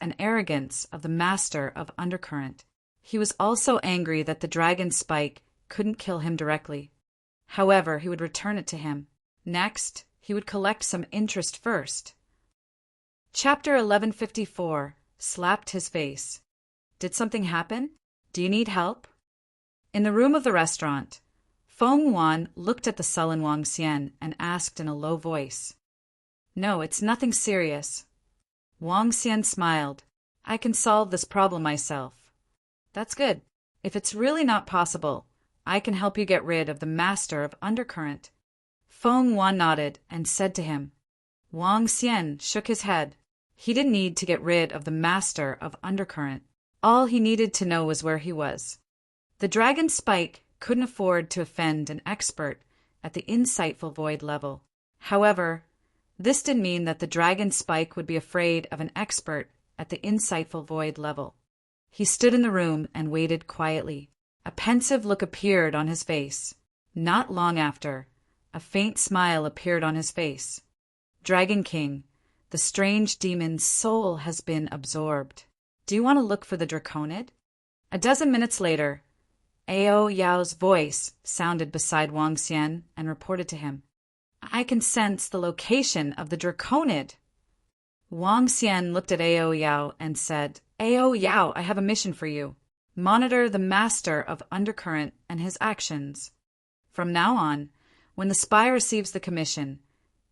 Speaker 1: of the Master of Undercurrent. He was also angry that the Dragon Spike couldn't kill him directly. However, he would return it to him. Next, he would collect some interest first. Chapter 1154 slapped his face. Did something happen? Do you need help? In the room of the restaurant, Feng Wan looked at the sullen Wang Xian and asked in a low voice. No, it's nothing serious. Wang Xian smiled. I can solve this problem myself. That's good. If it's really not possible, I can help you get rid of the Master of Undercurrent. Feng Wan nodded and said to him. Wang Xian shook his head. He didn't need to get rid of the Master of Undercurrent. All he needed to know was where he was. The Dragon Spike couldn't afford to offend an expert at the insightful void level. However, this didn't mean that the Dragon Spike would be afraid of an expert at the insightful void level. He stood in the room and waited quietly. A pensive look appeared on his face. Not long after, a faint smile appeared on his face. Dragon King, the strange demon's soul has been absorbed. Do you want to look for the Draconid? A dozen minutes later, Ao Yao's voice sounded beside Wang Xian and reported to him. I can sense the location of the Draconid. Wang Xian looked at Ao Yao and said, Ao Yao, I have a mission for you. Monitor the Master of Undercurrent and his actions. From now on, When the spy receives the commission,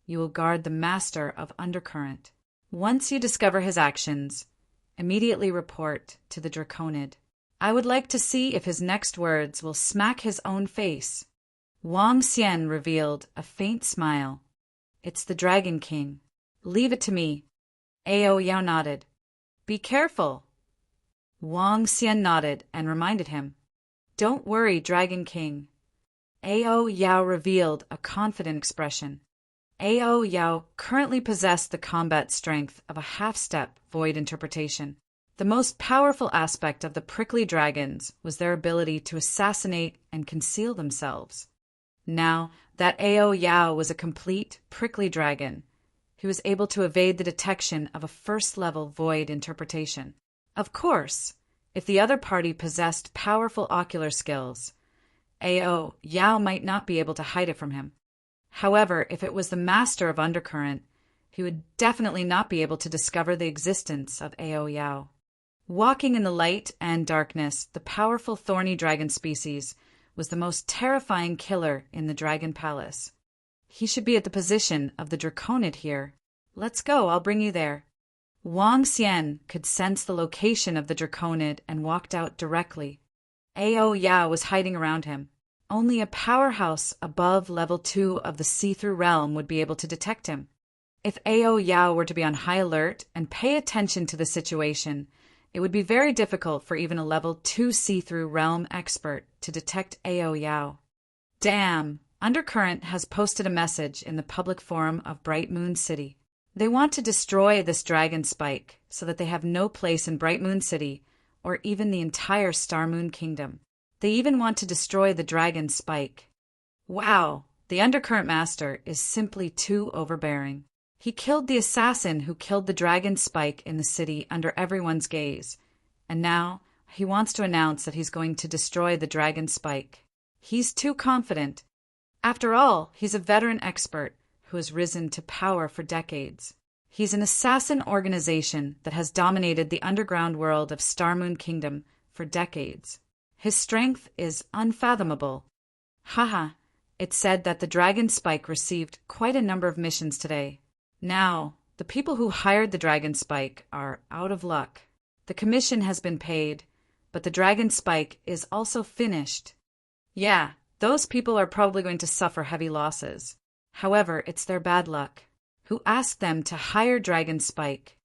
Speaker 1: you will guard the master of Undercurrent. Once you discover his actions, immediately report to the Draconid. I would like to see if his next words will smack his own face. Wang Xian revealed a faint smile. It's the Dragon King. Leave it to me. Ao Yao nodded. Be careful. Wang Xian nodded and reminded him. Don't worry, Dragon King. Ao Yao revealed a confident expression. Ao Yao currently possessed the combat strength of a half-step void interpretation. The most powerful aspect of the prickly dragons was their ability to assassinate and conceal themselves. Now that Ao Yao was a complete prickly dragon, he was able to evade the detection of a first-level void interpretation. Of course, if the other party possessed powerful ocular skills, Ao Yao might not be able to hide it from him. However, if it was the master of Undercurrent, he would definitely not be able to discover the existence of Ao Yao. Walking in the light and darkness, the powerful thorny dragon species was the most terrifying killer in the Dragon Palace. He should be at the position of the Draconid here. Let's go, I'll bring you there. Wang Xian could sense the location of the Draconid and walked out directly. Ao Yao was hiding around him. Only a powerhouse above level 2 of the see-through realm would be able to detect him. If Ao Yao were to be on high alert and pay attention to the situation, it would be very difficult for even a level 2 see-through realm expert to detect Ao Yao. Damn! Undercurrent has posted a message in the public forum of Bright Moon City. They want to destroy this dragon spike so that they have no place in Bright Moon City or even the entire Star Moon Kingdom. They even want to destroy the dragon spike. Wow! The Undercurrent Master is simply too overbearing. He killed the assassin who killed the dragon spike in the city under everyone's gaze, and now he wants to announce that he's going to destroy the dragon spike. He's too confident. After all, he's a veteran expert who has risen to power for decades. He's an assassin organization that has dominated the underground world of Star Moon Kingdom for decades. His strength is unfathomable. Haha, it's said that the dragon spike received quite a number of missions today. Now, the people who hired the dragon spike are out of luck. The commission has been paid, but the dragon spike is also finished. Yeah, those people are probably going to suffer heavy losses. However, it's their bad luck. Who asked them to hire Dragon Spike?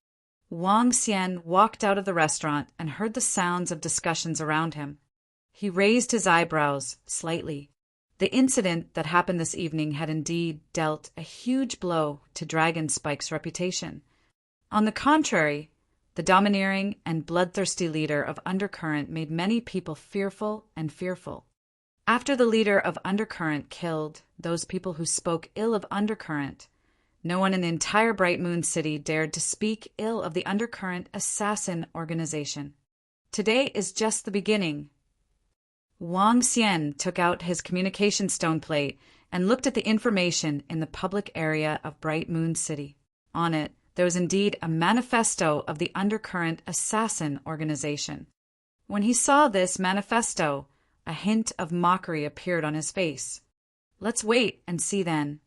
Speaker 1: Wang Xian walked out of the restaurant and heard the sounds of discussions around him. He raised his eyebrows slightly. The incident that happened this evening had indeed dealt a huge blow to Dragon Spike's reputation. On the contrary, the domineering and bloodthirsty leader of Undercurrent made many people fearful and fearful. After the leader of Undercurrent killed those people who spoke ill of Undercurrent, no one in the entire Bright Moon City dared to speak ill of the Undercurrent Assassin Organization. Today is just the beginning. Wang Xian took out his communication stone plate and looked at the information in the public area of Bright Moon City. On it, there was indeed a manifesto of the Undercurrent Assassin Organization. When he saw this manifesto, a hint of mockery appeared on his face. Let's wait and see then.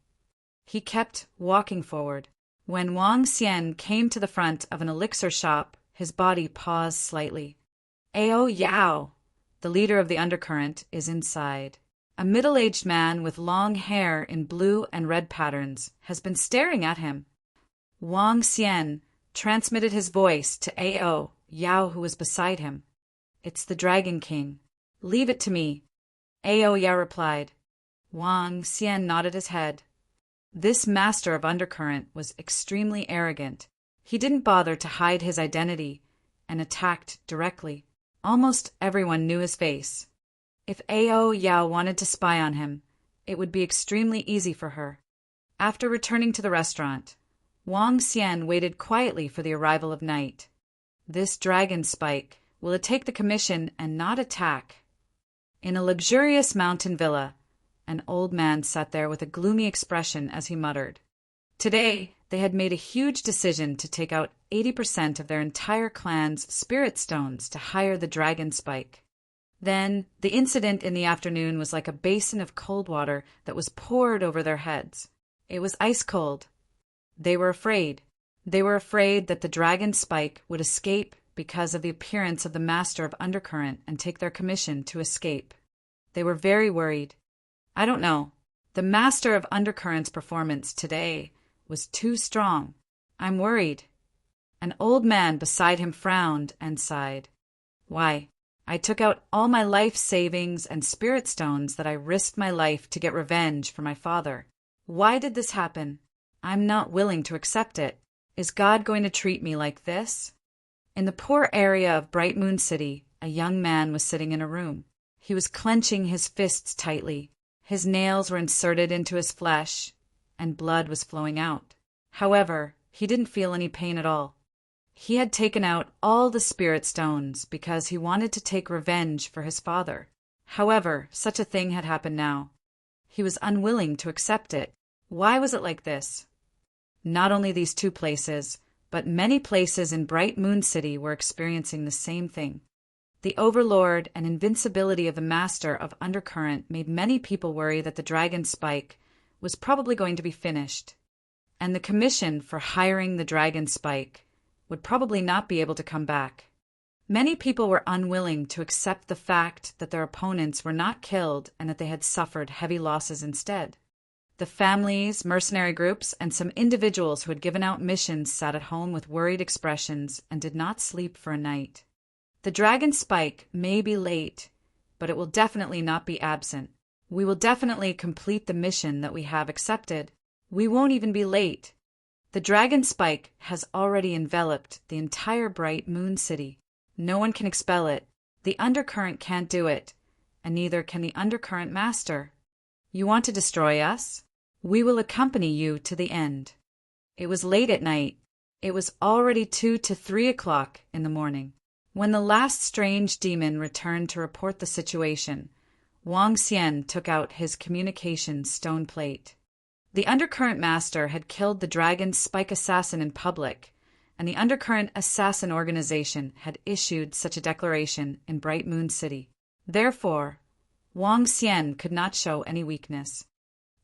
Speaker 1: He kept walking forward. When Wang Xian came to the front of an elixir shop, his body paused slightly. Ao Yao, the leader of the Undercurrent, is inside. A middle-aged man with long hair in blue and red patterns has been staring at him. Wang Xian transmitted his voice to Ao Yao, who was beside him. It's the Dragon King. Leave it to me. Ao Yao replied. Wang Xian nodded his head. This master of Undercurrent was extremely arrogant. He didn't bother to hide his identity and attacked directly. Almost everyone knew his face. If Ao Yao wanted to spy on him, it would be extremely easy for her. After returning to the restaurant, Wang Xian waited quietly for the arrival of night. This dragon spike, will it take the commission and not attack? In a luxurious mountain villa, an old man sat there with a gloomy expression as he muttered. Today, they had made a huge decision to take out 80% of their entire clan's spirit stones to hire the dragon spike. Then, the incident in the afternoon was like a basin of cold water that was poured over their heads. It was ice cold. They were afraid. They were afraid that the dragon Spike would escape because of the appearance of the master of Undercurrent and take their commission to escape. They were very worried. I don't know. The master of Undercurrent's performance today was too strong. I'm worried. An old man beside him frowned and sighed. Why, I took out all my life savings and spirit stones that I risked my life to get revenge for my father. Why did this happen? I'm not willing to accept it. Is God going to treat me like this? In the poor area of Bright Moon City, a young man was sitting in a room. He was clenching his fists tightly. His nails were inserted into his flesh, and blood was flowing out. However, he didn't feel any pain at all. He had taken out all the spirit stones because he wanted to take revenge for his father. However, such a thing had happened now. He was unwilling to accept it. Why was it like this? Not only these two places, but many places in Bright Moon City were experiencing the same thing. The overlord and invincibility of the master of Undercurrent made many people worry that the dragon Spike was probably going to be finished, and the commission for hiring the dragon Spike would probably not be able to come back. Many people were unwilling to accept the fact that their opponents were not killed and that they had suffered heavy losses instead. The families, mercenary groups, and some individuals who had given out missions sat at home with worried expressions and did not sleep for a night. The dragon Spike may be late, but it will definitely not be absent. We will definitely complete the mission that we have accepted. We won't even be late. The dragon Spike has already enveloped the entire Bright Moon City. No one can expel it. The Undercurrent can't do it, and neither can the Undercurrent Master. You want to destroy us? We will accompany you to the end. It was late at night. It was already 2 to 3 o'clock in the morning. When the last strange demon returned to report the situation, Wang Xian took out his communications stone plate. The Undercurrent Master had killed the dragon Spike Assassin in public, and the Undercurrent Assassin Organization had issued such a declaration in Bright Moon City. Therefore, Wang Xian could not show any weakness.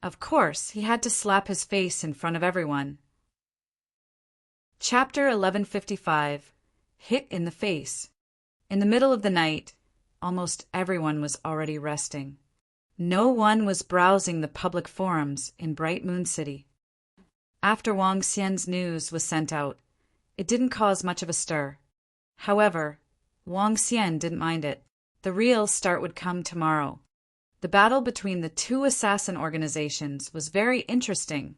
Speaker 1: Of course, he had to slap his face in front of everyone. Chapter 1155. Hit in the Face. In the middle of the night, almost everyone was already resting. No one was browsing the public forums in Bright Moon City. After Wang Xian's news was sent out, it didn't cause much of a stir. However, Wang Xian didn't mind it. The real start would come tomorrow. The battle between the two assassin organizations was very interesting.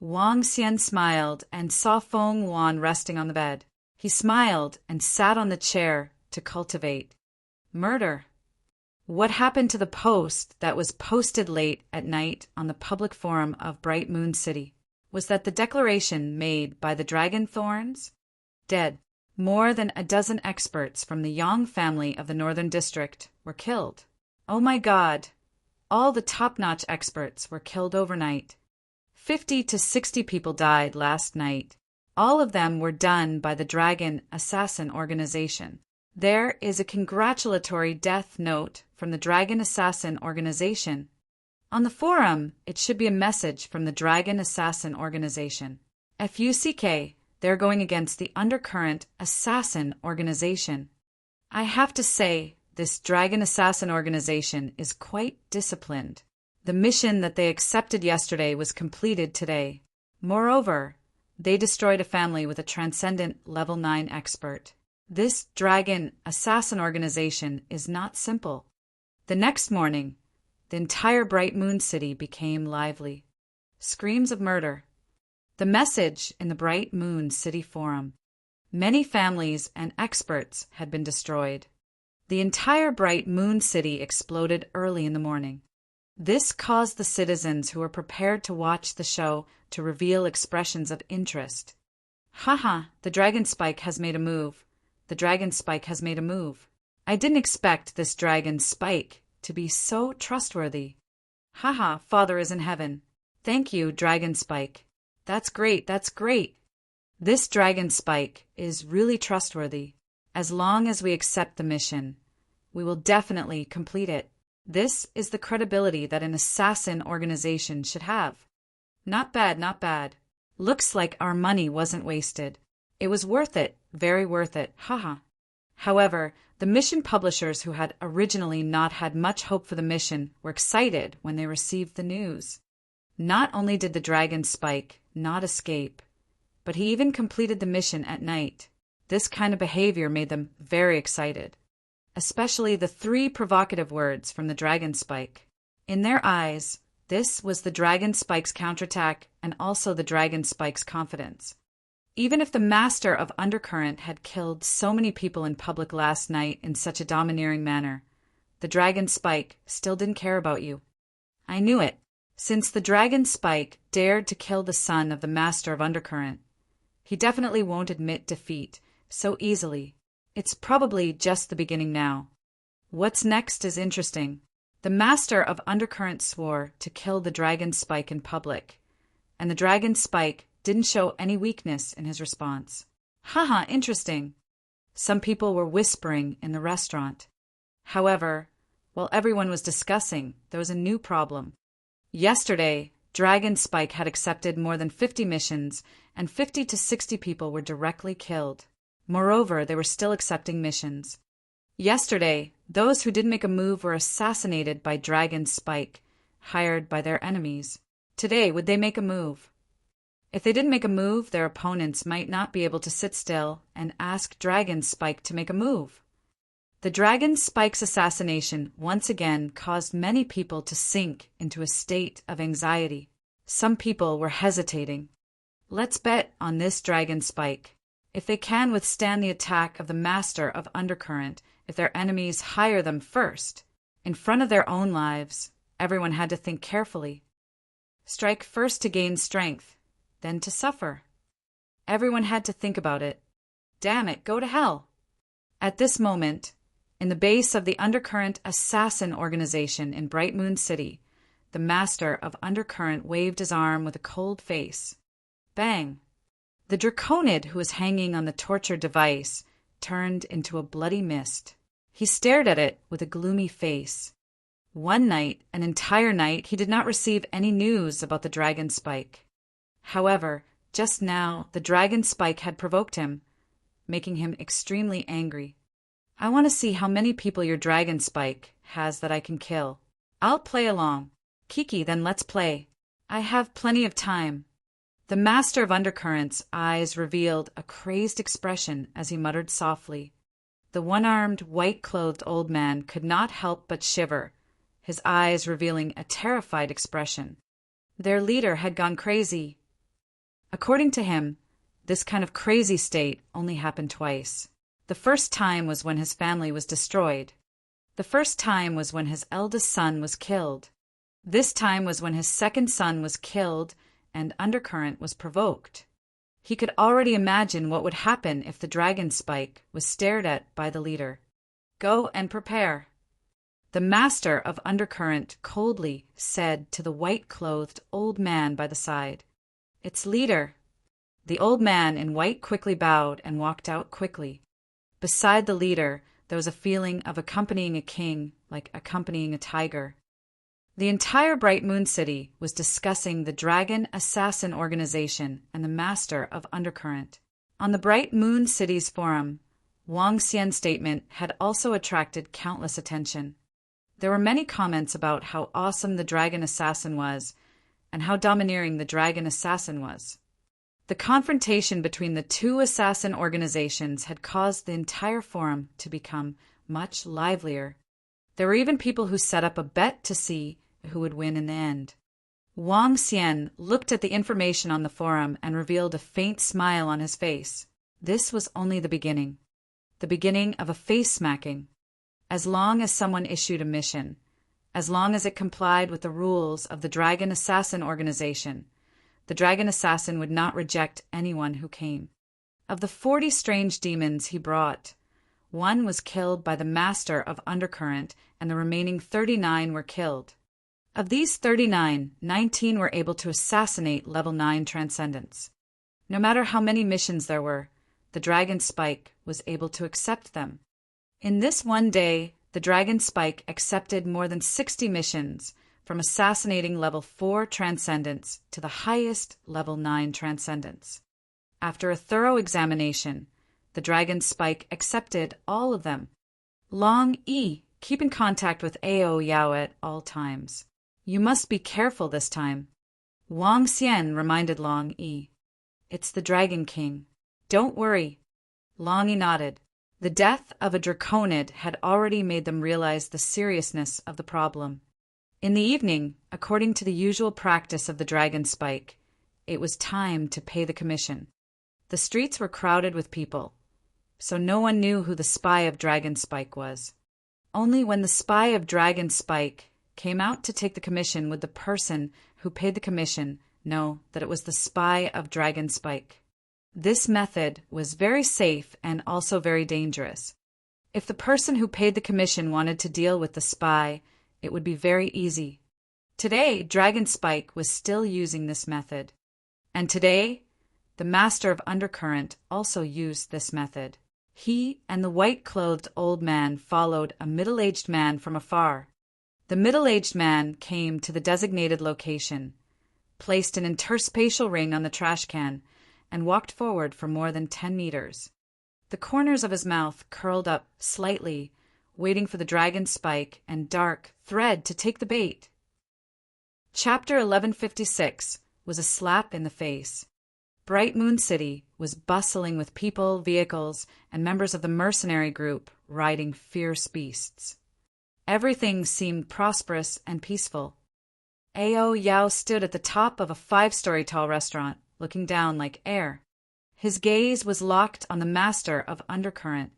Speaker 1: Wang Xian smiled and saw Feng Wan resting on the bed. He smiled and sat on the chair to cultivate. Murder. What happened to the post that was posted late at night on the public forum of Bright Moon City? Was that the declaration made by the Dragon Thorns? Dead. More than a dozen experts from the Yang family of the Northern District were killed. Oh my God! All the top-notch experts were killed overnight. 50 to 60 people died last night. All of them were done by the Dragon Assassin Organization. There is a congratulatory death note from the Dragon Assassin Organization. On the forum, it should be a message from the Dragon Assassin Organization. FUCK, they're going against the Undercurrent Assassin Organization. I have to say, this Dragon Assassin Organization is quite disciplined. The mission that they accepted yesterday was completed today. Moreover, they destroyed a family with a transcendent level 9 expert. This Dragon Assassin Organization is not simple. The next morning, the entire Bright Moon City became lively. Screams of murder. The message in the Bright Moon City forum. Many families and experts had been destroyed. The entire Bright Moon City exploded early in the morning. This caused the citizens who were prepared to watch the show to reveal expressions of interest. Haha, the Dragon Spike has made a move. The Dragon Spike has made a move. I didn't expect this Dragon Spike to be so trustworthy. Haha, Father is in heaven. Thank you, Dragon Spike. That's great, that's great. This Dragon Spike is really trustworthy. As long as we accept the mission, We will definitely complete it. This is the credibility that an assassin organization should have. Not bad, not bad. Looks like our money wasn't wasted. It was worth it, very worth it, haha. However, the mission publishers who had originally not had much hope for the mission were excited when they received the news. Not only did the dragon Spike not escape, but he even completed the mission at night. This kind of behavior made them very excited, especially the 3 provocative words from the dragon Spike. In their eyes, this was the dragon Spike's counterattack and also the dragon Spike's confidence. Even if the master of Undercurrent had killed so many people in public last night in such a domineering manner, the dragon Spike still didn't care about you. I knew it. Since the dragon Spike dared to kill the son of the master of Undercurrent, he definitely won't admit defeat so easily. It's probably just the beginning now. What's next is interesting. The master of Undercurrent swore to kill the dragon Spike in public, and the dragon Spike didn't show any weakness in his response. Haha, interesting. Some people were whispering in the restaurant. However, while everyone was discussing, there was a new problem. Yesterday, Dragon Spike had accepted more than 50 missions, and 50 to 60 people were directly killed. Moreover, they were still accepting missions. Yesterday, those who didn't make a move were assassinated by Dragon Spike, hired by their enemies. Today, would they make a move? If they didn't make a move, their opponents might not be able to sit still and ask Dragon Spike to make a move. The Dragon Spike's assassination once again caused many people to sink into a state of anxiety. Some people were hesitating. Let's bet on this Dragon Spike. If they can withstand the attack of the master of Undercurrent, if their enemies hire them first, in front of their own lives, everyone had to think carefully. Strike first to gain strength, then to suffer. Everyone had to think about it. Damn it, go to hell. At this moment, in the base of the Undercurrent Assassin Organization in Bright Moon City, the master of Undercurrent waved his arm with a cold face. Bang! The Draconid who was hanging on the torture device turned into a bloody mist. He stared at it with a gloomy face. One night, an entire night, he did not receive any news about the Dragon Spike. However, just now, the Dragon Spike had provoked him, making him extremely angry. I want to see how many people your Dragon Spike has that I can kill. I'll play along. Kiki, then let's play. I have plenty of time. The master of Undercurrent's eyes revealed a crazed expression as he muttered softly. The one-armed, white-clothed old man could not help but shiver, his eyes revealing a terrified expression. Their leader had gone crazy. According to him, this kind of crazy state only happened twice. The first time was when his family was destroyed. The first time was when his eldest son was killed. This time was when his second son was killed and Undercurrent was provoked. He could already imagine what would happen if the Dragon Spike was stared at by the leader. Go and prepare. The master of Undercurrent coldly said to the white-clothed old man by the side, It's leader. The old man in white quickly bowed and walked out quickly. Beside the leader, there was a feeling of accompanying a king like accompanying a tiger. The entire Bright Moon City was discussing the Dragon Assassin Organization and the master of Undercurrent. On the Bright Moon City's forum, Wang Xian's statement had also attracted countless attention. There were many comments about how awesome the Dragon Assassin was and how domineering the Dragon Assassin was. The confrontation between the two assassin organizations had caused the entire forum to become much livelier. There were even people who set up a bet to see who would win in the end. Wang Xian looked at the information on the forum and revealed a faint smile on his face. This was only the beginning of a face-smacking. As long as someone issued a mission, as long as it complied with the rules of the Dragon Assassin Organization, the Dragon Assassin would not reject anyone who came. Of the 40 strange demons he brought, one was killed by the master of Undercurrent and the remaining 39 were killed. Of these 39, 19 were able to assassinate level 9 transcendents. No matter how many missions there were, the Dragon Spike was able to accept them. In this one day, the Dragon Spike accepted more than 60 missions, from assassinating level 4 Transcendents to the highest level 9 Transcendents. After a thorough examination, the Dragon Spike accepted all of them. Long E, keep in contact with Ao Yao at all times. You must be careful this time. Wang Xian reminded Long E. It's the Dragon King. Don't worry. Long E nodded. The death of a Draconid had already made them realize the seriousness of the problem. In the evening, according to the usual practice of the Dragon Spike, it was time to pay the commission. The streets were crowded with people, so no one knew who the spy of Dragon Spike was. Only when the spy of Dragon Spike came out to take the commission would the person who paid the commission know that it was the spy of Dragon Spike. This method was very safe and also very dangerous. If the person who paid the commission wanted to deal with the spy, it would be very easy. Today, Dragon Spike was still using this method. And today, the Master of Undercurrent also used this method. He and the white-clothed old man followed a middle-aged man from afar. The middle-aged man came to the designated location, placed an interspatial ring on the trash can, and walked forward for more than 10 meters. The corners of his mouth curled up slightly, waiting for the Dragon Spike and dark thread to take the bait. Chapter 1156 was a slap in the face. Bright Moon City was bustling with people, vehicles, and members of the mercenary group riding fierce beasts. Everything seemed prosperous and peaceful. Ao Yao stood at the top of a 5-story tall restaurant, looking down like air. His gaze was locked on the Master of Undercurrent,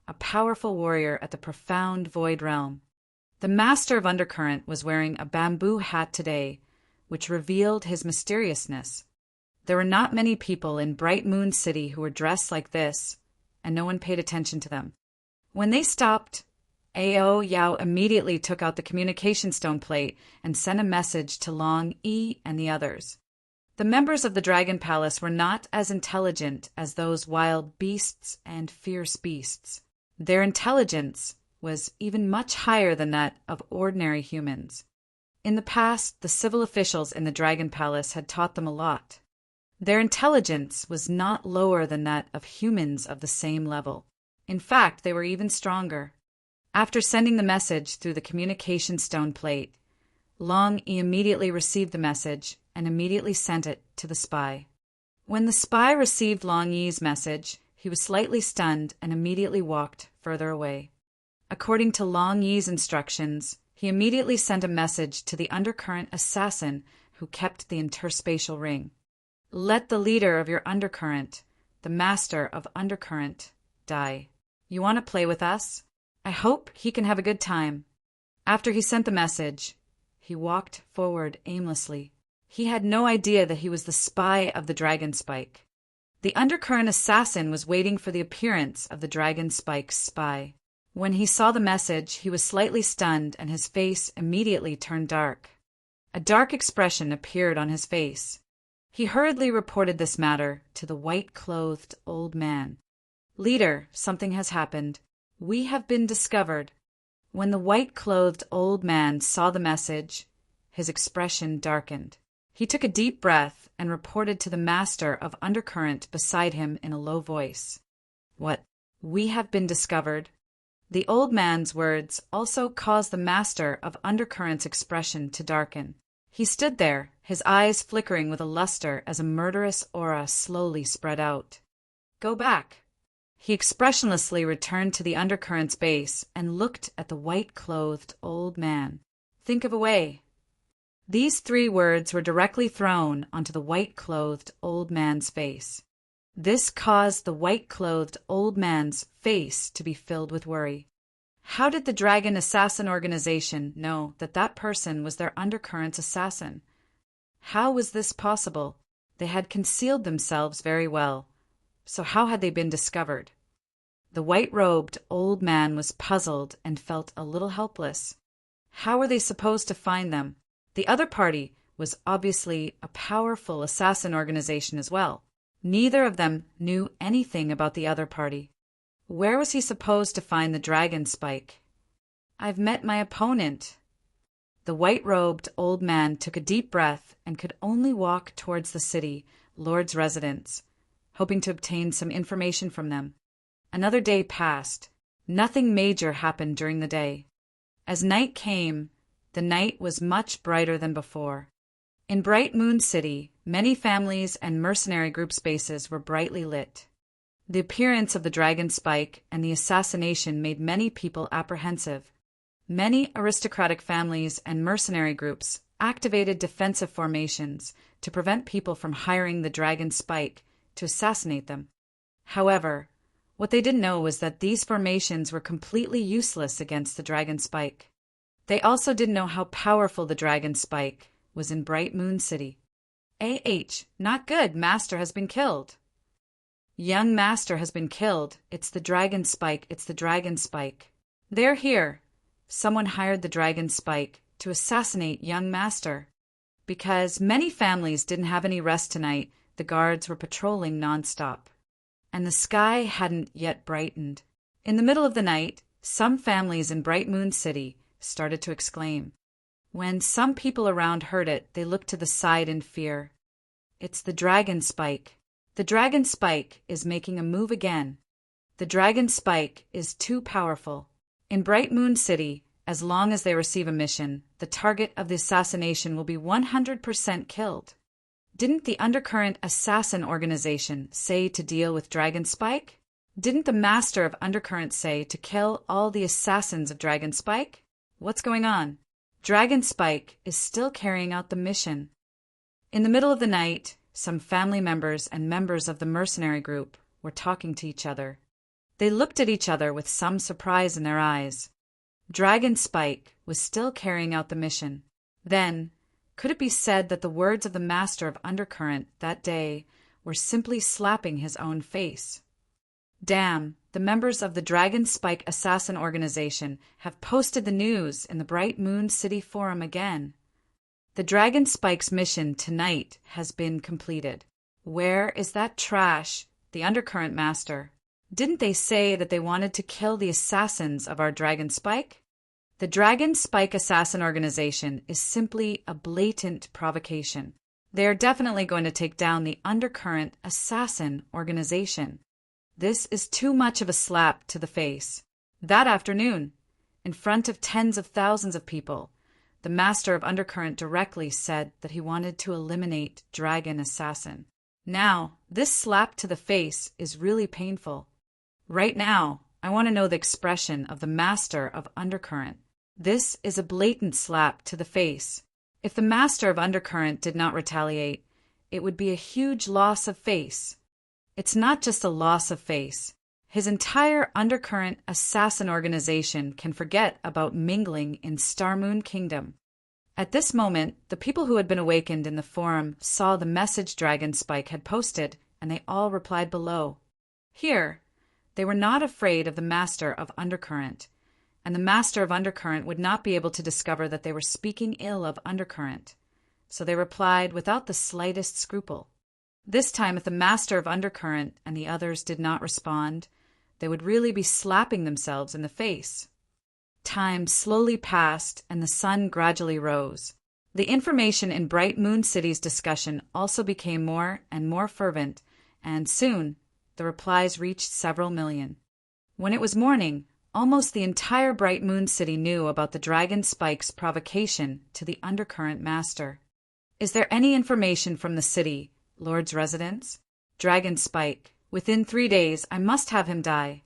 Speaker 1: a powerful warrior at the profound Void Realm. The Master of Undercurrent was wearing a bamboo hat today, which revealed his mysteriousness. There were not many people in Bright Moon City who were dressed like this, and no one paid attention to them. When they stopped, Ao Yao immediately took out the communication stone plate and sent a message to Long E and the others. The members of the Dragon Palace were not as intelligent as those wild beasts and fierce beasts. Their intelligence was even much higher than that of ordinary humans. In the past, the civil officials in the Dragon Palace had taught them a lot. Their intelligence was not lower than that of humans of the same level. In fact, they were even stronger. After sending the message through the communication stone plate, Long E immediately received the message and immediately sent it to the spy. When the spy received Long Yi's message, he was slightly stunned and immediately walked further away. According to Long Yi's instructions, he immediately sent a message to the undercurrent assassin who kept the interspatial ring. Let the leader of your undercurrent, the Master of Undercurrent, die. You want to play with us? I hope he can have a good time. After he sent the message, he walked forward aimlessly. He had no idea that he was the spy of the Dragon Spike. The undercurrent assassin was waiting for the appearance of the Dragon Spike's spy. When he saw the message, he was slightly stunned and his face immediately turned dark. A dark expression appeared on his face. He hurriedly reported this matter to the white-clothed old man. Leader, something has happened. We have been discovered. When the white-clothed old man saw the message, his expression darkened. He took a deep breath and reported to the Master of Undercurrent beside him in a low voice. What? We have been discovered? The old man's words also caused the Master of Undercurrent's expression to darken. He stood there, his eyes flickering with a luster as a murderous aura slowly spread out. Go back. He expressionlessly returned to the undercurrent's base and looked at the white-clothed old man. Think of a way. These 3 words were directly thrown onto the white-clothed old man's face. This caused the white-clothed old man's face to be filled with worry. How did the Dragon Assassin Organization know that that person was their undercurrent's assassin? How was this possible? They had concealed themselves very well. So how had they been discovered? The white-robed old man was puzzled and felt a little helpless. How were they supposed to find them? The other party was obviously a powerful assassin organization as well. Neither of them knew anything about the other party. Where was he supposed to find the Dragon Spike? I've met my opponent. The white-robed old man took a deep breath and could only walk towards the city lord's residence, hoping to obtain some information from them. Another day passed. Nothing major happened during the day. As night came, the night was much brighter than before. In Bright Moon City, many families and mercenary group spaces were brightly lit. The appearance of the dragon spike and the assassination made many people apprehensive. Many aristocratic families and mercenary groups activated defensive formations to prevent people from hiring the dragon spike to assassinate them. However, what they didn't know was that these formations were completely useless against the dragon spike. They also didn't know how powerful the dragon spike was in Bright Moon City. Not good, Master has been killed. Young Master has been killed. It's the dragon spike, it's the dragon spike. They're here. Someone hired the dragon spike to assassinate young Master. Because many families didn't have any rest tonight, the guards were patrolling nonstop. And the sky hadn't yet brightened. In the middle of the night, some families in Bright Moon City started to exclaim. When some people around heard it, they looked to the side in fear. It's the dragon spike. The dragon spike is making a move again. The dragon spike is too powerful. In Bright Moon City, as long as they receive a mission, the target of the assassination will be 100% killed. Didn't the Undercurrent Assassin Organization say to deal with Dragon Spike? Didn't the Master of Undercurrent say to kill all the assassins of Dragon Spike? What's going on? Dragon Spike is still carrying out the mission. In the middle of the night, some family members and members of the mercenary group were talking to each other. They looked at each other with some surprise in their eyes. Dragon Spike was still carrying out the mission. Then, could it be said that the words of the Master of Undercurrent that day were simply slapping his own face? Damn, the members of the Dragon Spike Assassin Organization have posted the news in the Bright Moon City Forum again. The Dragon Spike's mission tonight has been completed. Where is that trash, the Undercurrent Master? Didn't they say that they wanted to kill the assassins of our Dragon Spike? The Dragon Spike Assassin Organization is simply a blatant provocation. They are definitely going to take down the Undercurrent Assassin Organization. This is too much of a slap to the face. That afternoon, in front of tens of thousands of people, the Master of Undercurrent directly said that he wanted to eliminate Dragon Assassin. Now, this slap to the face is really painful. Right now, I want to know the expression of the Master of Undercurrent. This is a blatant slap to the face. If the Master of Undercurrent did not retaliate, it would be a huge loss of face. It's not just a loss of face. His entire Undercurrent Assassin Organization can forget about mingling in Star Moon Kingdom. At this moment, the people who had been awakened in the forum saw the message Dragon Spike had posted, and they all replied below. Here, they were not afraid of the Master of Undercurrent, and the Master of Undercurrent would not be able to discover that they were speaking ill of Undercurrent, so they replied without the slightest scruple. This time, if the Master of Undercurrent and the others did not respond, they would really be slapping themselves in the face. Time slowly passed, and the sun gradually rose. The information in Bright Moon City's discussion also became more and more fervent, and soon the replies reached several million. When it was morning, almost the entire Bright Moon City knew about the Dragon Spike's provocation to the Undercurrent Master. Is there any information from the city, Lord's residence? Dragon Spike. Within 3 days, I must have him die.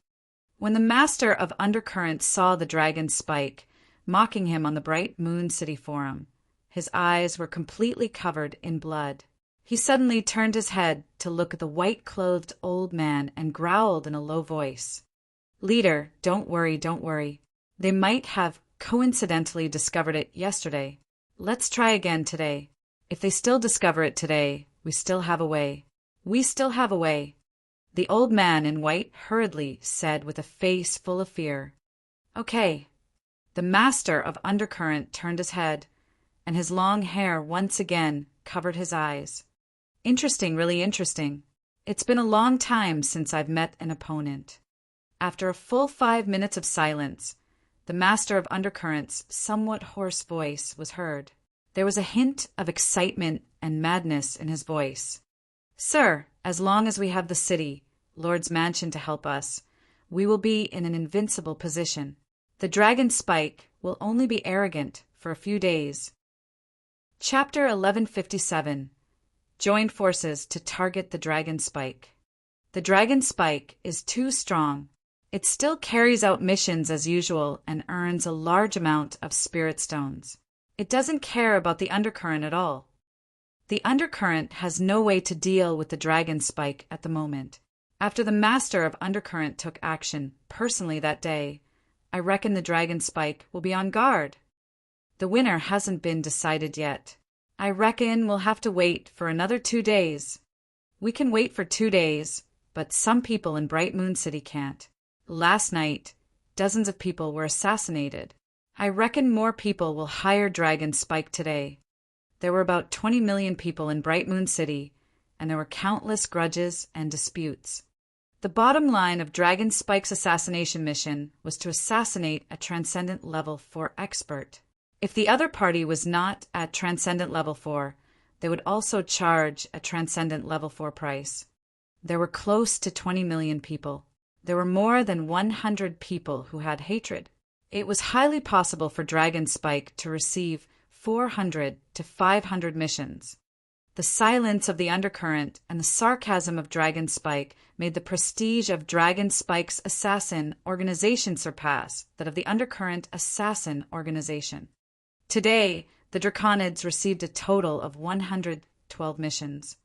Speaker 1: When the Master of Undercurrent saw the Dragon Spike, mocking him on the Bright Moon City Forum, his eyes were completely covered in blood. He suddenly turned his head to look at the white-clothed old man and growled in a low voice. Leader, don't worry, don't worry. They might have coincidentally discovered it yesterday. Let's try again today. If they still discover it today, we still have a way. We still have a way. The old man in white hurriedly said with a face full of fear. Okay. The Master of Undercurrent turned his head, and his long hair once again covered his eyes. Interesting, really interesting. It's been a long time since I've met an opponent. After a full 5 minutes of silence, the master of undercurrent's somewhat hoarse voice was heard. There was a hint of excitement and madness in his voice. "Sir, as long as we have the city, Lord's mansion to help us, we will be in an invincible position. The dragon spike will only be arrogant for a few days." Chapter 1157. Join forces to target the dragon spike. The dragon spike is too strong. It still carries out missions as usual and earns a large amount of spirit stones. It doesn't care about the undercurrent at all. The undercurrent has no way to deal with the dragon spike at the moment. After the master of undercurrent took action personally that day, I reckon the dragon spike will be on guard. The winner hasn't been decided yet. I reckon we'll have to wait for another 2 days. We can wait for 2 days, but some people in Bright Moon City can't. Last night, dozens of people were assassinated. I reckon more people will hire Dragon Spike today. There were about 20 million people in Bright Moon City, and there were countless grudges and disputes. The bottom line of Dragon Spike's assassination mission was to assassinate a Transcendent Level 4 expert. If the other party was not at Transcendent Level 4, they would also charge a Transcendent Level 4 price. There were close to 20 million people. There were more than 100 people who had hatred. It was highly possible for Dragon Spike to receive 400 to 500 missions. The silence of the undercurrent and the sarcasm of Dragon Spike made the prestige of Dragon Spike's assassin organization surpass that of the undercurrent assassin organization. Today, the Draconids received a total of 112 missions.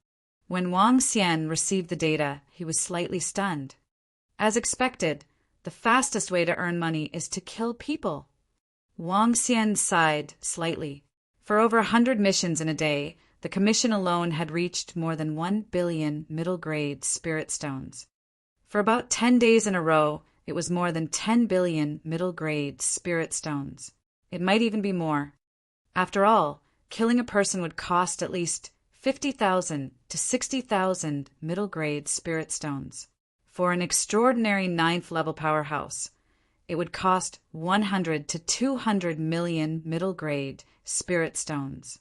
Speaker 1: When Wang Xian received the data, he was slightly stunned. As expected, the fastest way to earn money is to kill people. Wang Xian sighed slightly. For over 100 missions in a day, the commission alone had reached more than 1 billion middle-grade spirit stones. For about 10 days in a row, it was more than 10 billion middle-grade spirit stones. It might even be more. After all, killing a person would cost at least 50,000 to 60,000 middle-grade spirit stones. For an extraordinary 9th-level powerhouse, it would cost 100 to 200 million middle-grade spirit stones.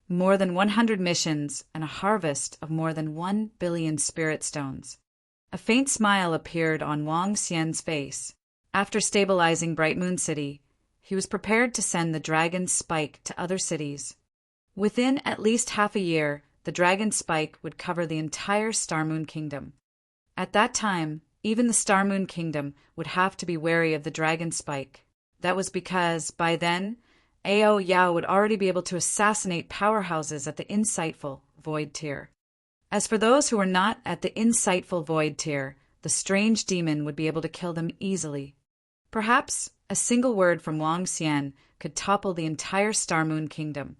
Speaker 1: More than 100 missions and a harvest of more than 1 billion spirit stones. A faint smile appeared on Wang Xian's face. After stabilizing Bright Moon City, he was prepared to send the Dragon Spike to other cities. Within at least half a year, the Dragon Spike would cover the entire Star Moon Kingdom. At that time, even the Star Moon Kingdom would have to be wary of the Dragon Spike. That was because, by then, Ao Yao would already be able to assassinate powerhouses at the insightful Void tier. As for those who were not at the insightful Void tier, the strange demon would be able to kill them easily. Perhaps a single word from Wang Xian could topple the entire Star Moon Kingdom.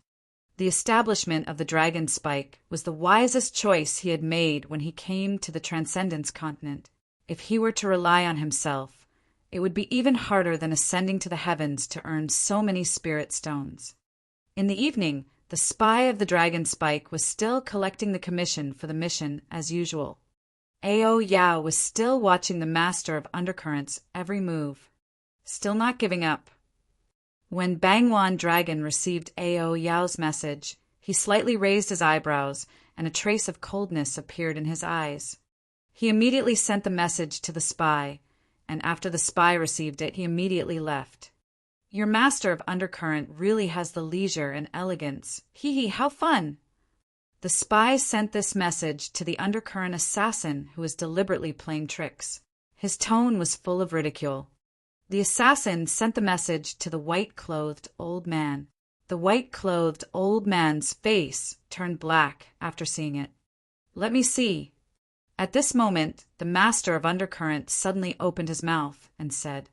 Speaker 1: The establishment of the Dragon Spike was the wisest choice he had made when he came to the Transcendence Continent. If he were to rely on himself, it would be even harder than ascending to the heavens to earn so many spirit stones. In the evening, the spy of the Dragon Spike was still collecting the commission for the mission as usual. Ao Yao was still watching the master of undercurrent's every move, still not giving up. When Bangwan Dragon received Ao Yao's message, he slightly raised his eyebrows, and a trace of coldness appeared in his eyes. He immediately sent the message to the spy, and after the spy received it, he immediately left. Your master of undercurrent really has the leisure and elegance. Hee, how fun! The spy sent this message to the undercurrent assassin who was deliberately playing tricks. His tone was full of ridicule. The assassin sent the message to the white-clothed old man. The white-clothed old man's face turned black after seeing it. Let me see. At this moment, the master of undercurrent suddenly opened his mouth and said.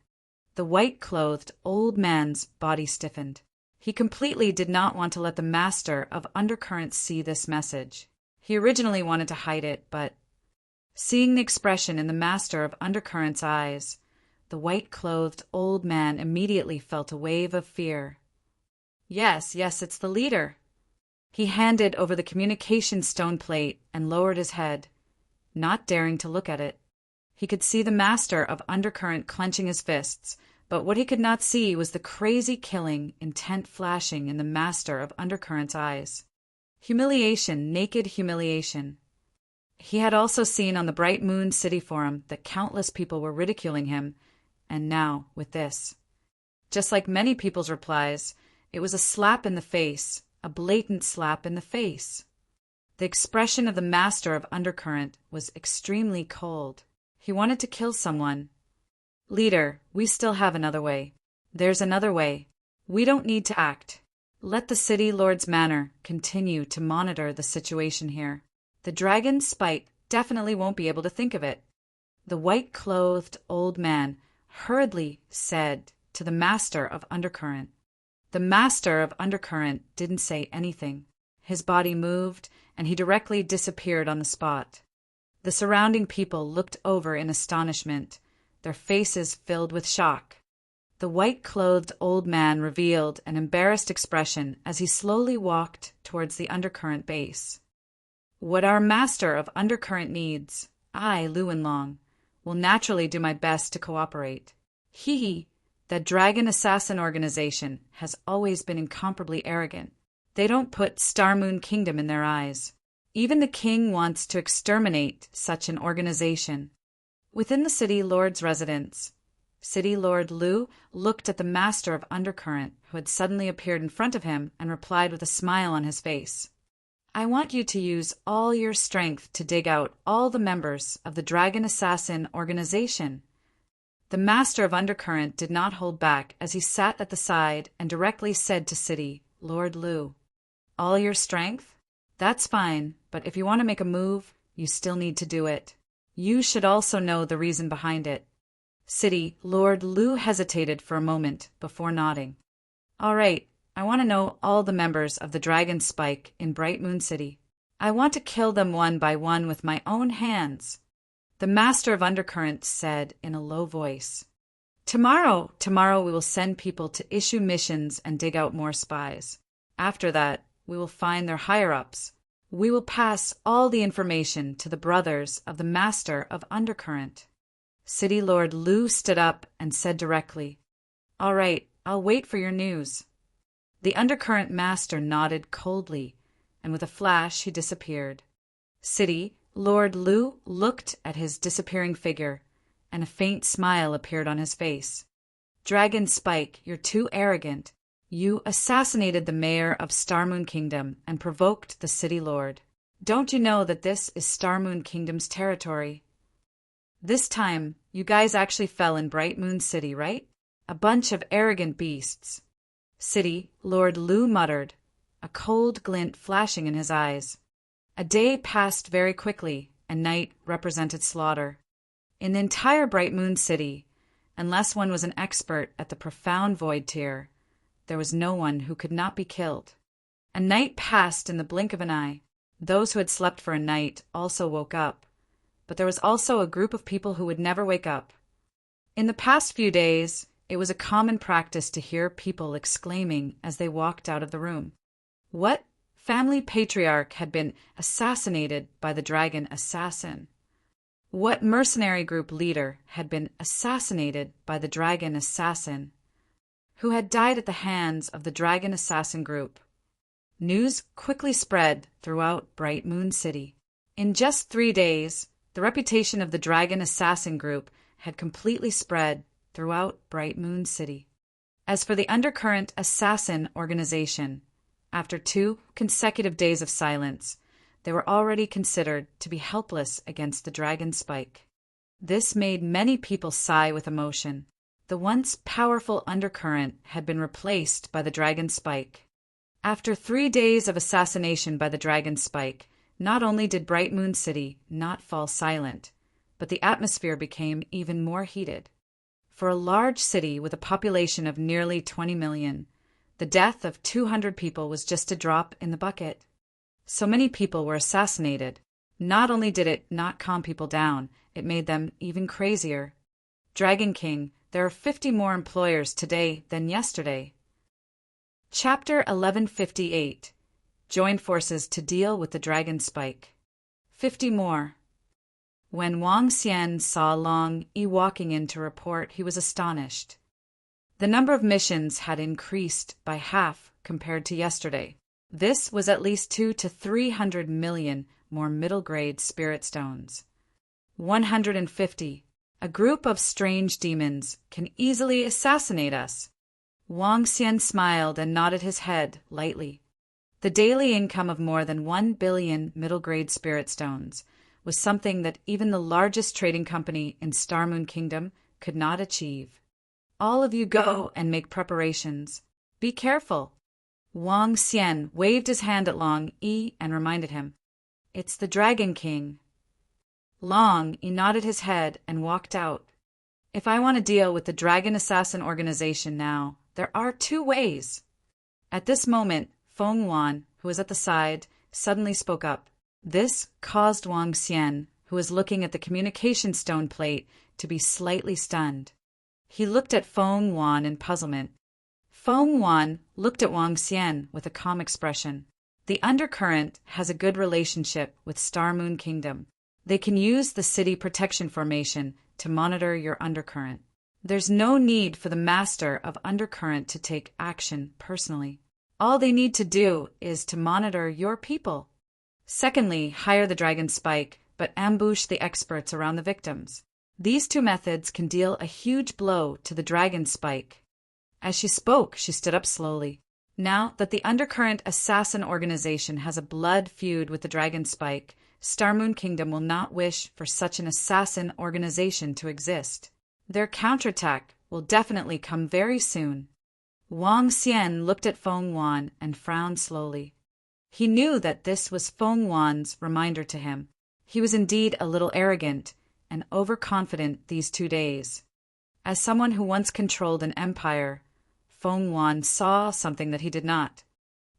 Speaker 1: The white-clothed old man's body stiffened. He completely did not want to let the master of undercurrent see this message. He originally wanted to hide it, but seeing the expression in the master of undercurrent's eyes, the white-clothed old man immediately felt a wave of fear. Yes, it's the leader. He handed over the communication stone plate and lowered his head, not daring to look at it. He could see the master of undercurrent clenching his fists, But what he could not see was the crazy killing intent flashing in the master of Undercurrent's eyes. Humiliation, naked humiliation. He had also seen on the Bright Moon City forum that countless people were ridiculing him, and now with this. Just like many people's replies, it was a slap in the face, a blatant slap in the face. The expression of the master of Undercurrent was extremely cold. He wanted to kill someone. Leader, we still have another way. There's another way. We don't need to act. Let the City Lord's Manor continue to monitor the situation here. The dragon's spite definitely won't be able to think of it. The white-clothed old man hurriedly said to the master of Undercurrent. The master of Undercurrent didn't say anything. His body moved, and he directly disappeared on the spot. The surrounding people looked over in astonishment, their faces filled with shock. The white-clothed old man revealed an embarrassed expression as he slowly walked towards the Undercurrent base. What our master of Undercurrent needs, I, Luinlong, will naturally do my best to cooperate. The Dragon Assassin organization has always been incomparably arrogant. They don't put Star Moon Kingdom in their eyes. Even the king wants to exterminate such an organization. Within the City Lord's residence, City Lord Lu looked at the master of Undercurrent, who had suddenly appeared in front of him, and replied with a smile on his face. I want you to use all your strength to dig out all the members of the Dragon Assassin organization. The master of Undercurrent did not hold back as he sat at the side and directly said to City Lord Lu, All your strength? That's fine, but if you want to make a move, you still need to do it. You should also know the reason behind it. City Lord Lu hesitated for a moment before nodding. All right, I want to know all the members of the Dragon Spike in Bright Moon City. I want to kill them one by one with my own hands. The master of Undercurrent said in a low voice. Tomorrow we will send people to issue missions and dig out more spies. After that, we will find their higher-ups. We will pass all the information to the brothers of the master of Undercurrent. City Lord Lu stood up and said directly, All right, I'll wait for your news. The Undercurrent master nodded coldly, and with a flash he disappeared. City Lord Lu looked at his disappearing figure, and a faint smile appeared on his face. Dragon Spike, you're too arrogant. You assassinated the mayor of Star Moon Kingdom and provoked the City Lord. Don't you know that this is Star Moon Kingdom's territory? This time, you guys actually fell in Bright Moon City, right? A bunch of arrogant beasts. City Lord Lu muttered, a cold glint flashing in his eyes. A day passed very quickly, and night represented slaughter. In the entire Bright Moon City, unless one was an expert at the profound void tier, there was no one who could not be killed. A night passed in the blink of an eye. Those who had slept for a night also woke up, but there was also a group of people who would never wake up. In the past few days, it was a common practice to hear people exclaiming as they walked out of the room. What family patriarch had been assassinated by the Dragon Assassin? What mercenary group leader had been assassinated by the Dragon Assassin? Who had died at the hands of the Dragon Assassin group? News quickly spread throughout Bright Moon City. In just 3 days, the reputation of the Dragon Assassin group had completely spread throughout Bright Moon City. As for the Undercurrent Assassin organization, after 2 consecutive days of silence, they were already considered to be helpless against the Dragon Spike. This made many people sigh with emotion. The once powerful Undercurrent had been replaced by the Dragon Spike. After 3 days of assassination by the Dragon Spike, not only did Bright Moon City not fall silent, but the atmosphere became even more heated. For a large city with a population of nearly 20 million, the death of 200 people was just a drop in the bucket. So many people were assassinated. Not only did it not calm people down, it made them even crazier. Dragon King, there are 50 more employers today than yesterday. Chapter 1158. Join forces to deal with the Dragon Spike. 50 more. When Wang Xian saw Long Yi walking in to report, he was astonished. The number of missions had increased by half compared to yesterday. This was at least 200 to 300 million more middle-grade spirit stones. 150. A group of strange demons can easily assassinate us. Wang Xian smiled and nodded his head lightly. The daily income of more than 1 billion middle-grade spirit stones was something that even the largest trading company in Star Moon Kingdom could not achieve. All of you go and make preparations. Be careful. Wang Xian waved his hand at Long Yi and reminded him, "It's the Dragon King." Long Yi nodded his head and walked out. If I want to deal with the Dragon Assassin organization now, there are two ways. At this moment, Feng Wan, who was at the side, suddenly spoke up. This caused Wang Xian, who was looking at the communication stone plate, to be slightly stunned. He looked at Feng Wan in puzzlement. Feng Wan looked at Wang Xian with a calm expression. The Undercurrent has a good relationship with Star Moon Kingdom. They can use the City Protection Formation to monitor your Undercurrent. There's no need for the Master of Undercurrent to take action personally. All they need to do is to monitor your people. Secondly, hire the Dragon Spike, but ambush the experts around the victims. These two methods can deal a huge blow to the Dragon Spike. As she spoke, she stood up slowly. Now that the Undercurrent Assassin Organization has a blood feud with the Dragon Spike, Star Moon Kingdom will not wish for such an assassin organization to exist. Their counterattack will definitely come very soon. Wang Xian looked at Feng Wan and frowned slowly. He knew that this was Feng Wan's reminder to him. He was indeed a little arrogant and overconfident these 2 days. As someone who once controlled an empire, Feng Wan saw something that he did not.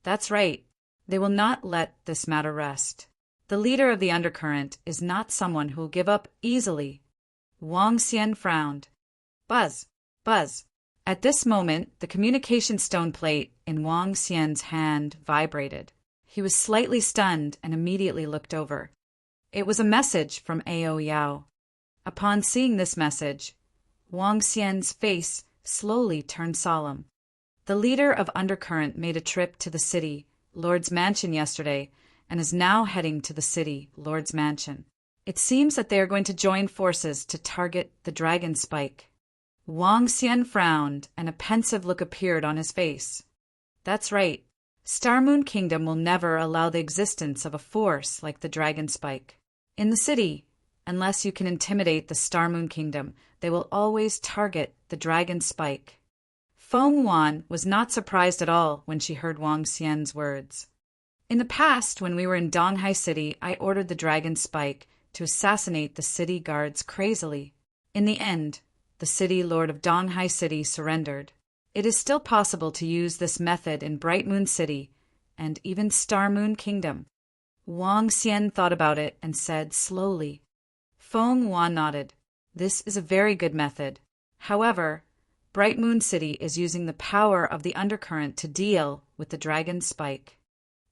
Speaker 1: That's right, they will not let this matter rest. The leader of the Undercurrent is not someone who will give up easily. Wang Xian frowned. Buzz, buzz. At this moment, the communication stone plate in Wang Xian's hand vibrated. He was slightly stunned and immediately looked over. It was a message from Ao Yao. Upon seeing this message, Wang Xian's face slowly turned solemn. The leader of Undercurrent made a trip to the city, Lord's Mansion yesterday, and is now heading to the city, Lord's Mansion. It seems that they are going to join forces to target the Dragon Spike. Wang Xian frowned, and a pensive look appeared on his face. That's right. Star Moon Kingdom will never allow the existence of a force like the Dragon Spike. In the city, unless you can intimidate the Star Moon Kingdom, they will always target the Dragon Spike. Feng Wan was not surprised at all when she heard Wang Xian's words. In the past, when we were in Donghai City, I ordered the Dragon Spike to assassinate the city guards crazily. In the end, the city lord of Donghai City surrendered. It is still possible to use this method in Bright Moon City and even Star Moon Kingdom. Wang Xian thought about it and said slowly. Feng Wan nodded. This is a very good method. However, Bright Moon City is using the power of the Undercurrent to deal with the Dragon Spike.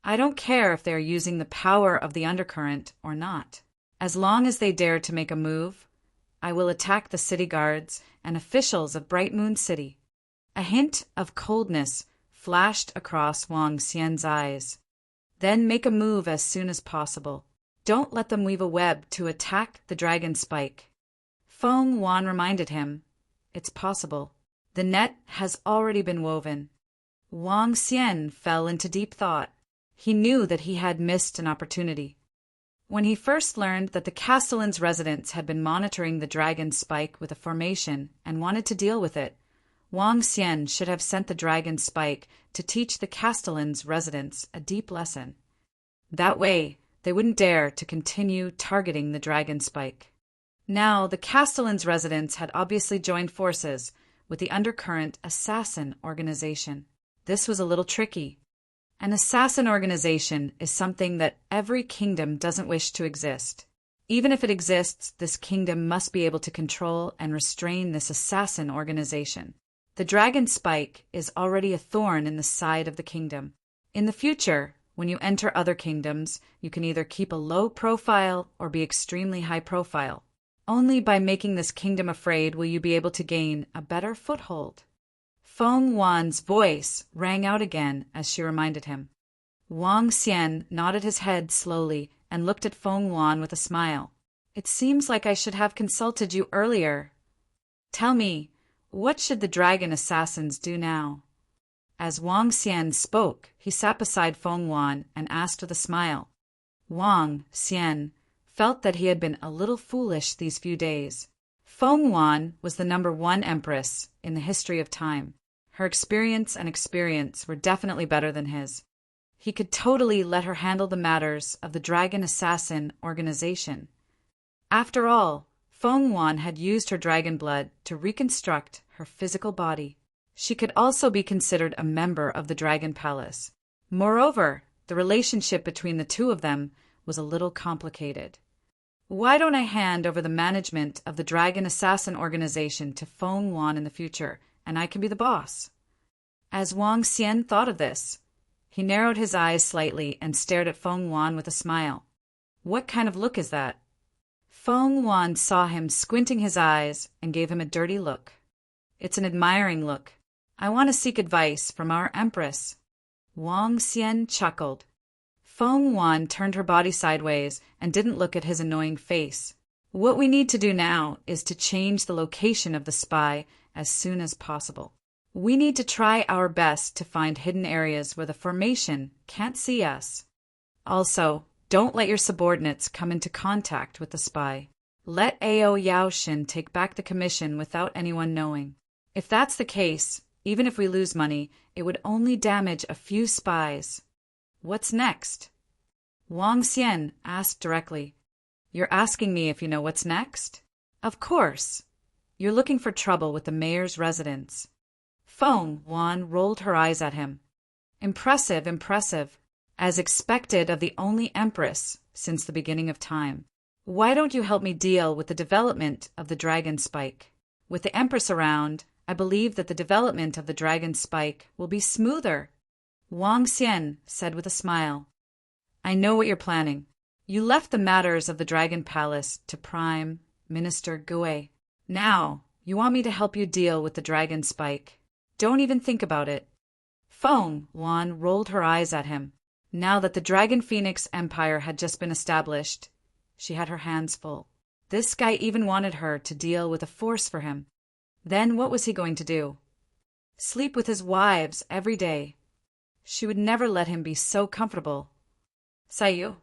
Speaker 1: I don't care if they are using the power of the Undercurrent or not. As long as they dare to make a move, I will attack the city guards and officials of Bright Moon City. A hint of coldness flashed across Wang Xian's eyes. Then make a move as soon as possible. Don't let them weave a web to attack the Dragon Spike. Feng Wan reminded him. It's possible. The net has already been woven. Wang Xian fell into deep thought. He knew that he had missed an opportunity. When he first learned that the Castellan's residents had been monitoring the Dragon Spike with a formation and wanted to deal with it, Wang Xian should have sent the Dragon Spike to teach the Castellan's residents a deep lesson. That way, they wouldn't dare to continue targeting the Dragon Spike. Now, the Castellan's residents had obviously joined forces with the Undercurrent Assassin Organization. This was a little tricky. An assassin organization is something that every kingdom doesn't wish to exist. Even if it exists, this kingdom must be able to control and restrain this assassin organization. The Dragon Spike is already a thorn in the side of the kingdom. In the future, when you enter other kingdoms, you can either keep a low profile or be extremely high profile. Only by making this kingdom afraid will you be able to gain a better foothold. Feng Wan's voice rang out again as she reminded him. Wang Xian nodded his head slowly and looked at Feng Wan with a smile. It seems like I should have consulted you earlier. Tell me, what should the dragon assassins do now? As Wang Xian spoke, he sat beside Feng Wan and asked with a smile. Wang Xian felt that he had been a little foolish these few days. Feng Wan was the #1 empress in the history of time. Her experience were definitely better than his. He could totally let her handle the matters of the Dragon Assassin organization. After all, Feng Wan had used her dragon blood to reconstruct her physical body. She could also be considered a member of the Dragon Palace. Moreover, the relationship between the two of them was a little complicated. Why don't I hand over the management of the Dragon Assassin organization to Feng Wan in the future, and I can be the boss? As Wang Xian thought of this, he narrowed his eyes slightly and stared at Feng Wan with a smile. What kind of look is that? Feng Wan saw him squinting his eyes and gave him a dirty look. It's an admiring look. I want to seek advice from our empress. Wang Xian chuckled. Feng Wan turned her body sideways and didn't look at his annoying face. What we need to do now is to change the location of the spy as soon as possible. We need to try our best to find hidden areas where the formation can't see us. Also, don't let your subordinates come into contact with the spy. Let Ao Yaoshin take back the commission without anyone knowing. If that's the case, even if we lose money, it would only damage a few spies. What's next? Wang Xian asked directly. You're asking me if you know what's next? Of course. You're looking for trouble with the mayor's residence. Feng Wan rolled her eyes at him. Impressive, impressive. As expected of the only empress since the beginning of time. Why don't you help me deal with the development of the dragon spike? With the empress around, I believe that the development of the dragon spike will be smoother. Wang Xian said with a smile. I know what you're planning. You left the matters of the Dragon Palace to Prime Minister Gue. Now, you want me to help you deal with the dragon spike. Don't even think about it. Feng Wan rolled her eyes at him. Now that the Dragon Phoenix Empire had just been established, she had her hands full. This guy even wanted her to deal with a force for him. Then what was he going to do? Sleep with his wives every day. She would never let him be so comfortable. Sayu.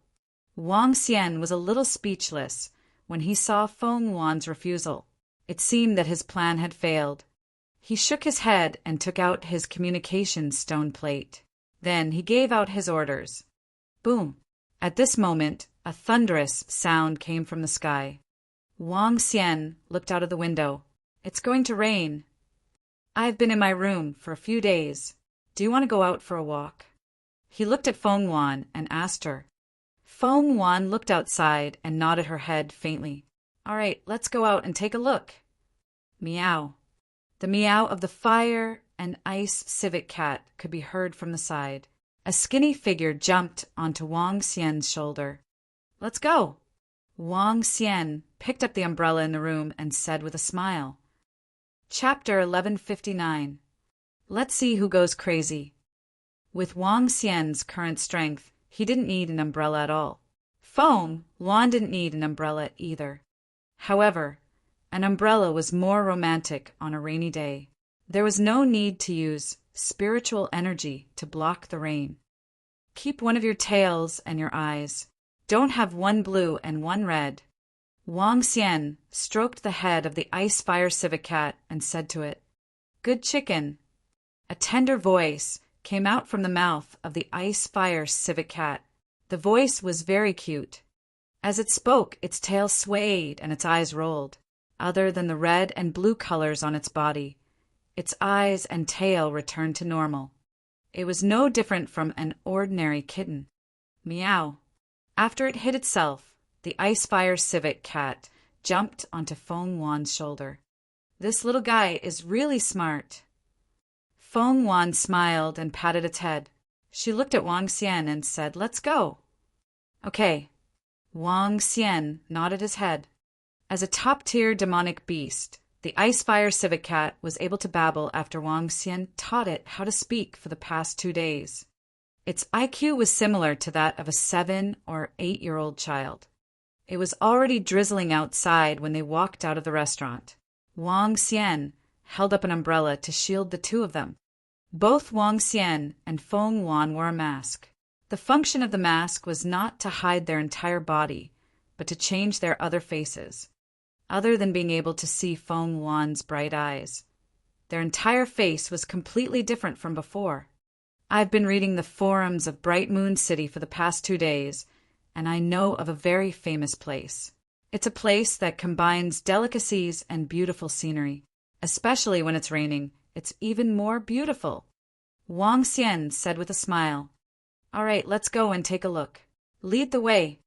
Speaker 1: Wang Xian was a little speechless when he saw Feng Wan's refusal. It seemed that his plan had failed. He shook his head and took out his communication stone plate. Then he gave out his orders. Boom! At this moment, a thunderous sound came from the sky. Wang Xian looked out of the window. It's going to rain. I've been in my room for a few days. Do you want to go out for a walk? He looked at Feng Wan and asked her. Feng Wan looked outside and nodded her head faintly. All right, let's go out and take a look. Meow. The meow of the fire and ice civet cat could be heard from the side. A skinny figure jumped onto Wang Xian's shoulder. Let's go. Wang Xian picked up the umbrella in the room and said with a smile. Chapter 1159. Let's see who goes crazy. With Wang Xian's current strength, he didn't need an umbrella at all. Feng Wan didn't need an umbrella either. However, an umbrella was more romantic on a rainy day. There was no need to use spiritual energy to block the rain. Keep one of your tails and your eyes. Don't have one blue and one red. Wang Xian stroked the head of the ice-fire civet cat and said to it, Good chicken. A tender voice came out from the mouth of the ice-fire civet cat. The voice was very cute. As it spoke, its tail swayed and its eyes rolled. Other than the red and blue colors on its body, its eyes and tail returned to normal. It was no different from an ordinary kitten. Meow. After it hid itself, the ice-fire civet cat jumped onto Feng Wan's shoulder. This little guy is really smart. Feng Wan smiled and patted its head. She looked at Wang Xian and said, Let's go. Okay. Wang Xian nodded his head. As a top-tier demonic beast, The Ice Fire civet cat was able to babble after Wang Xian taught it how to speak for the past 2 days. Its IQ was similar to that of a 7 or 8-year-old child. It was already drizzling outside when they walked out of the restaurant. Wang Xian held up an umbrella to shield the two of them. Both Wang Xian and Feng Wan wore a mask. The function of the mask was not to hide their entire body, but to change their other faces. Other than being able to see Feng Wan's bright eyes, their entire face was completely different from before. I've been reading the forums of Bright Moon City for the past 2 days, and I know of a very famous place. It's a place that combines delicacies and beautiful scenery. Especially when it's raining, it's even more beautiful. Wang Xian said with a smile. All right, let's go and take a look. Lead the way.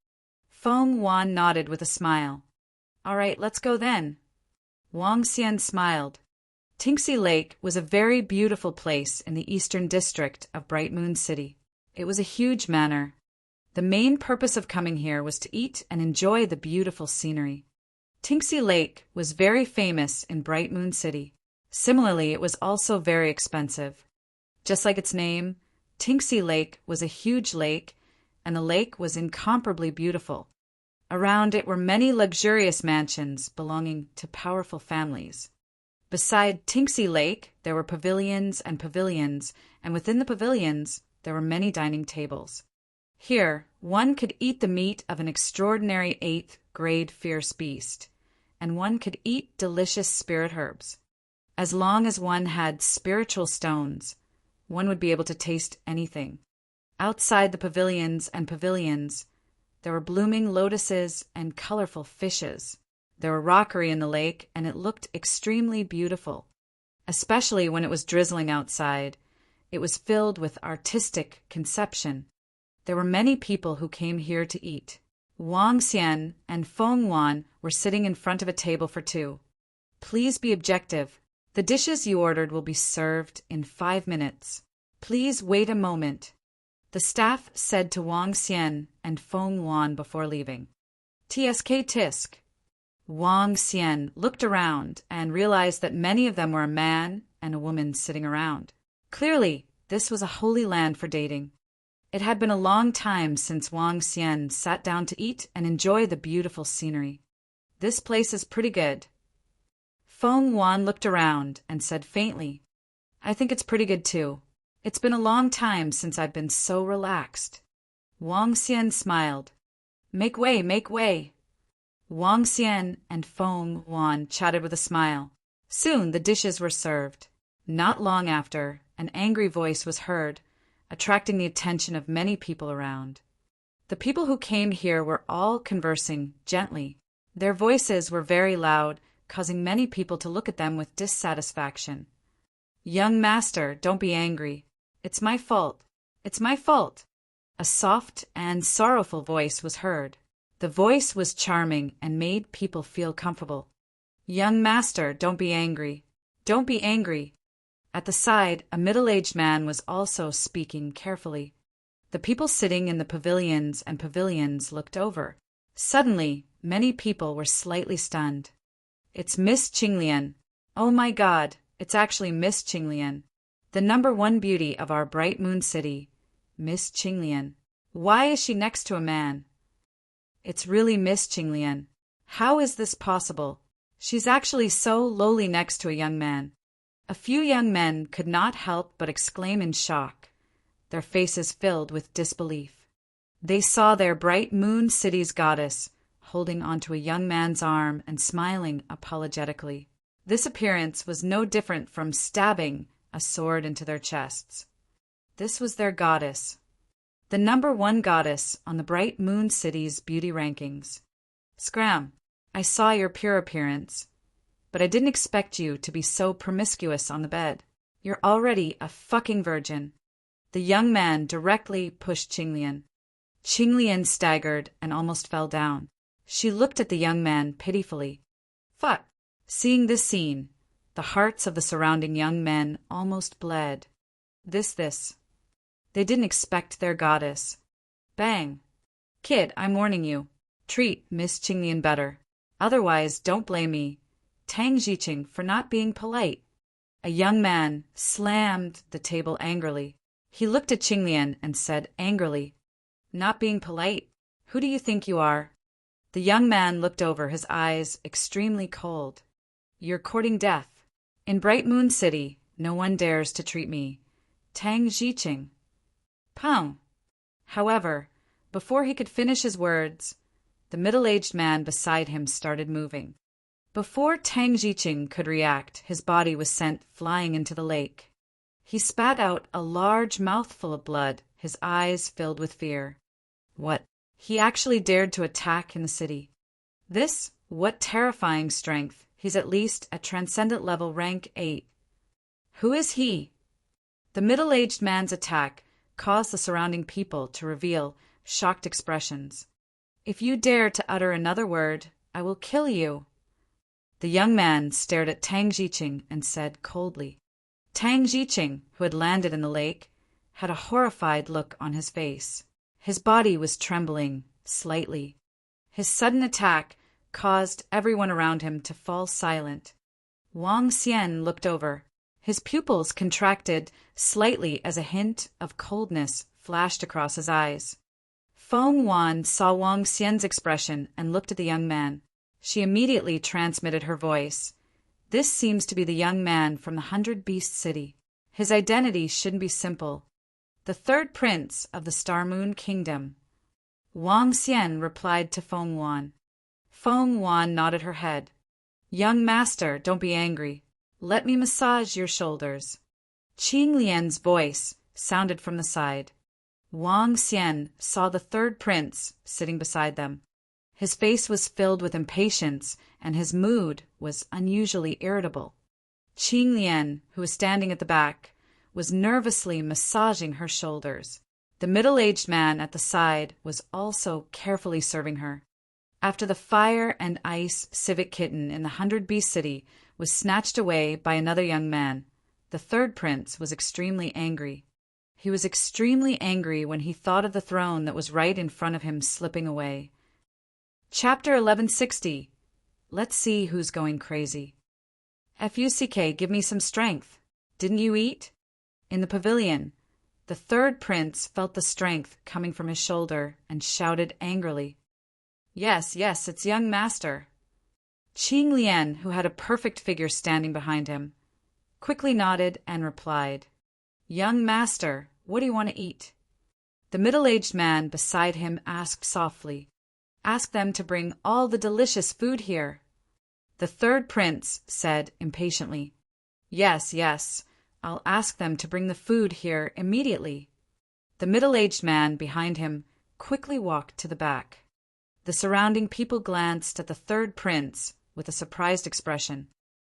Speaker 1: Feng Wan nodded with a smile. All right, let's go then. Wang Xian smiled. Tinxi Lake was a very beautiful place in the eastern district of Bright Moon City. It was a huge manor. The main purpose of coming here was to eat and enjoy the beautiful scenery. Tinxi Lake was very famous in Bright Moon City. Similarly, it was also very expensive. Just like its name, Tinxi Lake was a huge lake, and the lake was incomparably beautiful. Around it were many luxurious mansions belonging to powerful families. Beside Tinxi Lake, there were pavilions, and within the pavilions, there were many dining tables. Here, one could eat the meat of an extraordinary 8th-grade fierce beast, and one could eat delicious spirit herbs. As long as one had spiritual stones, one would be able to taste anything. Outside the pavilions, there were blooming lotuses and colorful fishes. There were rockery in the lake, and it looked extremely beautiful. Especially when it was drizzling outside, it was filled with artistic conception. There were many people who came here to eat. Wang Xian and Feng Wan were sitting in front of a table for two. Please be objective. The dishes you ordered will be served in 5 minutes. Please wait a moment, the staff said to Wang Xian and Feng Wan before leaving. Tsk tisk. Wang Xian looked around and realized that many of them were a man and a woman sitting around. Clearly, this was a holy land for dating. It had been a long time since Wang Xian sat down to eat and enjoy the beautiful scenery. This place is pretty good. Feng Wan looked around and said faintly, I think it's pretty good too. It's been a long time since I've been so relaxed. Wang Xian smiled. Make way, make way. Wang Xian and Feng Wan chatted with a smile. Soon the dishes were served. Not long after, an angry voice was heard, attracting the attention of many people around. The people who came here were all conversing gently. Their voices were very loud, causing many people to look at them with dissatisfaction. Young master, don't be angry. It's my fault. It's my fault. A soft and sorrowful voice was heard. The voice was charming and made people feel comfortable. Young master, don't be angry. Don't be angry. At the side, a middle-aged man was also speaking carefully. The people sitting in the pavilions looked over. Suddenly, many people were slightly stunned. It's Miss Qinglian. Oh my God, it's actually Miss Qinglian. The #1 beauty of our Bright Moon City, Miss Qinglian. Why is she next to a man? It's really Miss Qinglian. How is this possible? She's actually so lowly next to a young man. A few young men could not help but exclaim in shock, their faces filled with disbelief. They saw their Bright Moon City's goddess holding onto a young man's arm and smiling apologetically. This appearance was no different from stabbing a sword into their chests. This was their goddess, the #1 goddess on the Bright Moon City's beauty rankings. Scram, I saw your pure appearance, but I didn't expect you to be so promiscuous on the bed. You're already a fucking virgin. The young man directly pushed Qinglian. Qinglian staggered and almost fell down. She looked at the young man pitifully. Fuck. Seeing this scene, the hearts of the surrounding young men almost bled. This. They didn't expect their goddess. Bang. Kid, I'm warning you. Treat Miss Qinglian better. Otherwise, don't blame me. Tang Jiqing for not being polite. A young man slammed the table angrily. He looked at Qinglian and said angrily, "Not being polite? Who do you think you are?" The young man looked over, his eyes extremely cold. "You're courting death. In Bright Moon City, no one dares to treat me Tang Jiqing." Pow! However, before he could finish his words, the middle-aged man beside him started moving. Before Tang Jiqing could react, his body was sent flying into the lake. He spat out a large mouthful of blood, his eyes filled with fear. What? He actually dared to attack in the city. What terrifying strength! He's at least at Transcendent level rank 8. Who is he? The middle-aged man's attack caused the surrounding people to reveal shocked expressions. "If you dare to utter another word, I will kill you." The young man stared at Tang Jiqing and said coldly. Tang Jiqing, who had landed in the lake, had a horrified look on his face. His body was trembling slightly. His sudden attack caused everyone around him to fall silent. Wang Xian looked over. His pupils contracted slightly as a hint of coldness flashed across his eyes. Feng Wan saw Wang Xian's expression and looked at the young man. She immediately transmitted her voice. "This seems to be the young man from the 100-Beast City. His identity shouldn't be simple. The third prince of the Star Moon Kingdom." Wang Xian replied to Feng Wan. Feng Wan nodded her head. "Young master, don't be angry. Let me massage your shoulders." Qing Lian's voice sounded from the side. Wang Xian saw the third prince sitting beside them. His face was filled with impatience, and his mood was unusually irritable. Qing Lian, who was standing at the back, was nervously massaging her shoulders. The middle-aged man at the side was also carefully serving her. After the fire and ice civic kitten in the 100-Beast City was snatched away by another young man, the third prince was extremely angry. He was extremely angry when he thought of the throne that was right in front of him slipping away. Chapter 1160. Let's see who's going crazy. "Fuck, give me some strength. Didn't you eat?" In the pavilion, the third prince felt the strength coming from his shoulder and shouted angrily. Yes, it's young master." Qing Lian, who had a perfect figure standing behind him, quickly nodded and replied, "Young master, what do you want to eat?" The middle-aged man beside him asked softly, "Ask them to bring all the delicious food here." The third prince said impatiently, Yes, I'll ask them to bring the food here immediately." The middle-aged man behind him quickly walked to the back. The surrounding people glanced at the third prince with a surprised expression.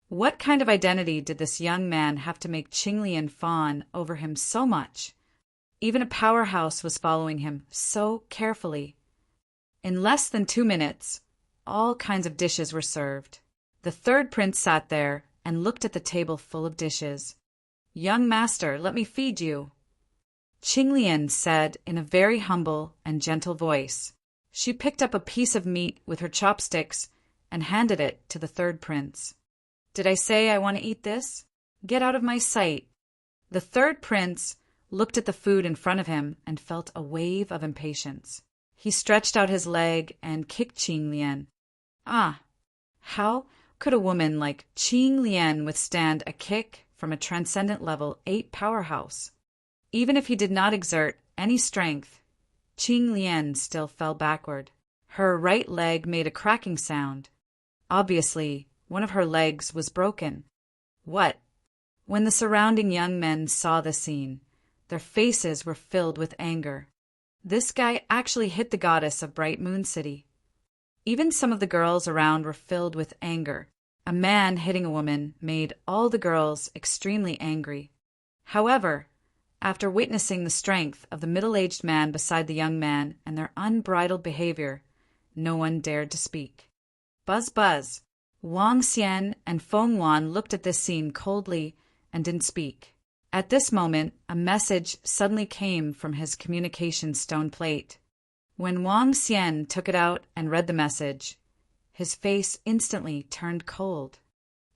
Speaker 1: What kind of identity did this young man have to make Qinglian fawn over him so much? Even a powerhouse was following him so carefully. In less than 2 minutes, all kinds of dishes were served. The third prince sat there and looked at the table full of dishes. "Young master, let me feed you," Qinglian said in a very humble and gentle voice. She picked up a piece of meat with her chopsticks and handed it to the third prince. "Did I say I want to eat this? Get out of my sight." The third prince looked at the food in front of him and felt a wave of impatience. He stretched out his leg and kicked Qing Lian. How could a woman like Qing Lian withstand a kick from a Transcendent Level 8 powerhouse? Even if he did not exert any strength, Qing Lian still fell backward. Her right leg made a cracking sound. Obviously, one of her legs was broken. What? When the surrounding young men saw the scene, their faces were filled with anger. This guy actually hit the goddess of Bright Moon City. Even some of the girls around were filled with anger. A man hitting a woman made all the girls extremely angry. However, after witnessing the strength of the middle-aged man beside the young man and their unbridled behavior, no one dared to speak. Buzz. Wang Xian and Feng Wan looked at this scene coldly and didn't speak. At this moment, a message suddenly came from his communication stone plate. When Wang Xian took it out and read the message, his face instantly turned cold.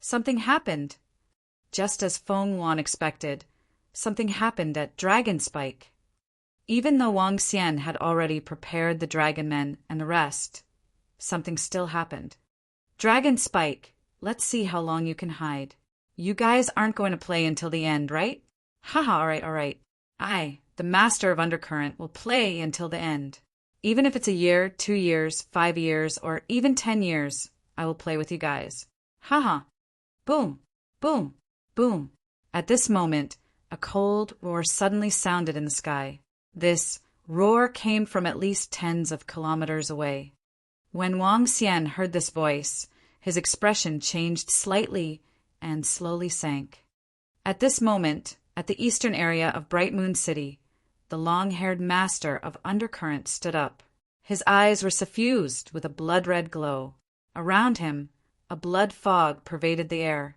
Speaker 1: Something happened. Just as Feng Wan expected, something happened at Dragon Spike. Even though Wang Xian had already prepared the dragon men and the rest, something still happened. Dragon Spike, let's see how long you can hide. You guys aren't going to play until the end, right? Haha, all right. I, the master of Undercurrent, will play until the end. Even if it's a year, 2 years, 5 years, or even 10 years, I will play with you guys. Haha. Boom, boom, boom. At this moment, a cold roar suddenly sounded in the sky. This roar came from at least tens of kilometers away. When Wang Xian heard this voice, his expression changed slightly and slowly sank. At this moment, at the eastern area of Bright Moon City, the long-haired master of Undercurrent stood up. His eyes were suffused with a blood-red glow. Around him, a blood fog pervaded the air.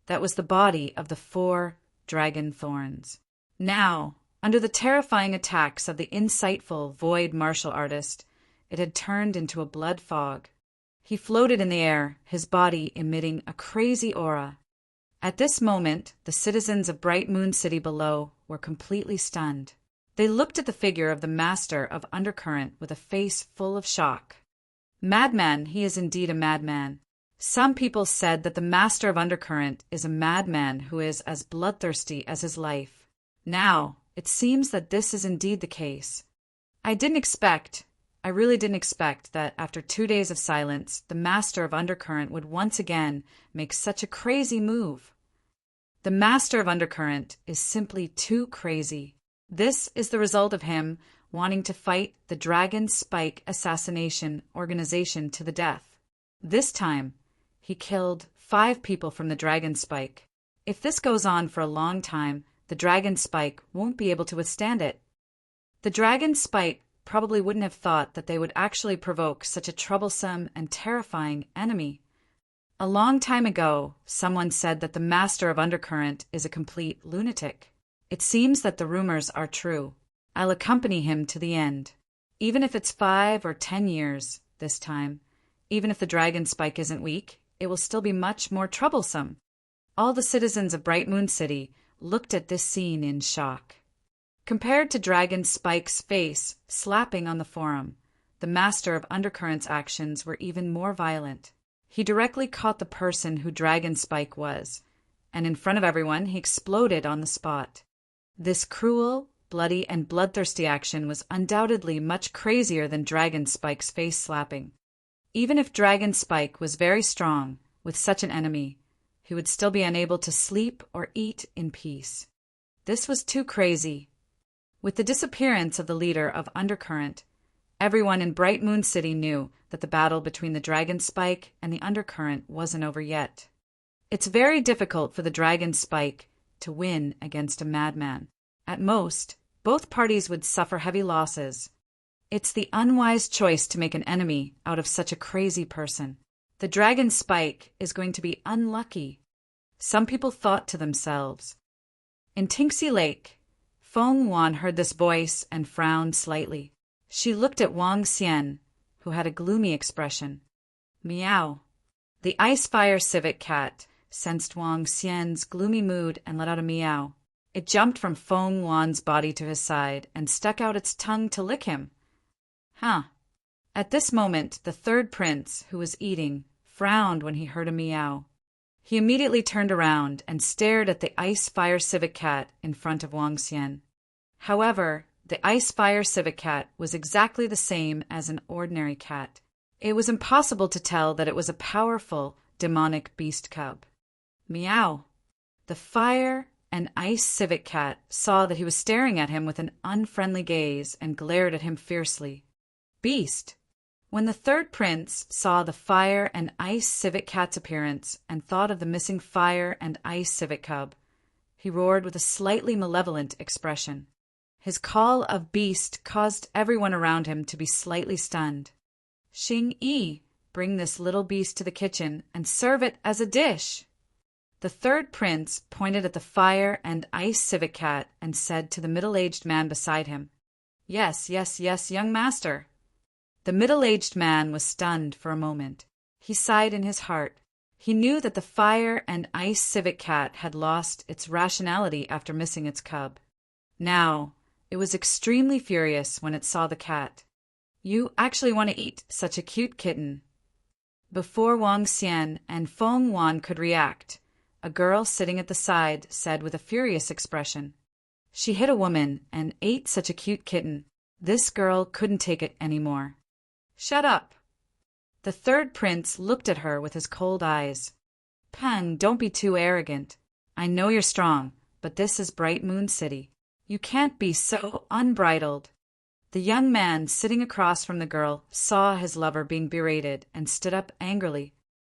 Speaker 1: That was the body of the 4 dragon thorns. Now, under the terrifying attacks of the insightful void martial artist, it had turned into a blood fog. He floated in the air, his body emitting a crazy aura. At this moment, the citizens of Bright Moon City below were completely stunned. They looked at the figure of the master of Undercurrent with a face full of shock. Madman, he is indeed a madman. Some people said that the master of Undercurrent is a madman who is as bloodthirsty as his life. Now, it seems that this is indeed the case. I really didn't expect that after 2 days of silence, the master of Undercurrent would once again make such a crazy move. The master of Undercurrent is simply too crazy. This is the result of him wanting to fight the Dragon Spike assassination organization to the death. This time, he killed 5 people from the Dragon Spike. If this goes on for a long time, the Dragon Spike won't be able to withstand it. The Dragon Spike probably wouldn't have thought that they would actually provoke such a troublesome and terrifying enemy. A long time ago, someone said that the master of Undercurrent is a complete lunatic. It seems that the rumors are true. I'll accompany him to the end. Even if it's 5 or 10 years this time, even if the Dragon Spike isn't weak, it will still be much more troublesome. All the citizens of Bright Moon City looked at this scene in shock. Compared to Dragon Spike's face slapping on the forum, the master of Undercurrent's actions were even more violent. He directly caught the person who Dragon Spike was, and in front of everyone he exploded on the spot. This cruel, bloody, and bloodthirsty action was undoubtedly much crazier than Dragon Spike's face slapping. Even if Dragon Spike was very strong, with such an enemy, he would still be unable to sleep or eat in peace. This was too crazy. With the disappearance of the leader of Undercurrent, everyone in Bright Moon City knew that the battle between the Dragon Spike and the Undercurrent wasn't over yet. It's very difficult for the Dragon Spike to win against a madman. At most, both parties would suffer heavy losses. It's the unwise choice to make an enemy out of such a crazy person. The Dragon Spike is going to be unlucky. Some people thought to themselves. In Tinksy Lake, Feng Wan heard this voice and frowned slightly. She looked at Wang Xian, who had a gloomy expression. Meow. The Ice-Fire civet cat sensed Wang Xian's gloomy mood and let out a meow. It jumped from Feng Wan's body to his side and stuck out its tongue to lick him. Huh. At this moment, the 3rd prince, who was eating, frowned when he heard a meow. He immediately turned around and stared at the Ice-Fire civet cat in front of Wang Xian. However, the Ice-Fire civet cat was exactly the same as an ordinary cat. It was impossible to tell that it was a powerful, demonic beast cub. Meow. The Fire and Ice civet cat saw that he was staring at him with an unfriendly gaze and glared at him fiercely. Beast. When the 3rd prince saw the Fire and Ice civet cat's appearance and thought of the missing Fire and Ice civet cub, he roared with a slightly malevolent expression. His call of beast caused everyone around him to be slightly stunned. Xing Yi, bring this little beast to the kitchen and serve it as a dish. The 3rd prince pointed at the Fire and Ice civet cat and said to the middle-aged man beside him, Yes, young master. The middle-aged man was stunned for a moment. He sighed in his heart. He knew that the fire and ice civet cat had lost its rationality after missing its cub. Now, it was extremely furious when it saw the cat. You actually want to eat such a cute kitten. Before Wang Xian and Feng Wan could react, a girl sitting at the side said with a furious expression, "She hit a woman and ate such a cute kitten." This girl couldn't take it anymore. "Shut up!" The third prince looked at her with his cold eyes. "Pang, don't be too arrogant. I know you're strong, but this is Bright Moon City. You can't be so unbridled." The young man sitting across from the girl saw his lover being berated and stood up angrily.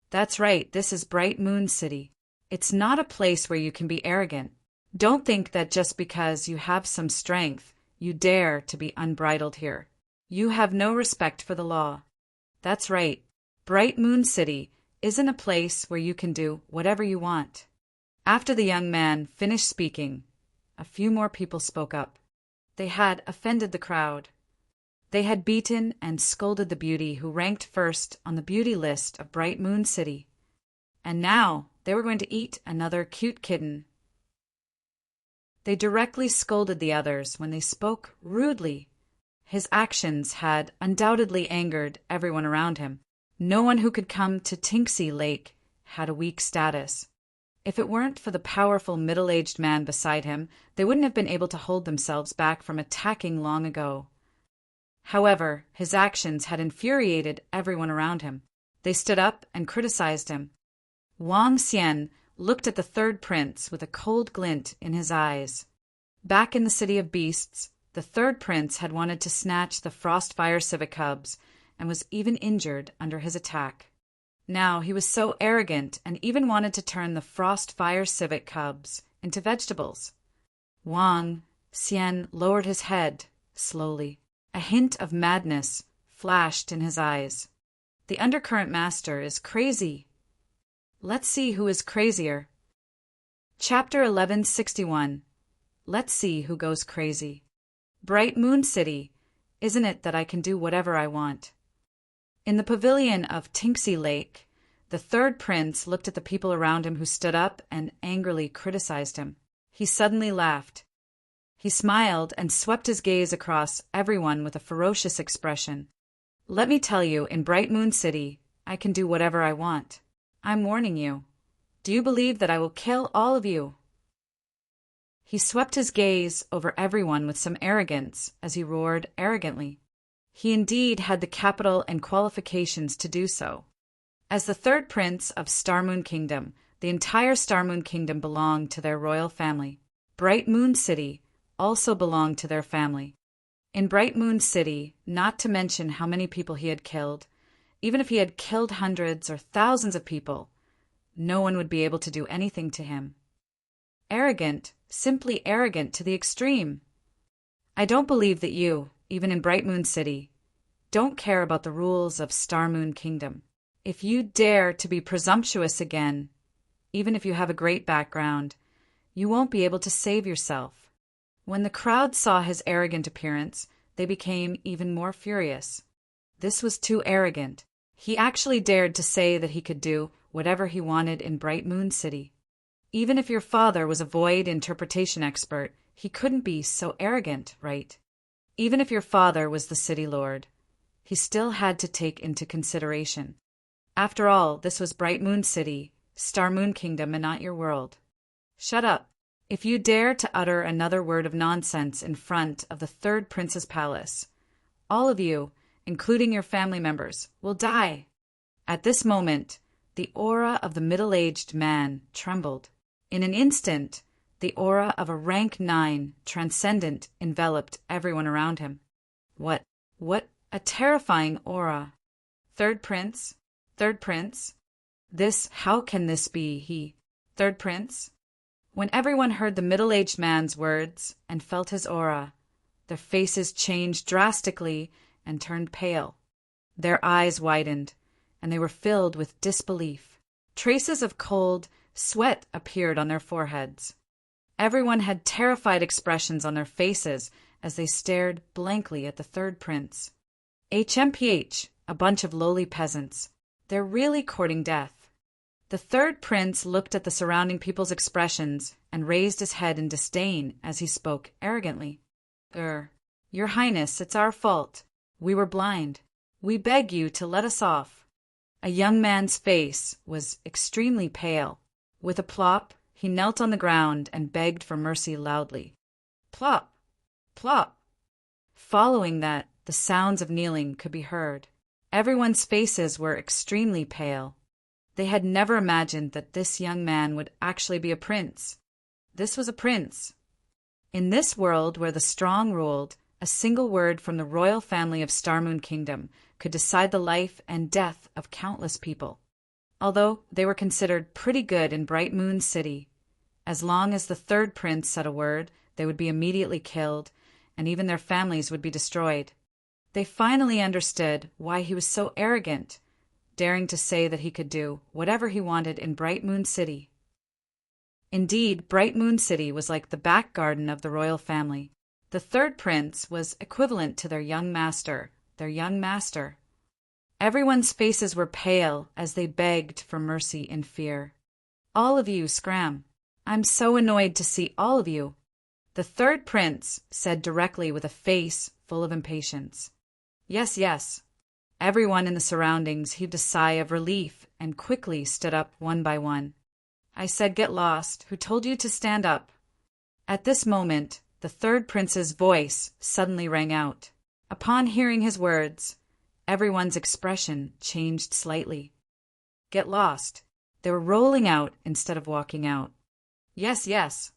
Speaker 1: "That's right, this is Bright Moon City. It's not a place where you can be arrogant. Don't think that just because you have some strength, you dare to be unbridled here. You have no respect for the law. That's right, Bright Moon City isn't a place where you can do whatever you want." After the young man finished speaking, a few more people spoke up. They had offended the crowd. They had beaten and scolded the beauty who ranked first on the beauty list of Bright Moon City. And now they were going to eat another cute kitten. They directly scolded the others when they spoke rudely. His actions had undoubtedly angered everyone around him. No one who could come to Tinksy Lake had a weak status. If it weren't for the powerful middle-aged man beside him, they wouldn't have been able to hold themselves back from attacking long ago. However, his actions had infuriated everyone around him. They stood up and criticized him. Wang Xian looked at the third prince with a cold glint in his eyes. Back in the City of Beasts, the third prince had wanted to snatch the Frostfire civet cubs and was even injured under his attack. Now he was so arrogant and even wanted to turn the Frostfire civet cubs into vegetables. Wang Xian lowered his head slowly. A hint of madness flashed in his eyes. The undercurrent master is crazy. Let's see who is crazier. Chapter 1161. Let's see who goes crazy. Bright Moon City, isn't it that I can do whatever I want? In the pavilion of Tinksy Lake, the third prince looked at the people around him who stood up and angrily criticized him. He suddenly laughed. He smiled and swept his gaze across everyone with a ferocious expression. "Let me tell you, in Bright Moon City, I can do whatever I want. I'm warning you. Do you believe that I will kill all of you?" He swept his gaze over everyone with some arrogance as he roared arrogantly. He indeed had the capital and qualifications to do so. As the third prince of Starmoon Kingdom, the entire Starmoon Kingdom belonged to their royal family. Bright Moon City also belonged to their family. In Bright Moon City, not to mention how many people he had killed, even if he had killed hundreds or thousands of people, no one would be able to do anything to him. Arrogant, simply arrogant to the extreme. I don't believe that you, even in Bright Moon City, don't care about the rules of Starmoon Kingdom. If you dare to be presumptuous again, even if you have a great background, you won't be able to save yourself. When the crowd saw his arrogant appearance, they became even more furious. This was too arrogant. He actually dared to say that he could do whatever he wanted in Bright Moon City. Even if your father was a void interpretation expert, he couldn't be so arrogant, right? Even if your father was the city lord, he still had to take into consideration. After all, this was Bright Moon City, Starmoon Kingdom, and not your world. Shut up. If you dare to utter another word of nonsense in front of the third prince's palace, all of you, including your family members, will die. At this moment, the aura of the middle-aged man trembled. In an instant, the aura of a rank 9 transcendent enveloped everyone around him. What a terrifying aura. Third prince? How can this be he? Third prince? When everyone heard the middle-aged man's words and felt his aura, their faces changed drastically and turned pale. Their eyes widened, and they were filled with disbelief. Traces of cold sweat appeared on their foreheads. Everyone had terrified expressions on their faces as they stared blankly at the third prince. HMPH, a bunch of lowly peasants. They're really courting death. The third prince looked at the surrounding people's expressions and raised his head in disdain as he spoke arrogantly. Your Highness, it's our fault. We were blind. We beg you to let us off." A young man's face was extremely pale. With a plop, he knelt on the ground and begged for mercy loudly. Plop! Plop! Following that, the sounds of kneeling could be heard. Everyone's faces were extremely pale. They had never imagined that this young man would actually be a prince. This was a prince. In this world where the strong ruled, a single word from the royal family of Starmoon Kingdom could decide the life and death of countless people. Although they were considered pretty good in Bright Moon City, as long as the third prince said a word, they would be immediately killed, and even their families would be destroyed. They finally understood why he was so arrogant, daring to say that he could do whatever he wanted in Bright Moon City. Indeed, Bright Moon City was like the back garden of the royal family. The third prince was equivalent to their young master. Everyone's faces were pale as they begged for mercy in fear. "All of you, scram! I'm so annoyed to see all of you," the third prince said directly with a face full of impatience. Yes, yes. Everyone in the surroundings heaved a sigh of relief and quickly stood up one by one. "I said get lost. Who told you to stand up?" At this moment, the third prince's voice suddenly rang out. Upon hearing his words, everyone's expression changed slightly. Get lost. They were rolling out instead of walking out. Yes, yes.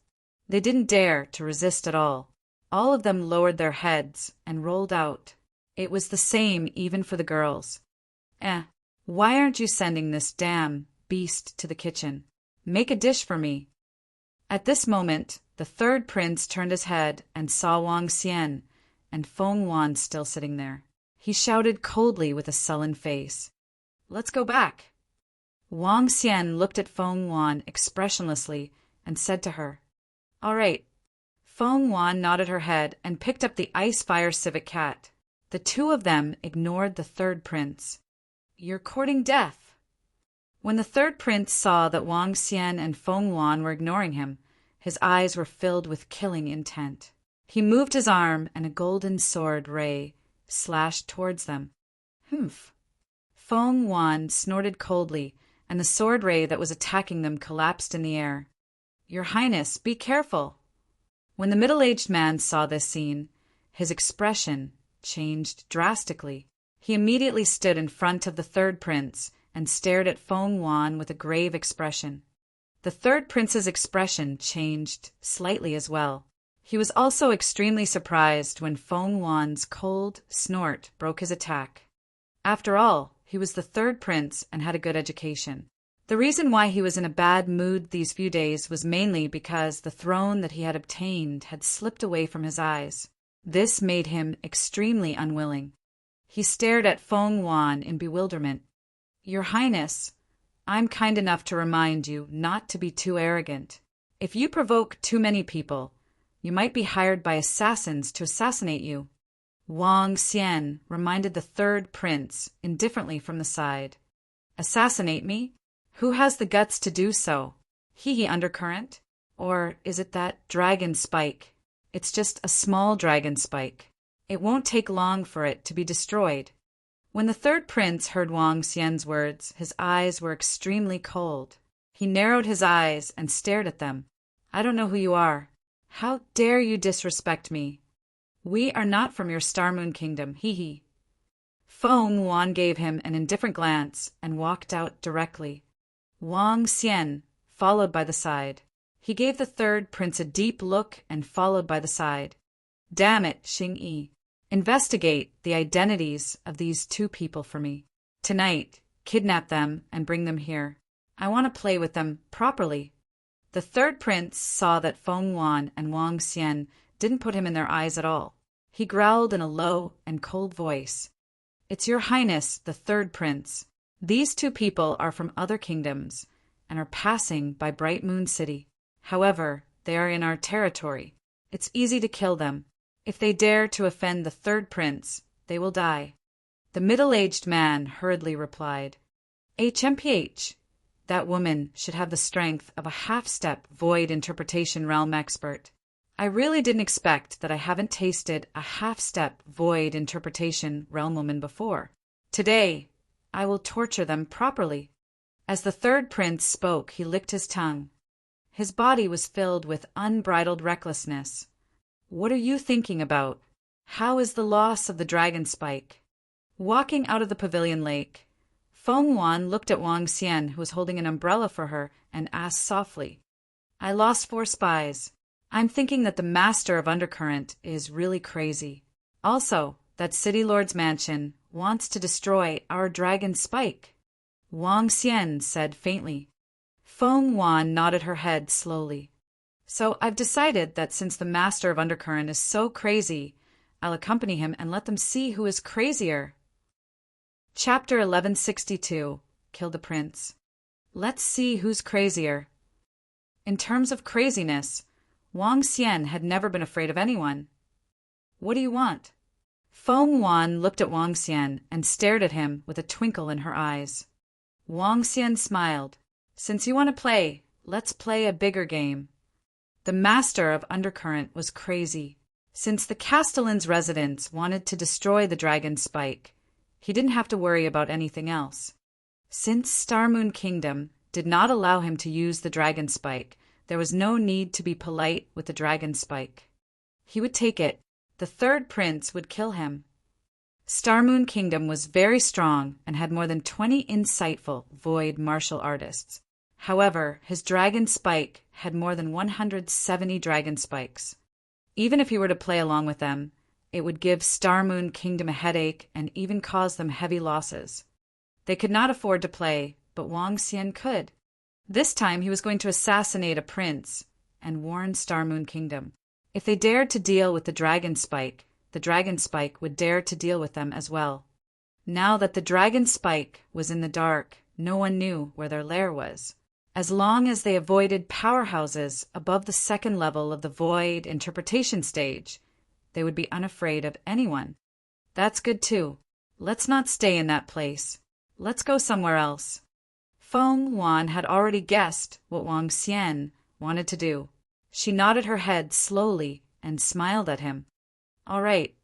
Speaker 1: They didn't dare to resist at all. All of them lowered their heads and rolled out. It was the same even for the girls. Why aren't you sending this damn beast to the kitchen? Make a dish for me." At this moment, the third prince turned his head and saw Wang Xian and Feng Wan still sitting there. He shouted coldly with a sullen face, "Let's go back." Wang Xian looked at Feng Wan expressionlessly and said to her, "All right." Feng Wan nodded her head and picked up the Ice Fire Civet Cat. The two of them ignored the third prince. "You're courting death." When the third prince saw that Wang Xian and Feng Wan were ignoring him, his eyes were filled with killing intent. He moved his arm and a golden sword ray slashed towards them. Humph! Feng Wan snorted coldly, and the sword ray that was attacking them collapsed in the air. "Your Highness, be careful!" When the middle-aged man saw this scene, his expression changed drastically. He immediately stood in front of the third prince and stared at Feng Wan with a grave expression. The third prince's expression changed slightly as well. He was also extremely surprised when Feng Wan's cold snort broke his attack. After all, he was the third prince and had a good education. The reason why he was in a bad mood these few days was mainly because the throne that he had obtained had slipped away from his eyes. This made him extremely unwilling. He stared at Feng Wan in bewilderment. "Your Highness, I'm kind enough to remind you not to be too arrogant. If you provoke too many people, you might be hired by assassins to assassinate you." Wang Xian reminded the third prince indifferently from the side. "Assassinate me? Who has the guts to do so? Hee undercurrent? Or is it that dragon spike? It's just a small dragon spike. It won't take long for it to be destroyed." When the third prince heard Wang Xian's words, his eyes were extremely cold. He narrowed his eyes and stared at them. "I don't know who you are. How dare you disrespect me? We are not from your Starmoon Kingdom, hee. Feng Wan gave him an indifferent glance and walked out directly. Wang Xian followed by the side. He gave the third prince a deep look and followed by the side. "Damn it, Xing-Yi. Investigate the identities of these two people for me. Tonight, kidnap them and bring them here. I want to play with them properly." The third prince saw that Feng Wan and Wang Xian didn't put him in their eyes at all. He growled in a low and cold voice, "It's your Highness, the third prince. These two people are from other kingdoms and are passing by Bright Moon City. However, they are in our territory. It's easy to kill them. If they dare to offend the third prince, they will die." The middle-aged man hurriedly replied, "HMPH, That woman should have the strength of a half-step void interpretation realm expert. I really didn't expect that I haven't tasted a half-step void interpretation realm woman before. Today, I will torture them properly. As the third prince spoke, he licked his tongue. His body was filled with unbridled recklessness. What are you thinking about? How is the loss of the dragon spike? Walking out of the pavilion lake, Feng Wan looked at Wang Xian, who was holding an umbrella for her, and asked softly, I lost 4 spies. I'm thinking that the master of Undercurrent is really crazy. Also, that City Lord's mansion wants to destroy our dragon spike. Wang Xian said faintly. Feng Wan nodded her head slowly. So I've decided that since the master of Undercurrent is so crazy, I'll accompany him and let them see who is crazier. Chapter 1162. Kill the Prince. Let's see who's crazier. In terms of craziness, Wang Xian had never been afraid of anyone. What do you want? Feng Wan looked at Wang Xian and stared at him with a twinkle in her eyes. Wang Xian smiled. Since you want to play, let's play a bigger game. The master of Undercurrent was crazy. Since the Castellan's residents wanted to destroy the dragon spike, he didn't have to worry about anything else. Since Starmoon Kingdom did not allow him to use the dragon spike, there was no need to be polite with the dragon spike. He would take it. The third prince would kill him. Starmoon Kingdom was very strong and had more than 20 insightful void martial artists. However, his dragon spike had more than 170 dragon spikes. Even if he were to play along with them, it would give Starmoon Kingdom a headache and even cause them heavy losses. They could not afford to play, but Wang Xian could. This time he was going to assassinate a prince and warn Starmoon Kingdom. If they dared to deal with the dragon spike would dare to deal with them as well. Now that the dragon spike was in the dark, no one knew where their lair was. As long as they avoided powerhouses above the second level of the void interpretation stage, they would be unafraid of anyone. That's good too. Let's not stay in that place. Let's go somewhere else. Feng Wan had already guessed what Wang Xian wanted to do. She nodded her head slowly and smiled at him. All right.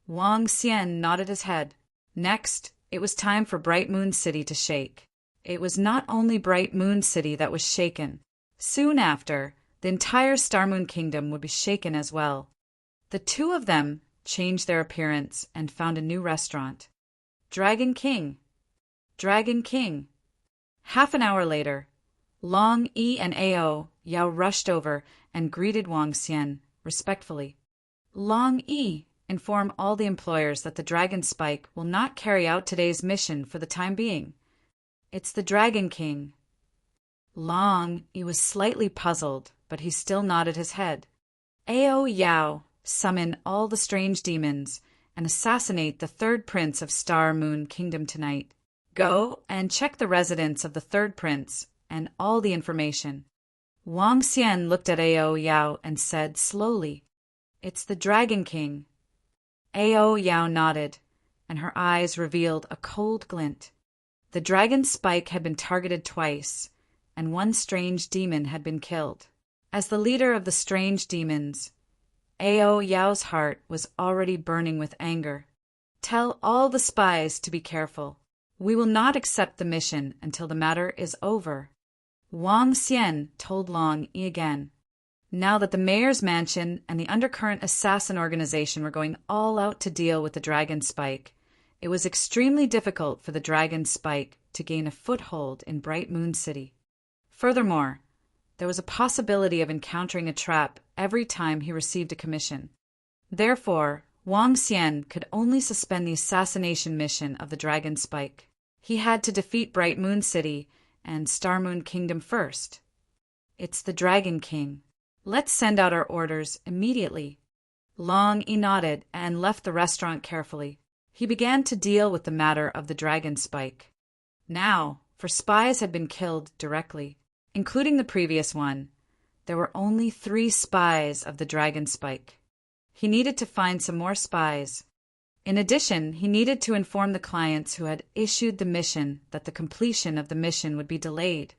Speaker 1: Wang Xian nodded his head. Next, it was time for Bright Moon City to shake. It was not only Bright Moon City that was shaken. Soon after, the entire Starmoon Kingdom would be shaken as well. The two of them changed their appearance and found a new restaurant. Dragon King. Dragon King. Half an hour later, Long Yi and Ao Yao rushed over and greeted Wang Xian respectfully. Long Yi, inform all the employers that the Dragon Spike will not carry out today's mission for the time being. It's the Dragon King. Long Yi was slightly puzzled, but he still nodded his head. Ao Yao, summon all the strange demons and assassinate the third prince of Star Moon Kingdom tonight. Go and check the residence of the third prince and all the information. Wang Xian looked at Ao Yao and said slowly, It's the Dragon King. Ao Yao nodded, and her eyes revealed a cold glint. The dragon spike had been targeted twice, and one strange demon had been killed. As the leader of the strange demons, Ao Yao's heart was already burning with anger. Tell all the spies to be careful. We will not accept the mission until the matter is over. Wang Xian told Long Yi again. Now that the mayor's mansion and the Undercurrent Assassin Organization were going all out to deal with the Dragon Spike, it was extremely difficult for the Dragon Spike to gain a foothold in Bright Moon City. Furthermore, there was a possibility of encountering a trap every time he received a commission. Therefore, Wang Xian could only suspend the assassination mission of the Dragon Spike. He had to defeat Bright Moon City and Star Moon Kingdom first. It's the Dragon King. Let's send out our orders immediately. Long Yi nodded and left the restaurant carefully. He began to deal with the matter of the Dragon Spike. Now, for spies had been killed directly, including the previous one, there were only 3 spies of the Dragon Spike. He needed to find some more spies. In addition, he needed to inform the clients who had issued the mission that the completion of the mission would be delayed.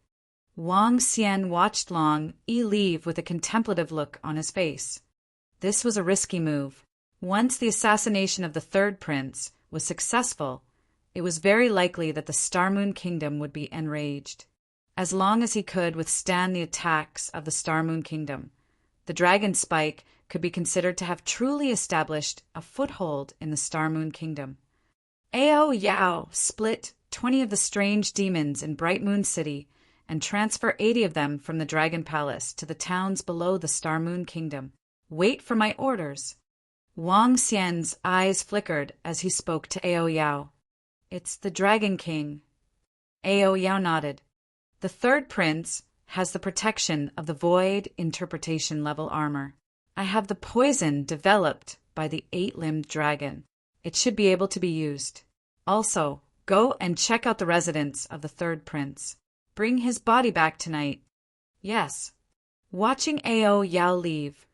Speaker 1: Wang Xian watched Long Yi leave with a contemplative look on his face. This was a risky move. Once the assassination of the third prince was successful, it was very likely that the Star Moon Kingdom would be enraged. As long as he could withstand the attacks of the Star Moon Kingdom, the dragon spike could be considered to have truly established a foothold in the Star Moon Kingdom. Ao Yao split 20 of the strange demons in Bright Moon City and transfer 80 of them from the Dragon Palace to the towns below the Star Moon Kingdom. Wait for my orders. Wang Xian's eyes flickered as he spoke to Ao Yao. It's the Dragon King. Ao Yao nodded. The third prince has the protection of the Void Interpretation level armor. I have the poison developed by the 8-limbed dragon. It should be able to be used. Also, go and check out the residence of the third prince. Bring his body back tonight. Yes. Watching Ao Yao leave,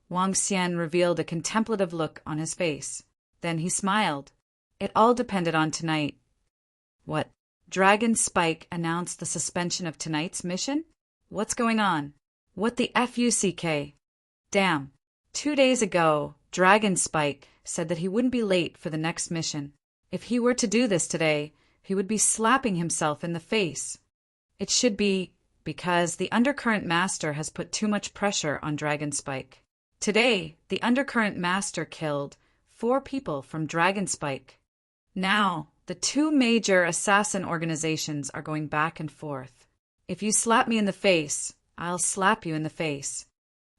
Speaker 1: Wang Xian revealed a contemplative look on his face. Then he smiled. It all depended on tonight. What? Dragon Spike announced the suspension of tonight's mission? What's going on? What the FUCK? Damn. 2 days ago, Dragon Spike said that he wouldn't be late for the next mission. If he were to do this today, he would be slapping himself in the face. It should be because the Undercurrent Master has put too much pressure on Dragon Spike. Today, the Undercurrent Master killed 4 people from Dragon Spike. Now, the 2 major assassin organizations are going back and forth. If you slap me in the face, I'll slap you in the face.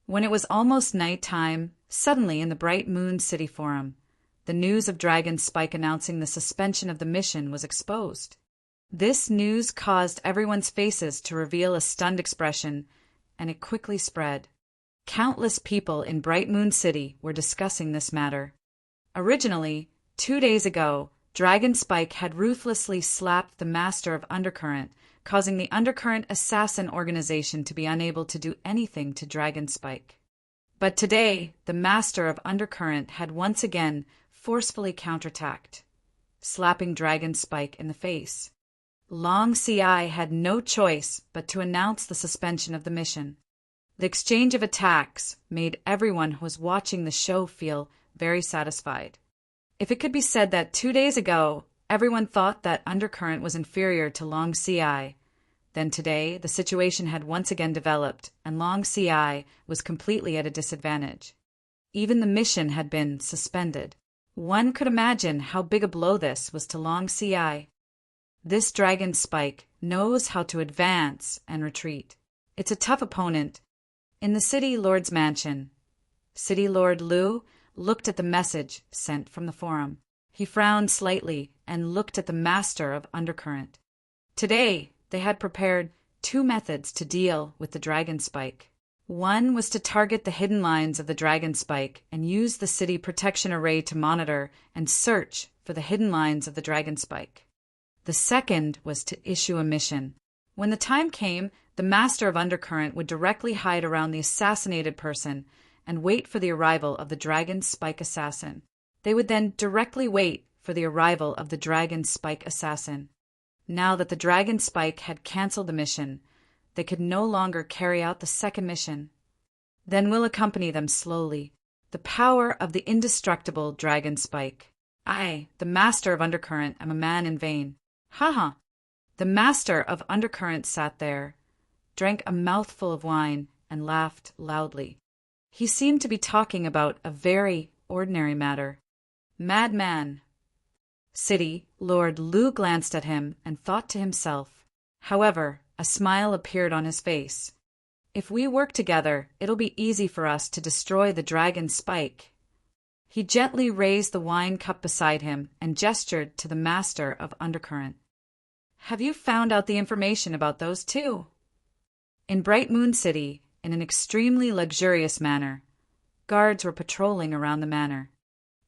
Speaker 1: When it was almost nighttime, suddenly in the Bright Moon City Forum, the news of Dragon Spike announcing the suspension of the mission was exposed. This news caused everyone's faces to reveal a stunned expression, and it quickly spread. Countless people in Bright Moon City were discussing this matter. Originally, 2 days ago, Dragon Spike had ruthlessly slapped the Master of Undercurrent, causing the Undercurrent Assassin Organization to be unable to do anything to Dragon Spike. But today, the Master of Undercurrent had once again forcefully counterattacked, slapping Dragon Spike in the face. Long Ci had no choice but to announce the suspension of the mission. The exchange of attacks made everyone who was watching the show feel very satisfied. If it could be said that 2 days ago, everyone thought that Undercurrent was inferior to Long Ci, then today the situation had once again developed, and Long Ci was completely at a disadvantage. Even the mission had been suspended. One could imagine how big a blow this was to Long Ci. This Dragon Spike knows how to advance and retreat. It's a tough opponent. In the City Lord's mansion, City Lord Liu looked at the message sent from the forum. He frowned slightly and looked at the Master of Undercurrent. Today, they had prepared 2 methods to deal with the Dragon Spike. One was to target the hidden lines of the Dragon Spike and use the city protection array to monitor and search for the hidden lines of the Dragon Spike. The second was to issue a mission. When the time came, the Master of Undercurrent would directly hide around the assassinated person and wait for the arrival of the Dragon Spike Assassin. They would then directly wait for the arrival of the Dragon Spike Assassin. Now that the Dragon Spike had canceled the mission, they could no longer carry out the second mission. Then we'll accompany them slowly. The power of the indestructible Dragon Spike. I, the Master of Undercurrent, am a man in vain. Ha! The Master of Undercurrent sat there, drank a mouthful of wine, and laughed loudly. He seemed to be talking about a very ordinary matter. Madman. City Lord Liu glanced at him and thought to himself. However, a smile appeared on his face. If we work together, it'll be easy for us to destroy the Dragon Spike. He gently raised the wine cup beside him and gestured to the Master of Undercurrent. Have you found out the information about those 2? In Bright Moon City, in an extremely luxurious manner, guards were patrolling around the manor.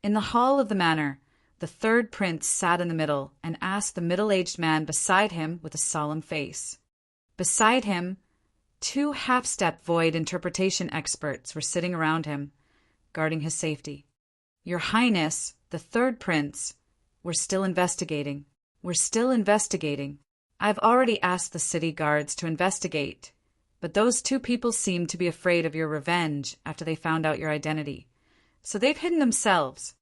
Speaker 1: In the hall of the manor, the third prince sat in the middle and asked the middle-aged man beside him with a solemn face. Beside him, 2 half-step void interpretation experts were sitting around him, guarding his safety. Your Highness, the third prince, we're still investigating. I've already asked the city guards to investigate, but those two people seem to be afraid of your revenge after they found out your identity. So they've hidden themselves.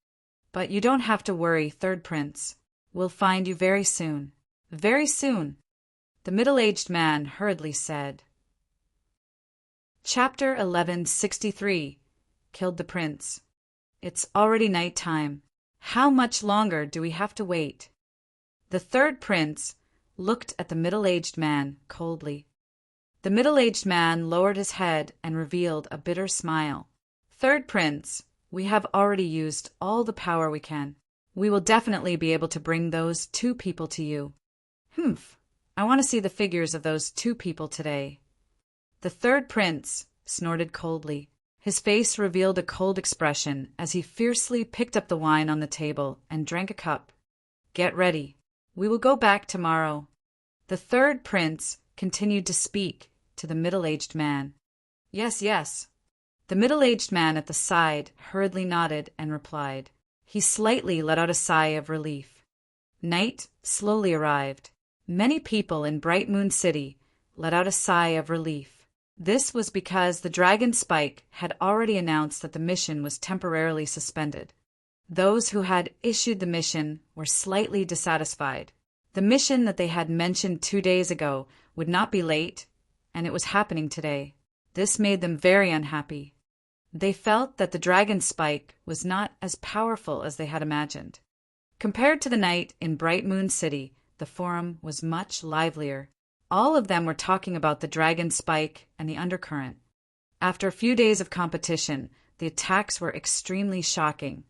Speaker 1: But you don't have to worry, Third Prince. We'll find you very soon. Very soon. The middle-aged man hurriedly said. Chapter 1163. Killed the Prince. It's already night time. How much longer do we have to wait? The third prince looked at the middle-aged man coldly. The middle-aged man lowered his head and revealed a bitter smile. Third prince, we have already used all the power we can. We will definitely be able to bring those two people to you. Humph. I want to see the figures of those two people today. The third prince snorted coldly. His face revealed a cold expression as he fiercely picked up the wine on the table and drank a cup. Get ready. We will go back tomorrow. The third prince continued to speak to the middle-aged man. Yes, yes. The middle-aged man at the side hurriedly nodded and replied. He slightly let out a sigh of relief. Night slowly arrived. Many people in Bright Moon City let out a sigh of relief. This was because the Dragon Spike had already announced that the mission was temporarily suspended. Those who had issued the mission were slightly dissatisfied. The mission that they had mentioned 2 days ago would not be late, and it was happening today. This made them very unhappy. They felt that the Dragon Spike was not as powerful as they had imagined. Compared to the night in Bright Moon City, the forum was much livelier. All of them were talking about the Dragon Spike and the undercurrent. After a few days of competition, the attacks were extremely shocking,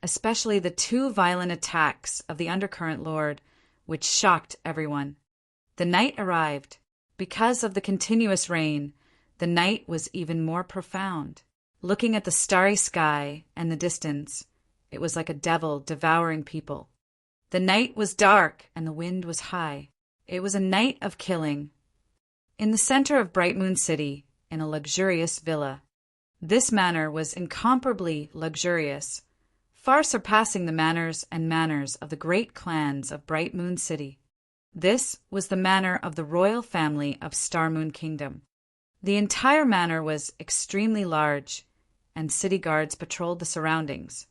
Speaker 1: especially the 2 violent attacks of the Undercurrent Lord, which shocked everyone. The night arrived. Because of the continuous rain, the night was even more profound. Looking at the starry sky and the distance, it was like a devil devouring people. The night was dark and the wind was high. It was a night of killing. In the center of Bright Moon City, in a luxurious villa. This manor was incomparably luxurious, far surpassing the manners of the great clans of Bright Moon City. This was the manor of the royal family of Star Moon Kingdom. The entire manor was extremely large, and city guards patrolled the surroundings.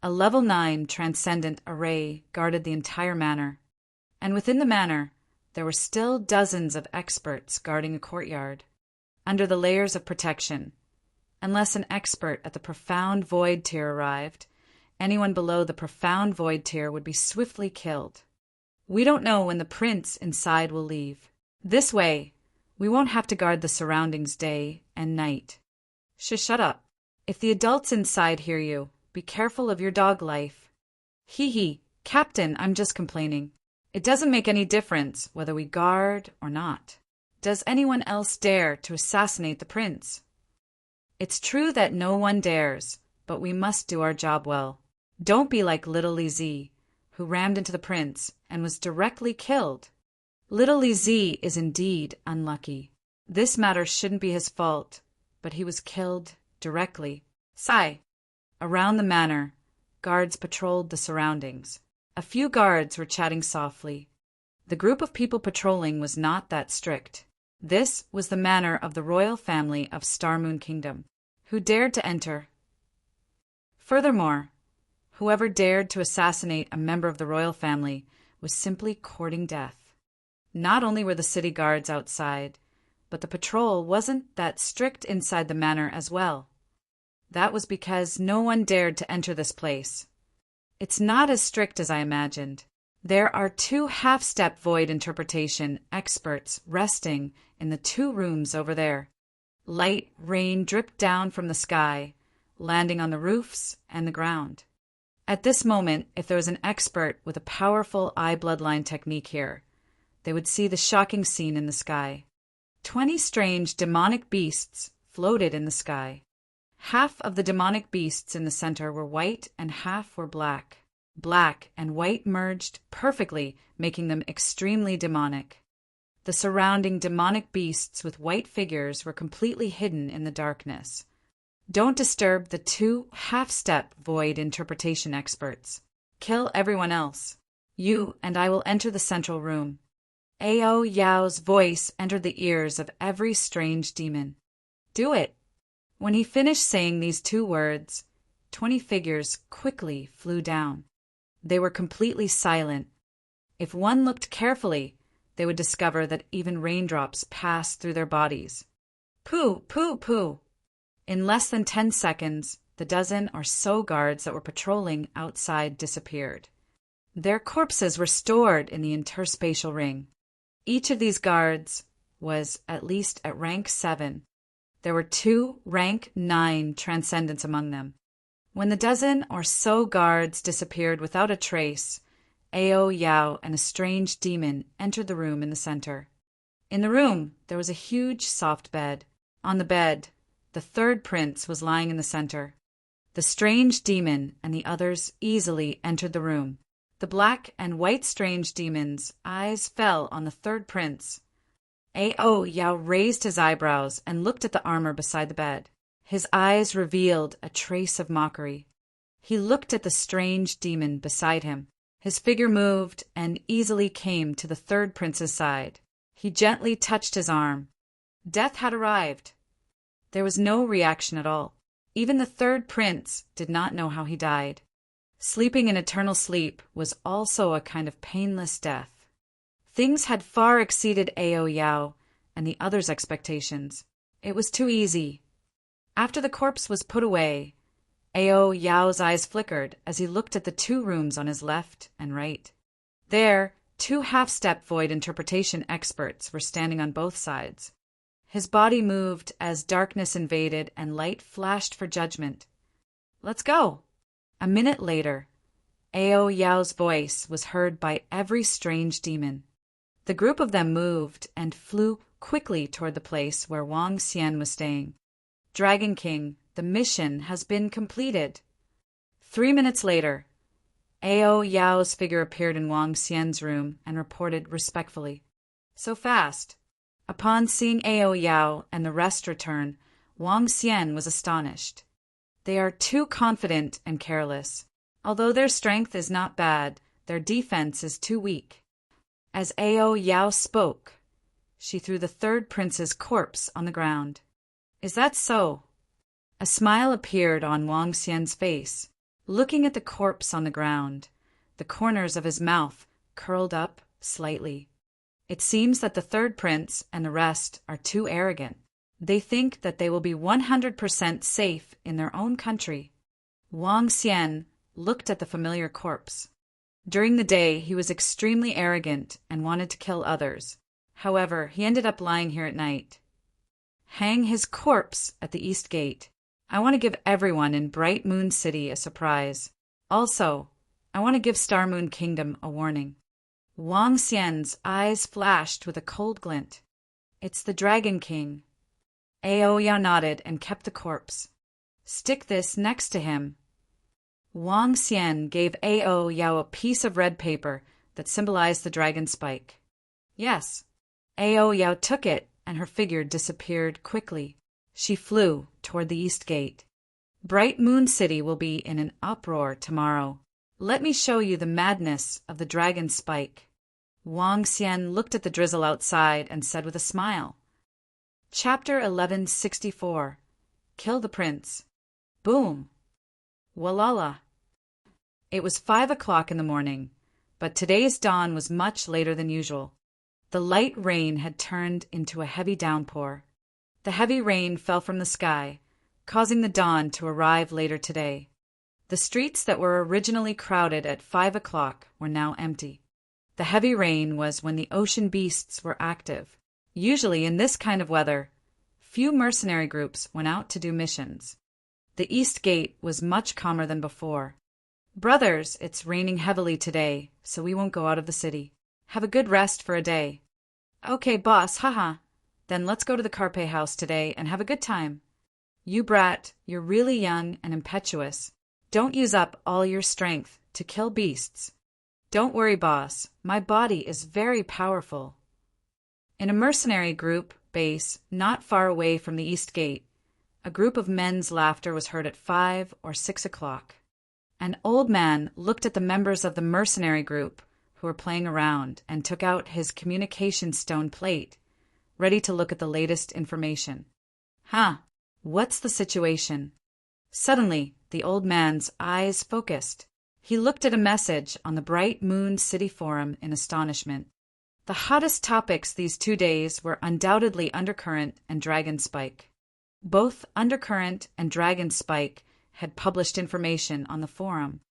Speaker 1: A level 9 transcendent array guarded the entire manor, and within the manor, there were still dozens of experts guarding a courtyard, under the layers of protection. Unless an expert at the Profound Void tier arrived, anyone below the Profound Void tier would be swiftly killed. We don't know when the prince inside will leave. This way, we won't have to guard the surroundings day and night. Shut up. If the adults inside hear you, be careful of your dog life. Hee, Captain, I'm just complaining. It doesn't make any difference whether we guard or not. Does anyone else dare to assassinate the prince? It's true that no one dares, but we must do our job well. Don't be like little Lizzie, who rammed into the prince and was directly killed. Little Lizzie is indeed unlucky. This matter shouldn't be his fault, but he was killed directly. Sigh. Around the manor, guards patrolled the surroundings. A few guards were chatting softly. The group of people patrolling was not that strict. This was the manor of the royal family of Star Moon Kingdom, who dared to enter. Furthermore, whoever dared to assassinate a member of the royal family was simply courting death. Not only were the city guards outside, but the patrol wasn't that strict inside the manor as well. That was because no one dared to enter this place. It's not as strict as I imagined. There are 2 half-step void interpretation experts resting in the 2 rooms over there. Light rain dripped down from the sky, landing on the roofs and the ground. At this moment, if there was an expert with a powerful eye bloodline technique here, they would see the shocking scene in the sky. 20 strange demonic beasts floated in the sky. Half of the demonic beasts in the center were white and half were black. Black and white merged perfectly, making them extremely demonic. The surrounding demonic beasts with white figures were completely hidden in the darkness. Don't disturb the 2 half-step void interpretation experts. Kill everyone else. You and I will enter the central room. Ao Yao's voice entered the ears of every strange demon. Do it! When he finished saying these 2 words, 20 figures quickly flew down. They were completely silent. If one looked carefully, they would discover that even raindrops passed through their bodies. Pooh, pooh, pooh! In less than 10 seconds, the dozen or so guards that were patrolling outside disappeared. Their corpses were stored in the interspatial ring. Each of these guards was at least at rank 7. There were 2 rank 9 transcendents among them. When the dozen or so guards disappeared without a trace, Ao Yao and a strange demon entered the room in the center. In the room, there was a huge soft bed. On the bed, the 3rd prince was lying in the center. The strange demon and the others easily entered the room. The black and white strange demon's eyes fell on the 3rd prince. Ao Yao raised his eyebrows and looked at the armor beside the bed. His eyes revealed a trace of mockery. He looked at the strange demon beside him. His figure moved and easily came to the 3rd prince's side. He gently touched his arm. Death had arrived. There was no reaction at all. Even the 3rd prince did not know how he died. Sleeping in eternal sleep was also a kind of painless death. Things had far exceeded Ao Yao and the others' expectations. It was too easy. After the corpse was put away, Ao Yao's eyes flickered as he looked at the 2 rooms on his left and right. There, 2 half-step void interpretation experts were standing on both sides. His body moved as darkness invaded and light flashed for judgment. Let's go! A minute later, Ao Yao's voice was heard by every strange demon. The group of them moved and flew quickly toward the place where Wang Xian was staying. Dragon King, the mission has been completed. 3 minutes later, Ao Yao's figure appeared in Wang Xian's room and reported respectfully. So fast. Upon seeing Ao Yao and the rest return, Wang Xian was astonished. They are too confident and careless. Although their strength is not bad, their defense is too weak. As Ao Yao spoke, she threw the 3rd prince's corpse on the ground. Is that so? A smile appeared on Wang Xian's face. Looking at the corpse on the ground, the corners of his mouth curled up slightly. It seems that the 3rd prince and the rest are too arrogant. They think that they will be 100% safe in their own country. Wang Xian looked at the familiar corpse. During the day, he was extremely arrogant and wanted to kill others. However, he ended up lying here at night. Hang his corpse at the East Gate. I want to give everyone in Bright Moon City a surprise. Also, I want to give Star Moon Kingdom a warning. Wang Xian's eyes flashed with a cold glint. It's the Dragon King. Ao Yao nodded and kept the corpse. Stick this next to him. Wang Xian gave Ao Yao a piece of red paper that symbolized the dragon spike. Yes. Ao Yao took it and her figure disappeared quickly. She flew toward the East Gate. Bright Moon City will be in an uproar tomorrow. Let me show you the madness of the dragon spike. Wang Xian looked at the drizzle outside and said with a smile. Chapter 1164. Kill the Prince. Boom. Walala. It was 5 o'clock in the morning, but today's dawn was much later than usual. The light rain had turned into a heavy downpour. The heavy rain fell from the sky, causing the dawn to arrive later today. The streets that were originally crowded at 5 o'clock were now empty. The heavy rain was when the ocean beasts were active. Usually in this kind of weather, few mercenary groups went out to do missions. The East Gate was much calmer than before. Brothers, it's raining heavily today, so we won't go out of the city. Have a good rest for a day. Okay, boss, haha. Then let's go to the Carpe house today and have a good time. You brat, you're really young and impetuous. Don't use up all your strength to kill beasts. Don't worry, boss. My body is very powerful. In a mercenary group base not far away from the East Gate, a group of men's laughter was heard at 5 or 6 o'clock. An old man looked at the members of the mercenary group, who were playing around and took out his communication stone plate, ready to look at the latest information. Huh, what's the situation? Suddenly, the old man's eyes focused. He looked at a message on the Bright Moon City Forum in astonishment. The hottest topics these 2 days were undoubtedly Undercurrent and Dragon Spike. Both Undercurrent and Dragon Spike had published information on the forum.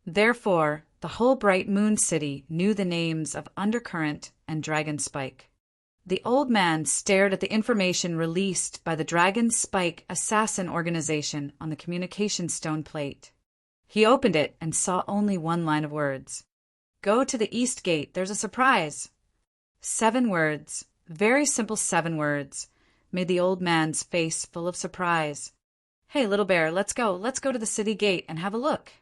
Speaker 1: Therefore, the whole Bright Moon City knew the names of Undercurrent and Dragon Spike. The old man stared at the information released by the Dragon Spike assassin organization on the communication stone plate. He opened it and saw only one line of words. Go to the East Gate, there's a surprise. 7 words, very simple 7 words, made the old man's face full of surprise. Hey, little bear, let's go to the city gate and have a look.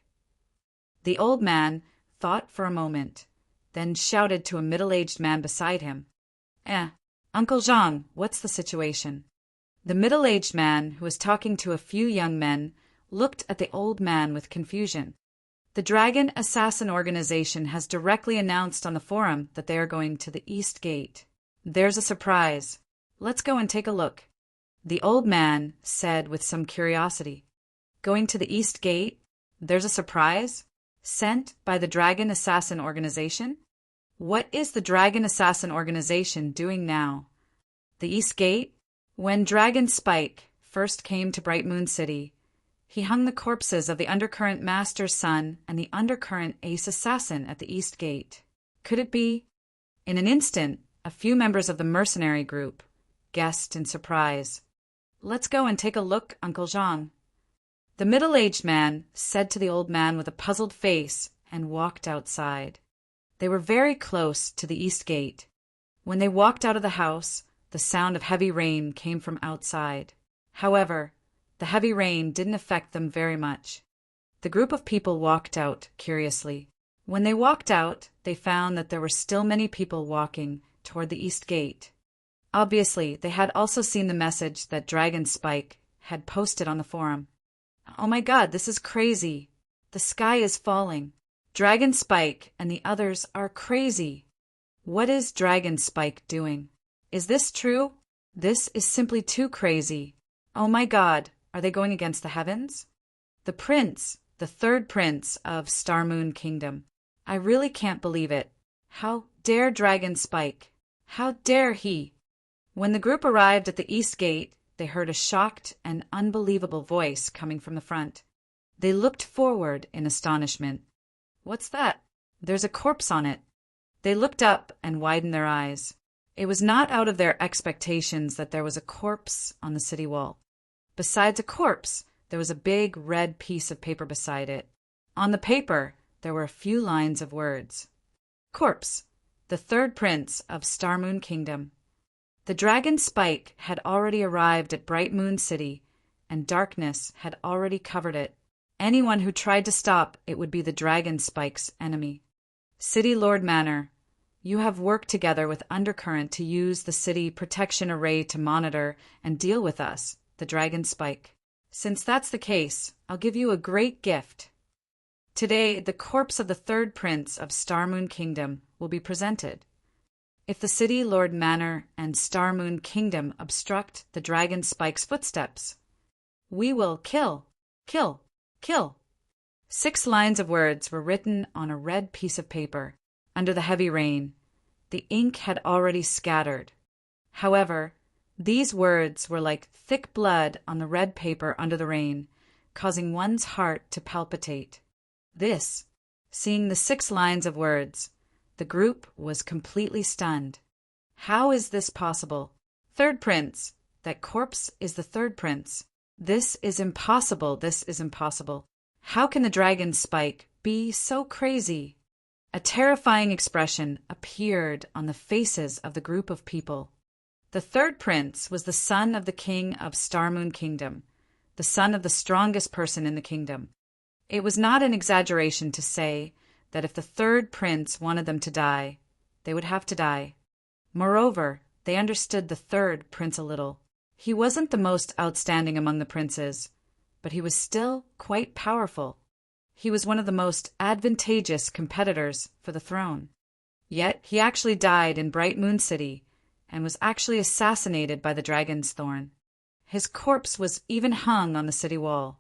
Speaker 1: The old man thought for a moment, then shouted to a middle-aged man beside him. Uncle Jean, what's the situation? The middle-aged man, who was talking to a few young men, looked at the old man with confusion. The Dragon Assassin Organization has directly announced on the forum that they are going to the East Gate. There's a surprise. Let's go and take a look. The old man said with some curiosity. Going to the East Gate? There's a surprise? Sent by the Dragon Assassin Organization? What is the Dragon Assassin Organization doing now? The East Gate? When Dragon Spike first came to Bright Moon City, he hung the corpses of the Undercurrent Master's son and the Undercurrent Ace Assassin at the East Gate. Could it be? In an instant, a few members of the mercenary group guessed in surprise. Let's go and take a look, Uncle Jean. The middle-aged man said to the old man with a puzzled face and walked outside. They were very close to the East Gate. When they walked out of the house, the sound of heavy rain came from outside. However, the heavy rain didn't affect them very much. The group of people walked out curiously. When they walked out, they found that there were still many people walking toward the East Gate. Obviously, they had also seen the message that Dragon Spike had posted on the forum. Oh my God, this is crazy. The sky is falling. Dragon Spike and the others are crazy. What is Dragon Spike doing? Is this true? This is simply too crazy. Oh my God, are they going against the heavens? The prince, the 3rd prince of Star Moon Kingdom. I really can't believe it. How dare Dragon Spike? How dare he? When the group arrived at the East Gate, they heard a shocked and unbelievable voice coming from the front. They looked forward in astonishment. What's that? There's a corpse on it. They looked up and widened their eyes. It was not out of their expectations that there was a corpse on the city wall. Besides a corpse, there was a big red piece of paper beside it. On the paper, there were a few lines of words. Corpse, the 3rd prince of Star Moon Kingdom. The Dragon Spike had already arrived at Bright Moon City, and darkness had already covered it. Anyone who tried to stop it would be the Dragon Spike's enemy. City Lord Manor, you have worked together with Undercurrent to use the city protection array to monitor and deal with us, the Dragon Spike. Since that's the case, I'll give you a great gift. Today, the corpse of the 3rd prince of Star Moon Kingdom will be presented. If the City Lord Manor and Star Moon Kingdom obstruct the Dragon Spike's footsteps, we will kill. 6 lines of words were written on a red piece of paper. Under the heavy rain, the ink had already scattered. However, these words were like thick blood on the red paper under the rain, causing one's heart to palpitate. Seeing the 6 lines of words, the group was completely stunned. How is this possible? 3rd prince. That corpse is the 3rd prince. This is impossible. How can the Dragon Spike be so crazy? A terrifying expression appeared on the faces of the group of people. The 3rd prince was the son of the king of Star Moon Kingdom, the son of the strongest person in the kingdom. It was not an exaggeration to say that if the 3rd prince wanted them to die, they would have to die. Moreover, they understood the 3rd prince a little. He wasn't the most outstanding among the princes, but he was still quite powerful. He was one of the most advantageous competitors for the throne. Yet he actually died in Bright Moon City and was actually assassinated by the dragon's thorn. His corpse was even hung on the city wall.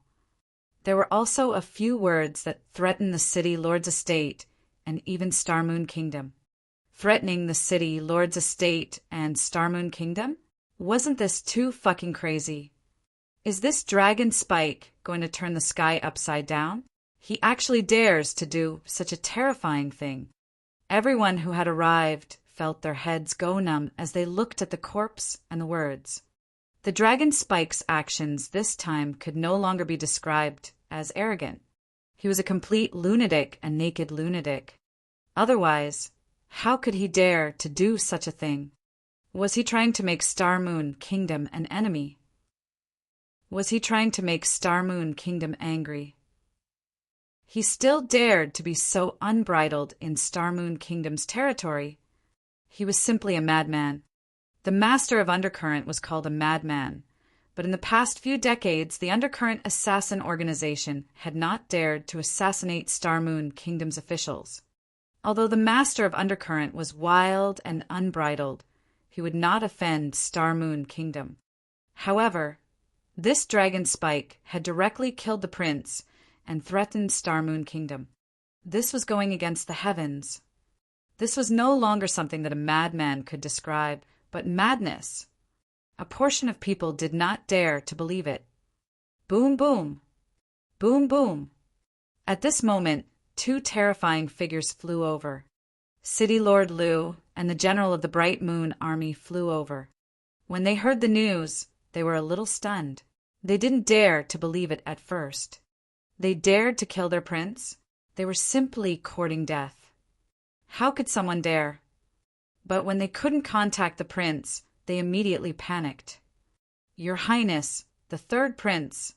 Speaker 1: There were also a few words that threatened the city lord's estate and even Star Moon Kingdom. Threatening the city lord's estate and Star Moon Kingdom? Wasn't this too fucking crazy? Is this dragon Spike going to turn the sky upside down? He actually dares to do such a terrifying thing. Everyone who had arrived felt their heads go numb as they looked at the corpse and the words. The dragon Spike's actions this time could no longer be described as arrogant. He was a complete lunatic, a naked lunatic. Otherwise, how could he dare to do such a thing? Was he trying to make Star Moon Kingdom an enemy? Was he trying to make Star Moon Kingdom angry? He still dared to be so unbridled in Star Moon Kingdom's territory. He was simply a madman. The master of Undercurrent was called a madman, but in the past few decades, the Undercurrent Assassin Organization had not dared to assassinate Star Moon Kingdom's officials. Although the master of Undercurrent was wild and unbridled, he would not offend Star Moon Kingdom. However, this dragon Spike had directly killed the prince and threatened Star Moon Kingdom. This was going against the heavens. This was no longer something that a madman could describe, but madness. A portion of people did not dare to believe it. Boom, boom. Boom, boom. At this moment, two terrifying figures flew over. City Lord Liu and the general of the Bright Moon Army flew over. When they heard the news, they were a little stunned. They didn't dare to believe it at first. They dared to kill their prince. They were simply courting death. How could someone dare? But when they couldn't contact the prince, they immediately panicked. Your Highness, the third prince,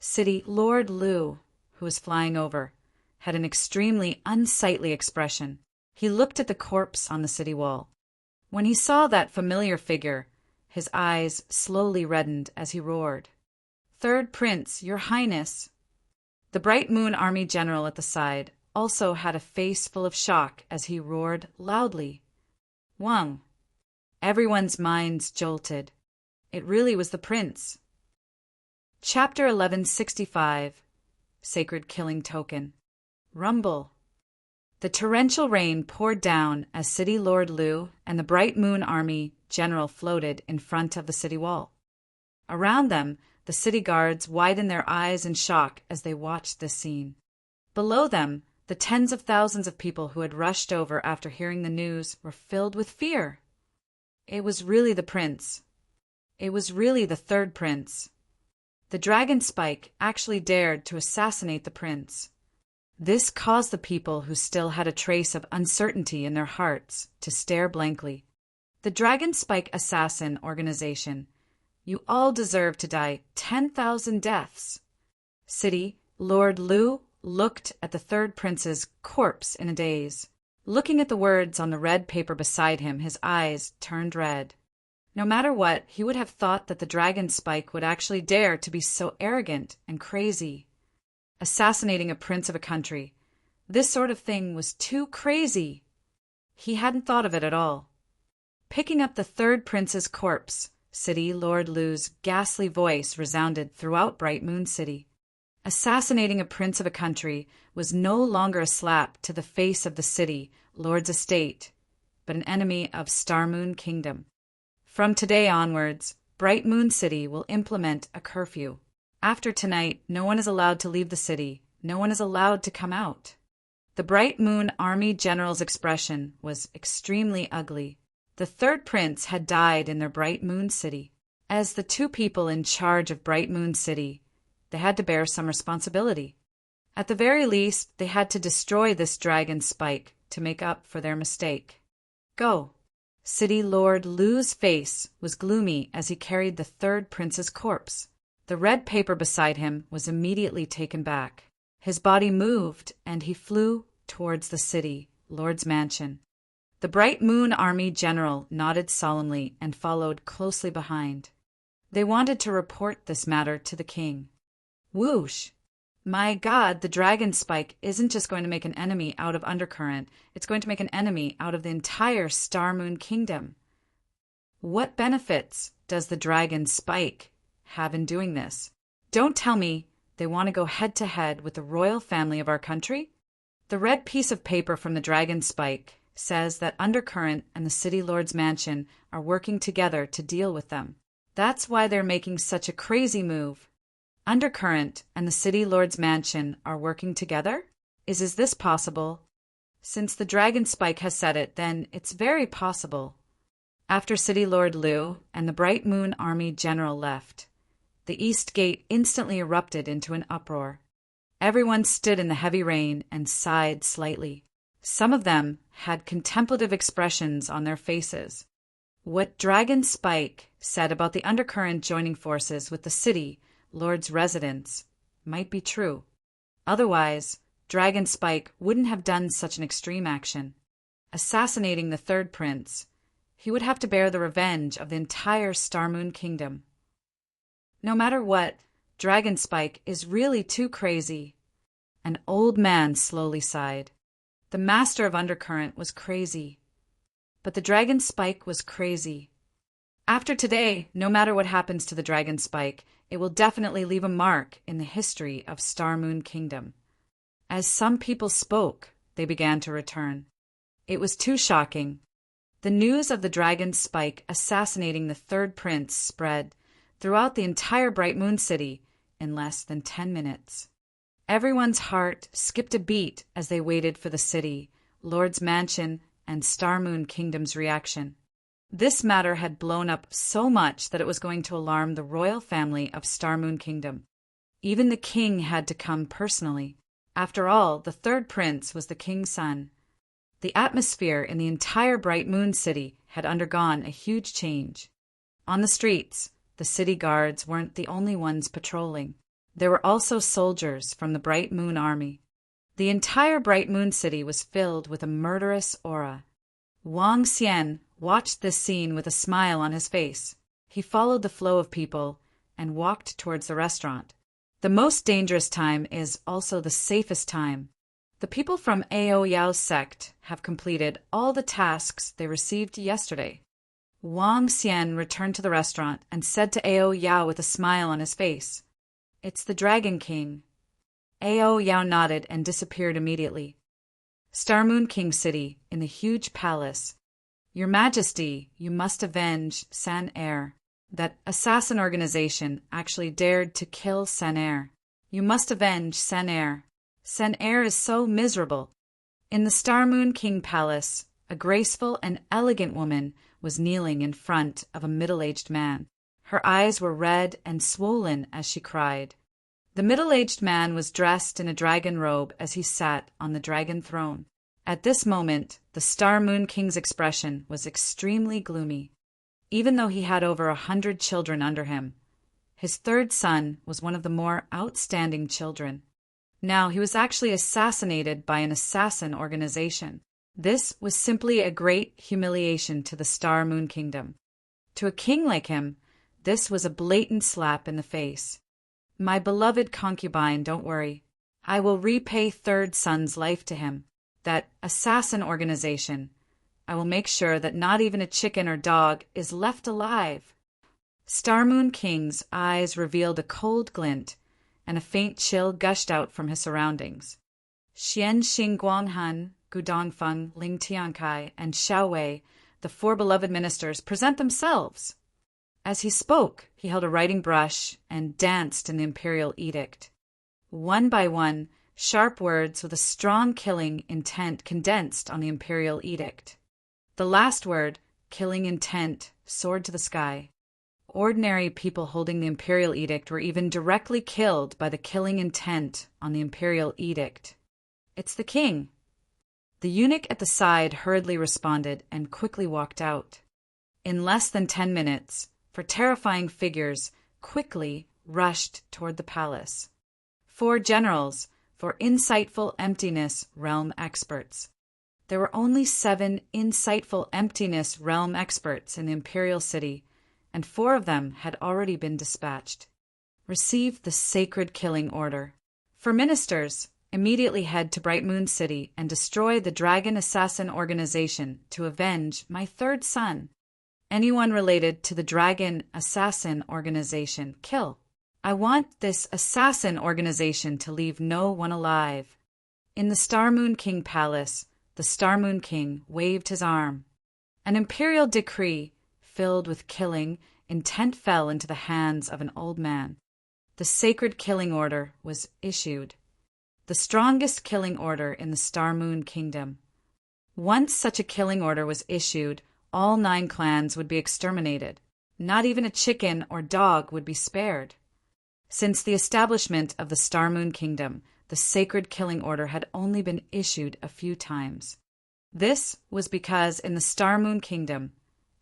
Speaker 1: City Lord Liu, who was flying over, had an extremely unsightly expression. He looked at the corpse on the city wall. When he saw that familiar figure, his eyes slowly reddened as he roared. Third Prince, Your Highness. The Bright Moon Army general at the side also had a face full of shock as he roared loudly. Wang. Everyone's minds jolted. It really was the prince. Chapter 1165. Sacred Killing Token. Rumble. The torrential rain poured down as City Lord Liu and the Bright Moon Army general floated in front of the city wall. Around them, the city guards widened their eyes in shock as they watched this scene. Below them, the tens of thousands of people who had rushed over after hearing the news were filled with fear. It was really the prince. It was really the third prince. The dragon Spike actually dared to assassinate the prince. This caused the people who still had a trace of uncertainty in their hearts to stare blankly. The Dragon Spike Assassin Organization, you all deserve to die 10,000 deaths. City Lord Liu looked at the third prince's corpse in a daze. Looking at the words on the red paper beside him, his eyes turned red. No matter what, he would have thought that the dragon Spike would actually dare to be so arrogant and crazy. Assassinating a prince of a country. This sort of thing was too crazy. He hadn't thought of it at all. Picking up the third prince's corpse, City Lord Liu's ghastly voice resounded throughout Bright Moon City. Assassinating a prince of a country was no longer a slap to the face of the city lord's estate, but an enemy of Star Moon Kingdom. From today onwards, Bright Moon City will implement a curfew. After tonight, no one is allowed to leave the city. No one is allowed to come out. The Bright Moon Army general's expression was extremely ugly. The third prince had died in their Bright Moon City. As the two people in charge of Bright Moon City, they had to bear some responsibility. At the very least, they had to destroy this dragon Spike to make up for their mistake. Go. City Lord Liu's face was gloomy as he carried the third prince's corpse. The red paper beside him was immediately taken back. His body moved, and he flew towards the city lord's mansion. The Bright Moon Army general nodded solemnly and followed closely behind. They wanted to report this matter to the king. Whoosh! My God, the dragon spike isn't just going to make an enemy out of Undercurrent, it's going to make an enemy out of the entire Star Moon Kingdom. What benefits does the dragon spike have in doing this? Don't tell me they want to go head to head with the royal family of our country? The red piece of paper from the dragon spike says that Undercurrent and the City Lord's mansion are working together to deal with them. That's why they're making such a crazy move. Undercurrent and the City Lord's mansion are working together? Is this possible? Since the dragon spike has said it, then it's very possible. After City Lord Liu and the Bright Moon Army General left, the East Gate instantly erupted into an uproar. Everyone stood in the heavy rain and sighed slightly. Some of them had contemplative expressions on their faces. What Dragon Spike said about the Undercurrent joining forces with the City Lord's residence might be true. Otherwise, Dragon Spike wouldn't have done such an extreme action. Assassinating the third prince, he would have to bear the revenge of the entire Star Moon Kingdom. No matter what, Dragon Spike is really too crazy. An old man slowly sighed. The master of Undercurrent was crazy. But the Dragon Spike was crazy. After today, no matter what happens to the Dragon Spike, it will definitely leave a mark in the history of Star Moon Kingdom. As some people spoke, they began to return. It was too shocking. The news of the Dragon Spike assassinating the third prince spread throughout the entire Bright Moon City in less than 10 minutes. Everyone's heart skipped a beat as they waited for the city, Lord's mansion, and Star Moon Kingdom's reaction. This matter had blown up so much that it was going to alarm the royal family of Star Moon Kingdom. Even the king had to come personally. After all, the third prince was the king's son. The atmosphere in the entire Bright Moon City had undergone a huge change. On the streets, the city guards weren't the only ones patrolling. There were also soldiers from the Bright Moon Army. The entire Bright Moon City was filled with a murderous aura. Wang Xian watched this scene with a smile on his face. He followed the flow of people and walked towards the restaurant. The most dangerous time is also the safest time. The people from Ao Yao's sect have completed all the tasks they received yesterday. Wang Xian returned to the restaurant and said to Ao Yao with a smile on his face, "It's the Dragon King." Ao Yao nodded and disappeared immediately. Star Moon King City, in the huge palace. "Your Majesty, you must avenge San Air. That assassin organization actually dared to kill San Air. You must avenge San Air. San Air is so miserable." In the Star Moon King Palace, a graceful and elegant woman was kneeling in front of a middle-aged man. Her eyes were red and swollen as she cried. The middle-aged man was dressed in a dragon robe as he sat on the dragon throne. At this moment, the Star Moon King's expression was extremely gloomy. Even though he had over 100 children under him, his third son was one of the more outstanding children. Now he was actually assassinated by an assassin organization. This was simply a great humiliation to the Star Moon Kingdom. To a king like him, this was a blatant slap in the face. "My beloved concubine, don't worry. I will repay third son's life to him. That assassin organization. I will make sure that not even a chicken or dog is left alive." Star Moon King's eyes revealed a cold glint, and a faint chill gushed out from his surroundings. Xian Xing Guanghan, Gu Dongfeng, Ling Tiankai, and Xiao Wei, the four beloved ministers, present themselves. As he spoke, he held a writing brush and danced in the imperial edict. One by one, sharp words with a strong killing intent condensed on the imperial edict. The last word, killing intent, soared to the sky. Ordinary people holding the imperial edict were even directly killed by the killing intent on the imperial edict. "It's the king." The eunuch at the side hurriedly responded and quickly walked out. In less than 10 minutes, four terrifying figures quickly rushed toward the palace. 4 generals, 4 insightful emptiness realm experts. There were only 7 insightful emptiness realm experts in the imperial city, and 4 of them had already been dispatched. Receive the sacred killing order. For ministers, immediately head to Bright Moon City and destroy the Dragon Assassin organization to avenge my third son. Anyone related to the Dragon Assassin organization, kill. I want this assassin organization to leave no one alive. In the Star Moon King Palace, the Star Moon King waved his arm. An imperial decree, filled with killing, intent fell into the hands of an old man. The sacred killing order was issued. The strongest killing order in the Star Moon Kingdom. Once such a killing order was issued, all 9 clans would be exterminated. Not even a chicken or dog would be spared. Since the establishment of the Star Moon Kingdom, the sacred killing order had only been issued a few times. This was because in the Star Moon Kingdom,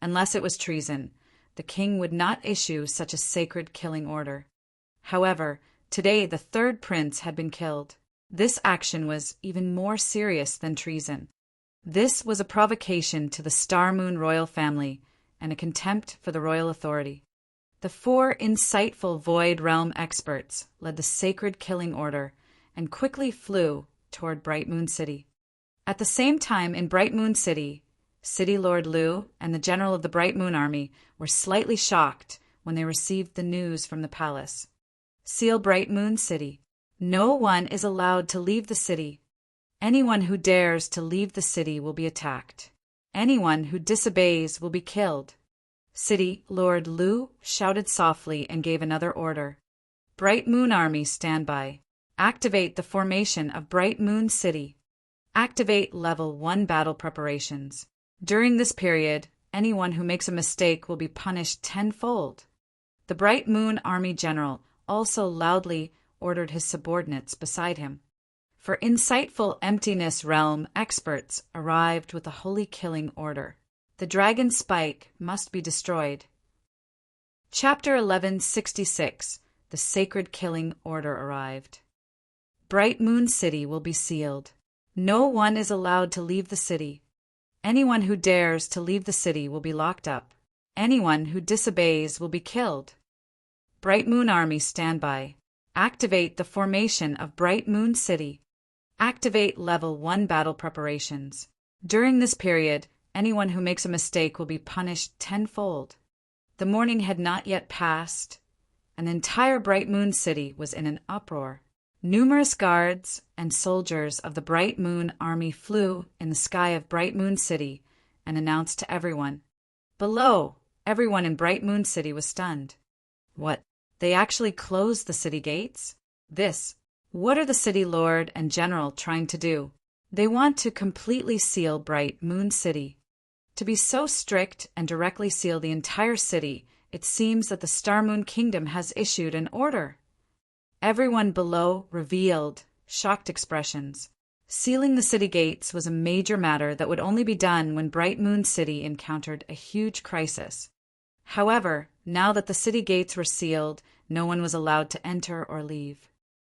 Speaker 1: unless it was treason, the king would not issue such a sacred killing order. However, today the third prince had been killed. This action was even more serious than treason. This was a provocation to the Star Moon royal family and a contempt for the royal authority. The 4 insightful Void Realm experts led the sacred killing order and quickly flew toward Bright Moon City. At the same time in Bright Moon City, City Lord Liu and the general of the Bright Moon Army were slightly shocked when they received the news from the palace. Seal Bright Moon City. No one is allowed to leave the city. Anyone who dares to leave the city will be attacked. Anyone who disobeys will be killed. City Lord Liu shouted softly and gave another order. Bright Moon Army, stand by. Activate the formation of Bright Moon City. Activate Level 1 battle preparations. During this period, anyone who makes a mistake will be punished tenfold. The Bright Moon Army General also loudly ordered his subordinates beside him. For insightful Emptiness Realm experts arrived with a holy killing order. The dragon spike must be destroyed. Chapter 1166. The Sacred Killing Order arrived. Bright Moon City will be sealed. No one is allowed to leave the city. Anyone who dares to leave the city will be locked up. Anyone who disobeys will be killed. Bright Moon Army, stand by. Activate the formation of Bright Moon City. Activate Level 1 battle preparations. During this period, anyone who makes a mistake will be punished tenfold. The morning had not yet passed. An entire Bright Moon City was in an uproar. Numerous guards and soldiers of the Bright Moon Army flew in the sky of Bright Moon City and announced to everyone. Below, everyone in Bright Moon City was stunned. What? They actually closed the city gates? What are the city lord and general trying to do? They want to completely seal Bright Moon City. To be so strict and directly seal the entire city, it seems that the Star Moon Kingdom has issued an order. Everyone below revealed shocked expressions. Sealing the city gates was a major matter that would only be done when Bright Moon City encountered a huge crisis. However, now that the city gates were sealed, no one was allowed to enter or leave.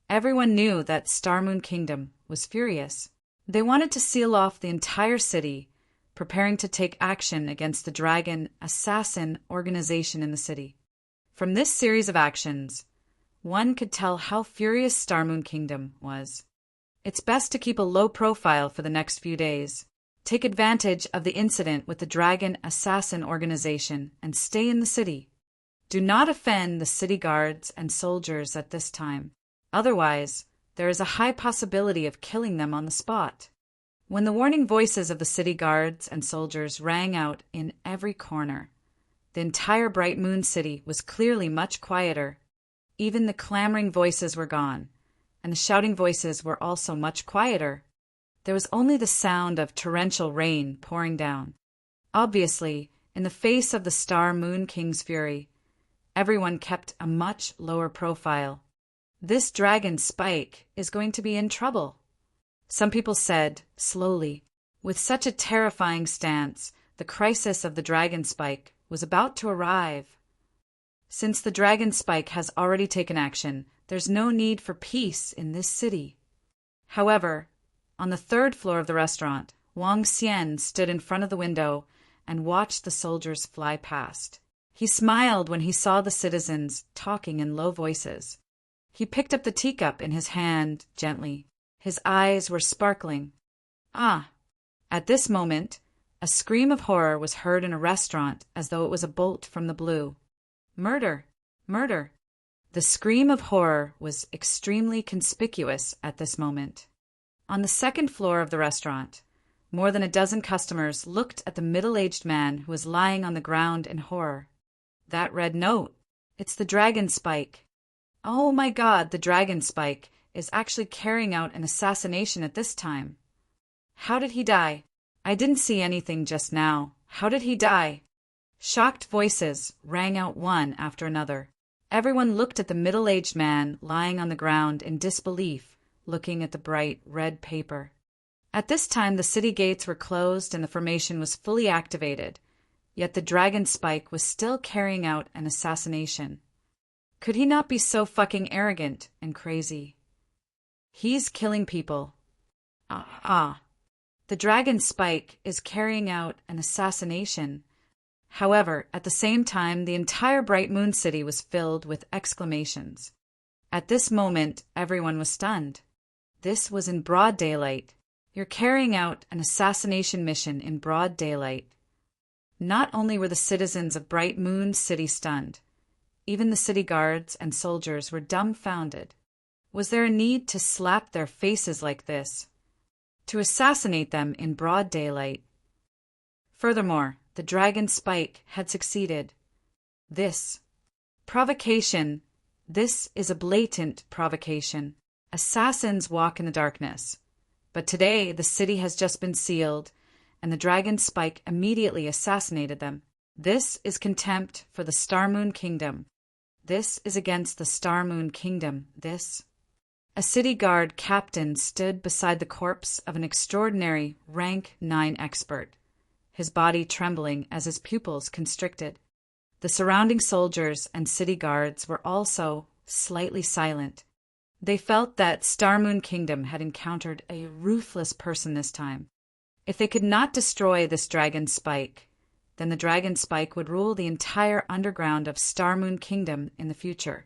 Speaker 1: Everyone knew that Star Moon Kingdom was furious. They wanted to seal off the entire city, preparing to take action against the Dragon Assassin organization in the city. From this series of actions, one could tell how furious Star Moon Kingdom was. It's best to keep a low profile for the next few days. Take advantage of the incident with the Dragon Assassin organization and stay in the city. Do not offend the city guards and soldiers at this time. Otherwise, there is a high possibility of killing them on the spot. When the warning voices of the city guards and soldiers rang out in every corner, the entire Bright Moon City was clearly much quieter. Even the clamoring voices were gone, and the shouting voices were also much quieter. There was only the sound of torrential rain pouring down. Obviously, in the face of the Star Moon King's fury, everyone kept a much lower profile. This dragon spike is going to be in trouble. Some people said, slowly, with such a terrifying stance, the crisis of the dragon spike was about to arrive. Since the dragon spike has already taken action, there's no need for peace in this city. However, on the 3rd floor of the restaurant, Wang Xian stood in front of the window and watched the soldiers fly past. He smiled when he saw the citizens talking in low voices. He picked up the teacup in his hand gently. His eyes were sparkling. Ah! At this moment, a scream of horror was heard in a restaurant as though it was a bolt from the blue. Murder! Murder! The scream of horror was extremely conspicuous at this moment. On the second floor of the restaurant, more than a dozen customers looked at the middle-aged man who was lying on the ground in horror. That red note! It's the Dragon Spike! Oh my God, the Dragon Spike is actually carrying out an assassination at this time. How did he die? I didn't see anything just now. How did he die? Shocked voices rang out one after another. Everyone looked at the middle-aged man lying on the ground in disbelief, looking at the bright red paper. At this time the city gates were closed and the formation was fully activated, yet the Dragon Spike was still carrying out an assassination. Could he not be so fucking arrogant and crazy? He's killing people. The Dragon Spike is carrying out an assassination. However, at the same time, the entire Bright Moon City was filled with exclamations. At this moment, everyone was stunned. This was in broad daylight. You're carrying out an assassination mission in broad daylight. Not only were the citizens of Bright Moon City stunned, even the city guards and soldiers were dumbfounded. Was there a need to slap their faces like this? To assassinate them in broad daylight? Furthermore, the Dragon Spike had succeeded. This provocation. This is a blatant provocation. Assassins walk in the darkness. But today the city has just been sealed, and the Dragon Spike immediately assassinated them. This is contempt for the Star Moon Kingdom. This is against the Star Moon Kingdom. This. A city guard captain stood beside the corpse of an extraordinary rank 9 expert, his body trembling as his pupils constricted. The surrounding soldiers and city guards were also slightly silent. They felt that Star Moon Kingdom had encountered a ruthless person this time. If they could not destroy this Dragon Spike, then the Dragon Spike would rule the entire underground of Star Moon Kingdom in the future.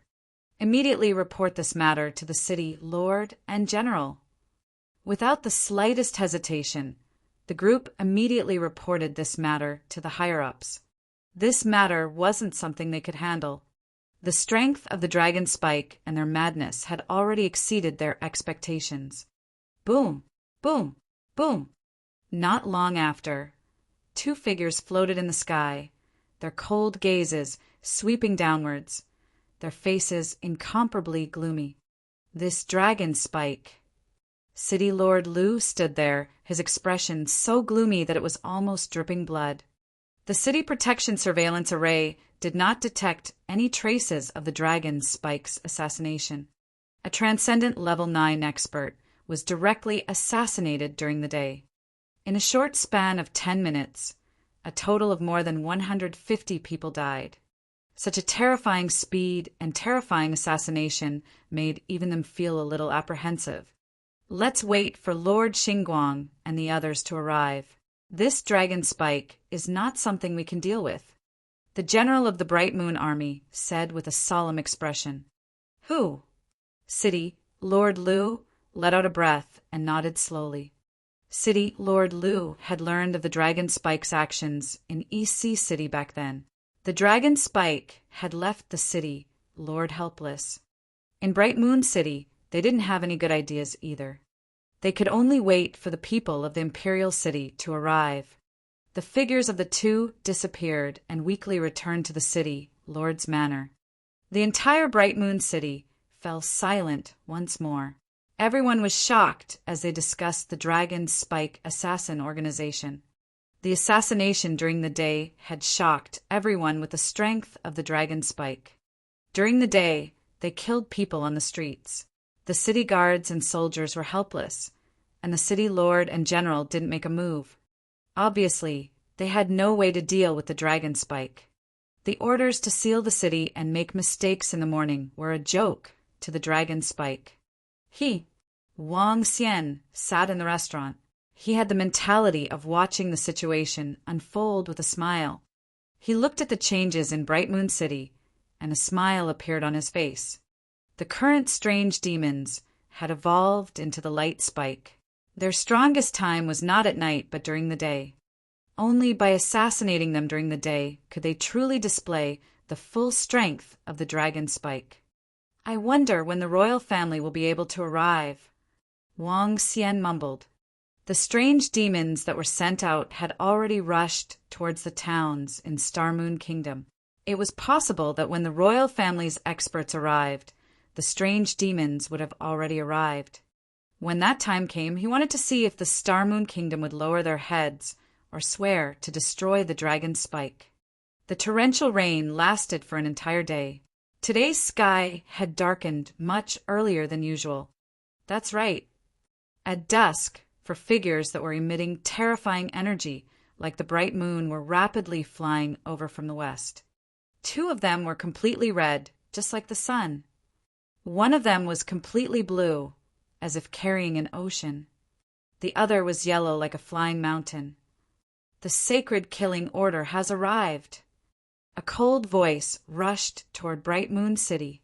Speaker 1: Immediately report this matter to the city lord and general. Without the slightest hesitation, the group immediately reported this matter to the higher-ups. This matter wasn't something they could handle. The strength of the Dragon Spike and their madness had already exceeded their expectations. Boom! Boom! Boom! Not long after, 2 figures floated in the sky, their cold gazes sweeping downwards, their faces incomparably gloomy. This Dragon Spike. City Lord Lu stood there, his expression so gloomy that it was almost dripping blood. The city protection surveillance array did not detect any traces of the Dragon Spike's assassination. A transcendent level 9 expert was directly assassinated during the day. In a short span of 10 minutes, a total of more than 150 people died. Such a terrifying speed and terrifying assassination made even them feel a little apprehensive. Let's wait for Lord Xingguang and the others to arrive. This Dragon Spike is not something we can deal with, the general of the Bright Moon Army said with a solemn expression. Who? City Lord Lu let out a breath and nodded slowly. City Lord Lu had learned of the Dragon Spike's actions in EC City back then. The Dragon Spike had left the city, Lord helpless. In Bright Moon City, they didn't have any good ideas either. They could only wait for the people of the Imperial City to arrive. The figures of the 2 disappeared and weakly returned to the city, Lord's Manor. The entire Bright Moon City fell silent once more. Everyone was shocked as they discussed the Dragon Spike assassin organization. The assassination during the day had shocked everyone with the strength of the Dragon Spike. During the day, they killed people on the streets. The city guards and soldiers were helpless, and the city lord and general didn't make a move. Obviously, they had no way to deal with the Dragon Spike. The orders to seal the city and make mistakes in the morning were a joke to the Dragon Spike. Wang Xian, sat in the restaurant. He had the mentality of watching the situation unfold with a smile. He looked at the changes in Bright Moon City, and a smile appeared on his face. The current strange demons had evolved into the light spike. Their strongest time was not at night but during the day. Only by assassinating them during the day could they truly display the full strength of the dragon spike. I wonder when the royal family will be able to arrive, Wang Xian mumbled. The strange demons that were sent out had already rushed towards the towns in Star Moon Kingdom. It was possible that when the royal family's experts arrived, the strange demons would have already arrived. When that time came, he wanted to see if the Star Moon Kingdom would lower their heads or swear to destroy the dragon spike. The torrential rain lasted for an entire day. Today's sky had darkened much earlier than usual. That's right. At dusk, for figures that were emitting terrifying energy, like the bright moon, were rapidly flying over from the west. 2 of them were completely red, just like the sun. 1 of them was completely blue, as if carrying an ocean. The other was yellow like a flying mountain. The sacred killing order has arrived. A cold voice rushed toward Bright Moon City.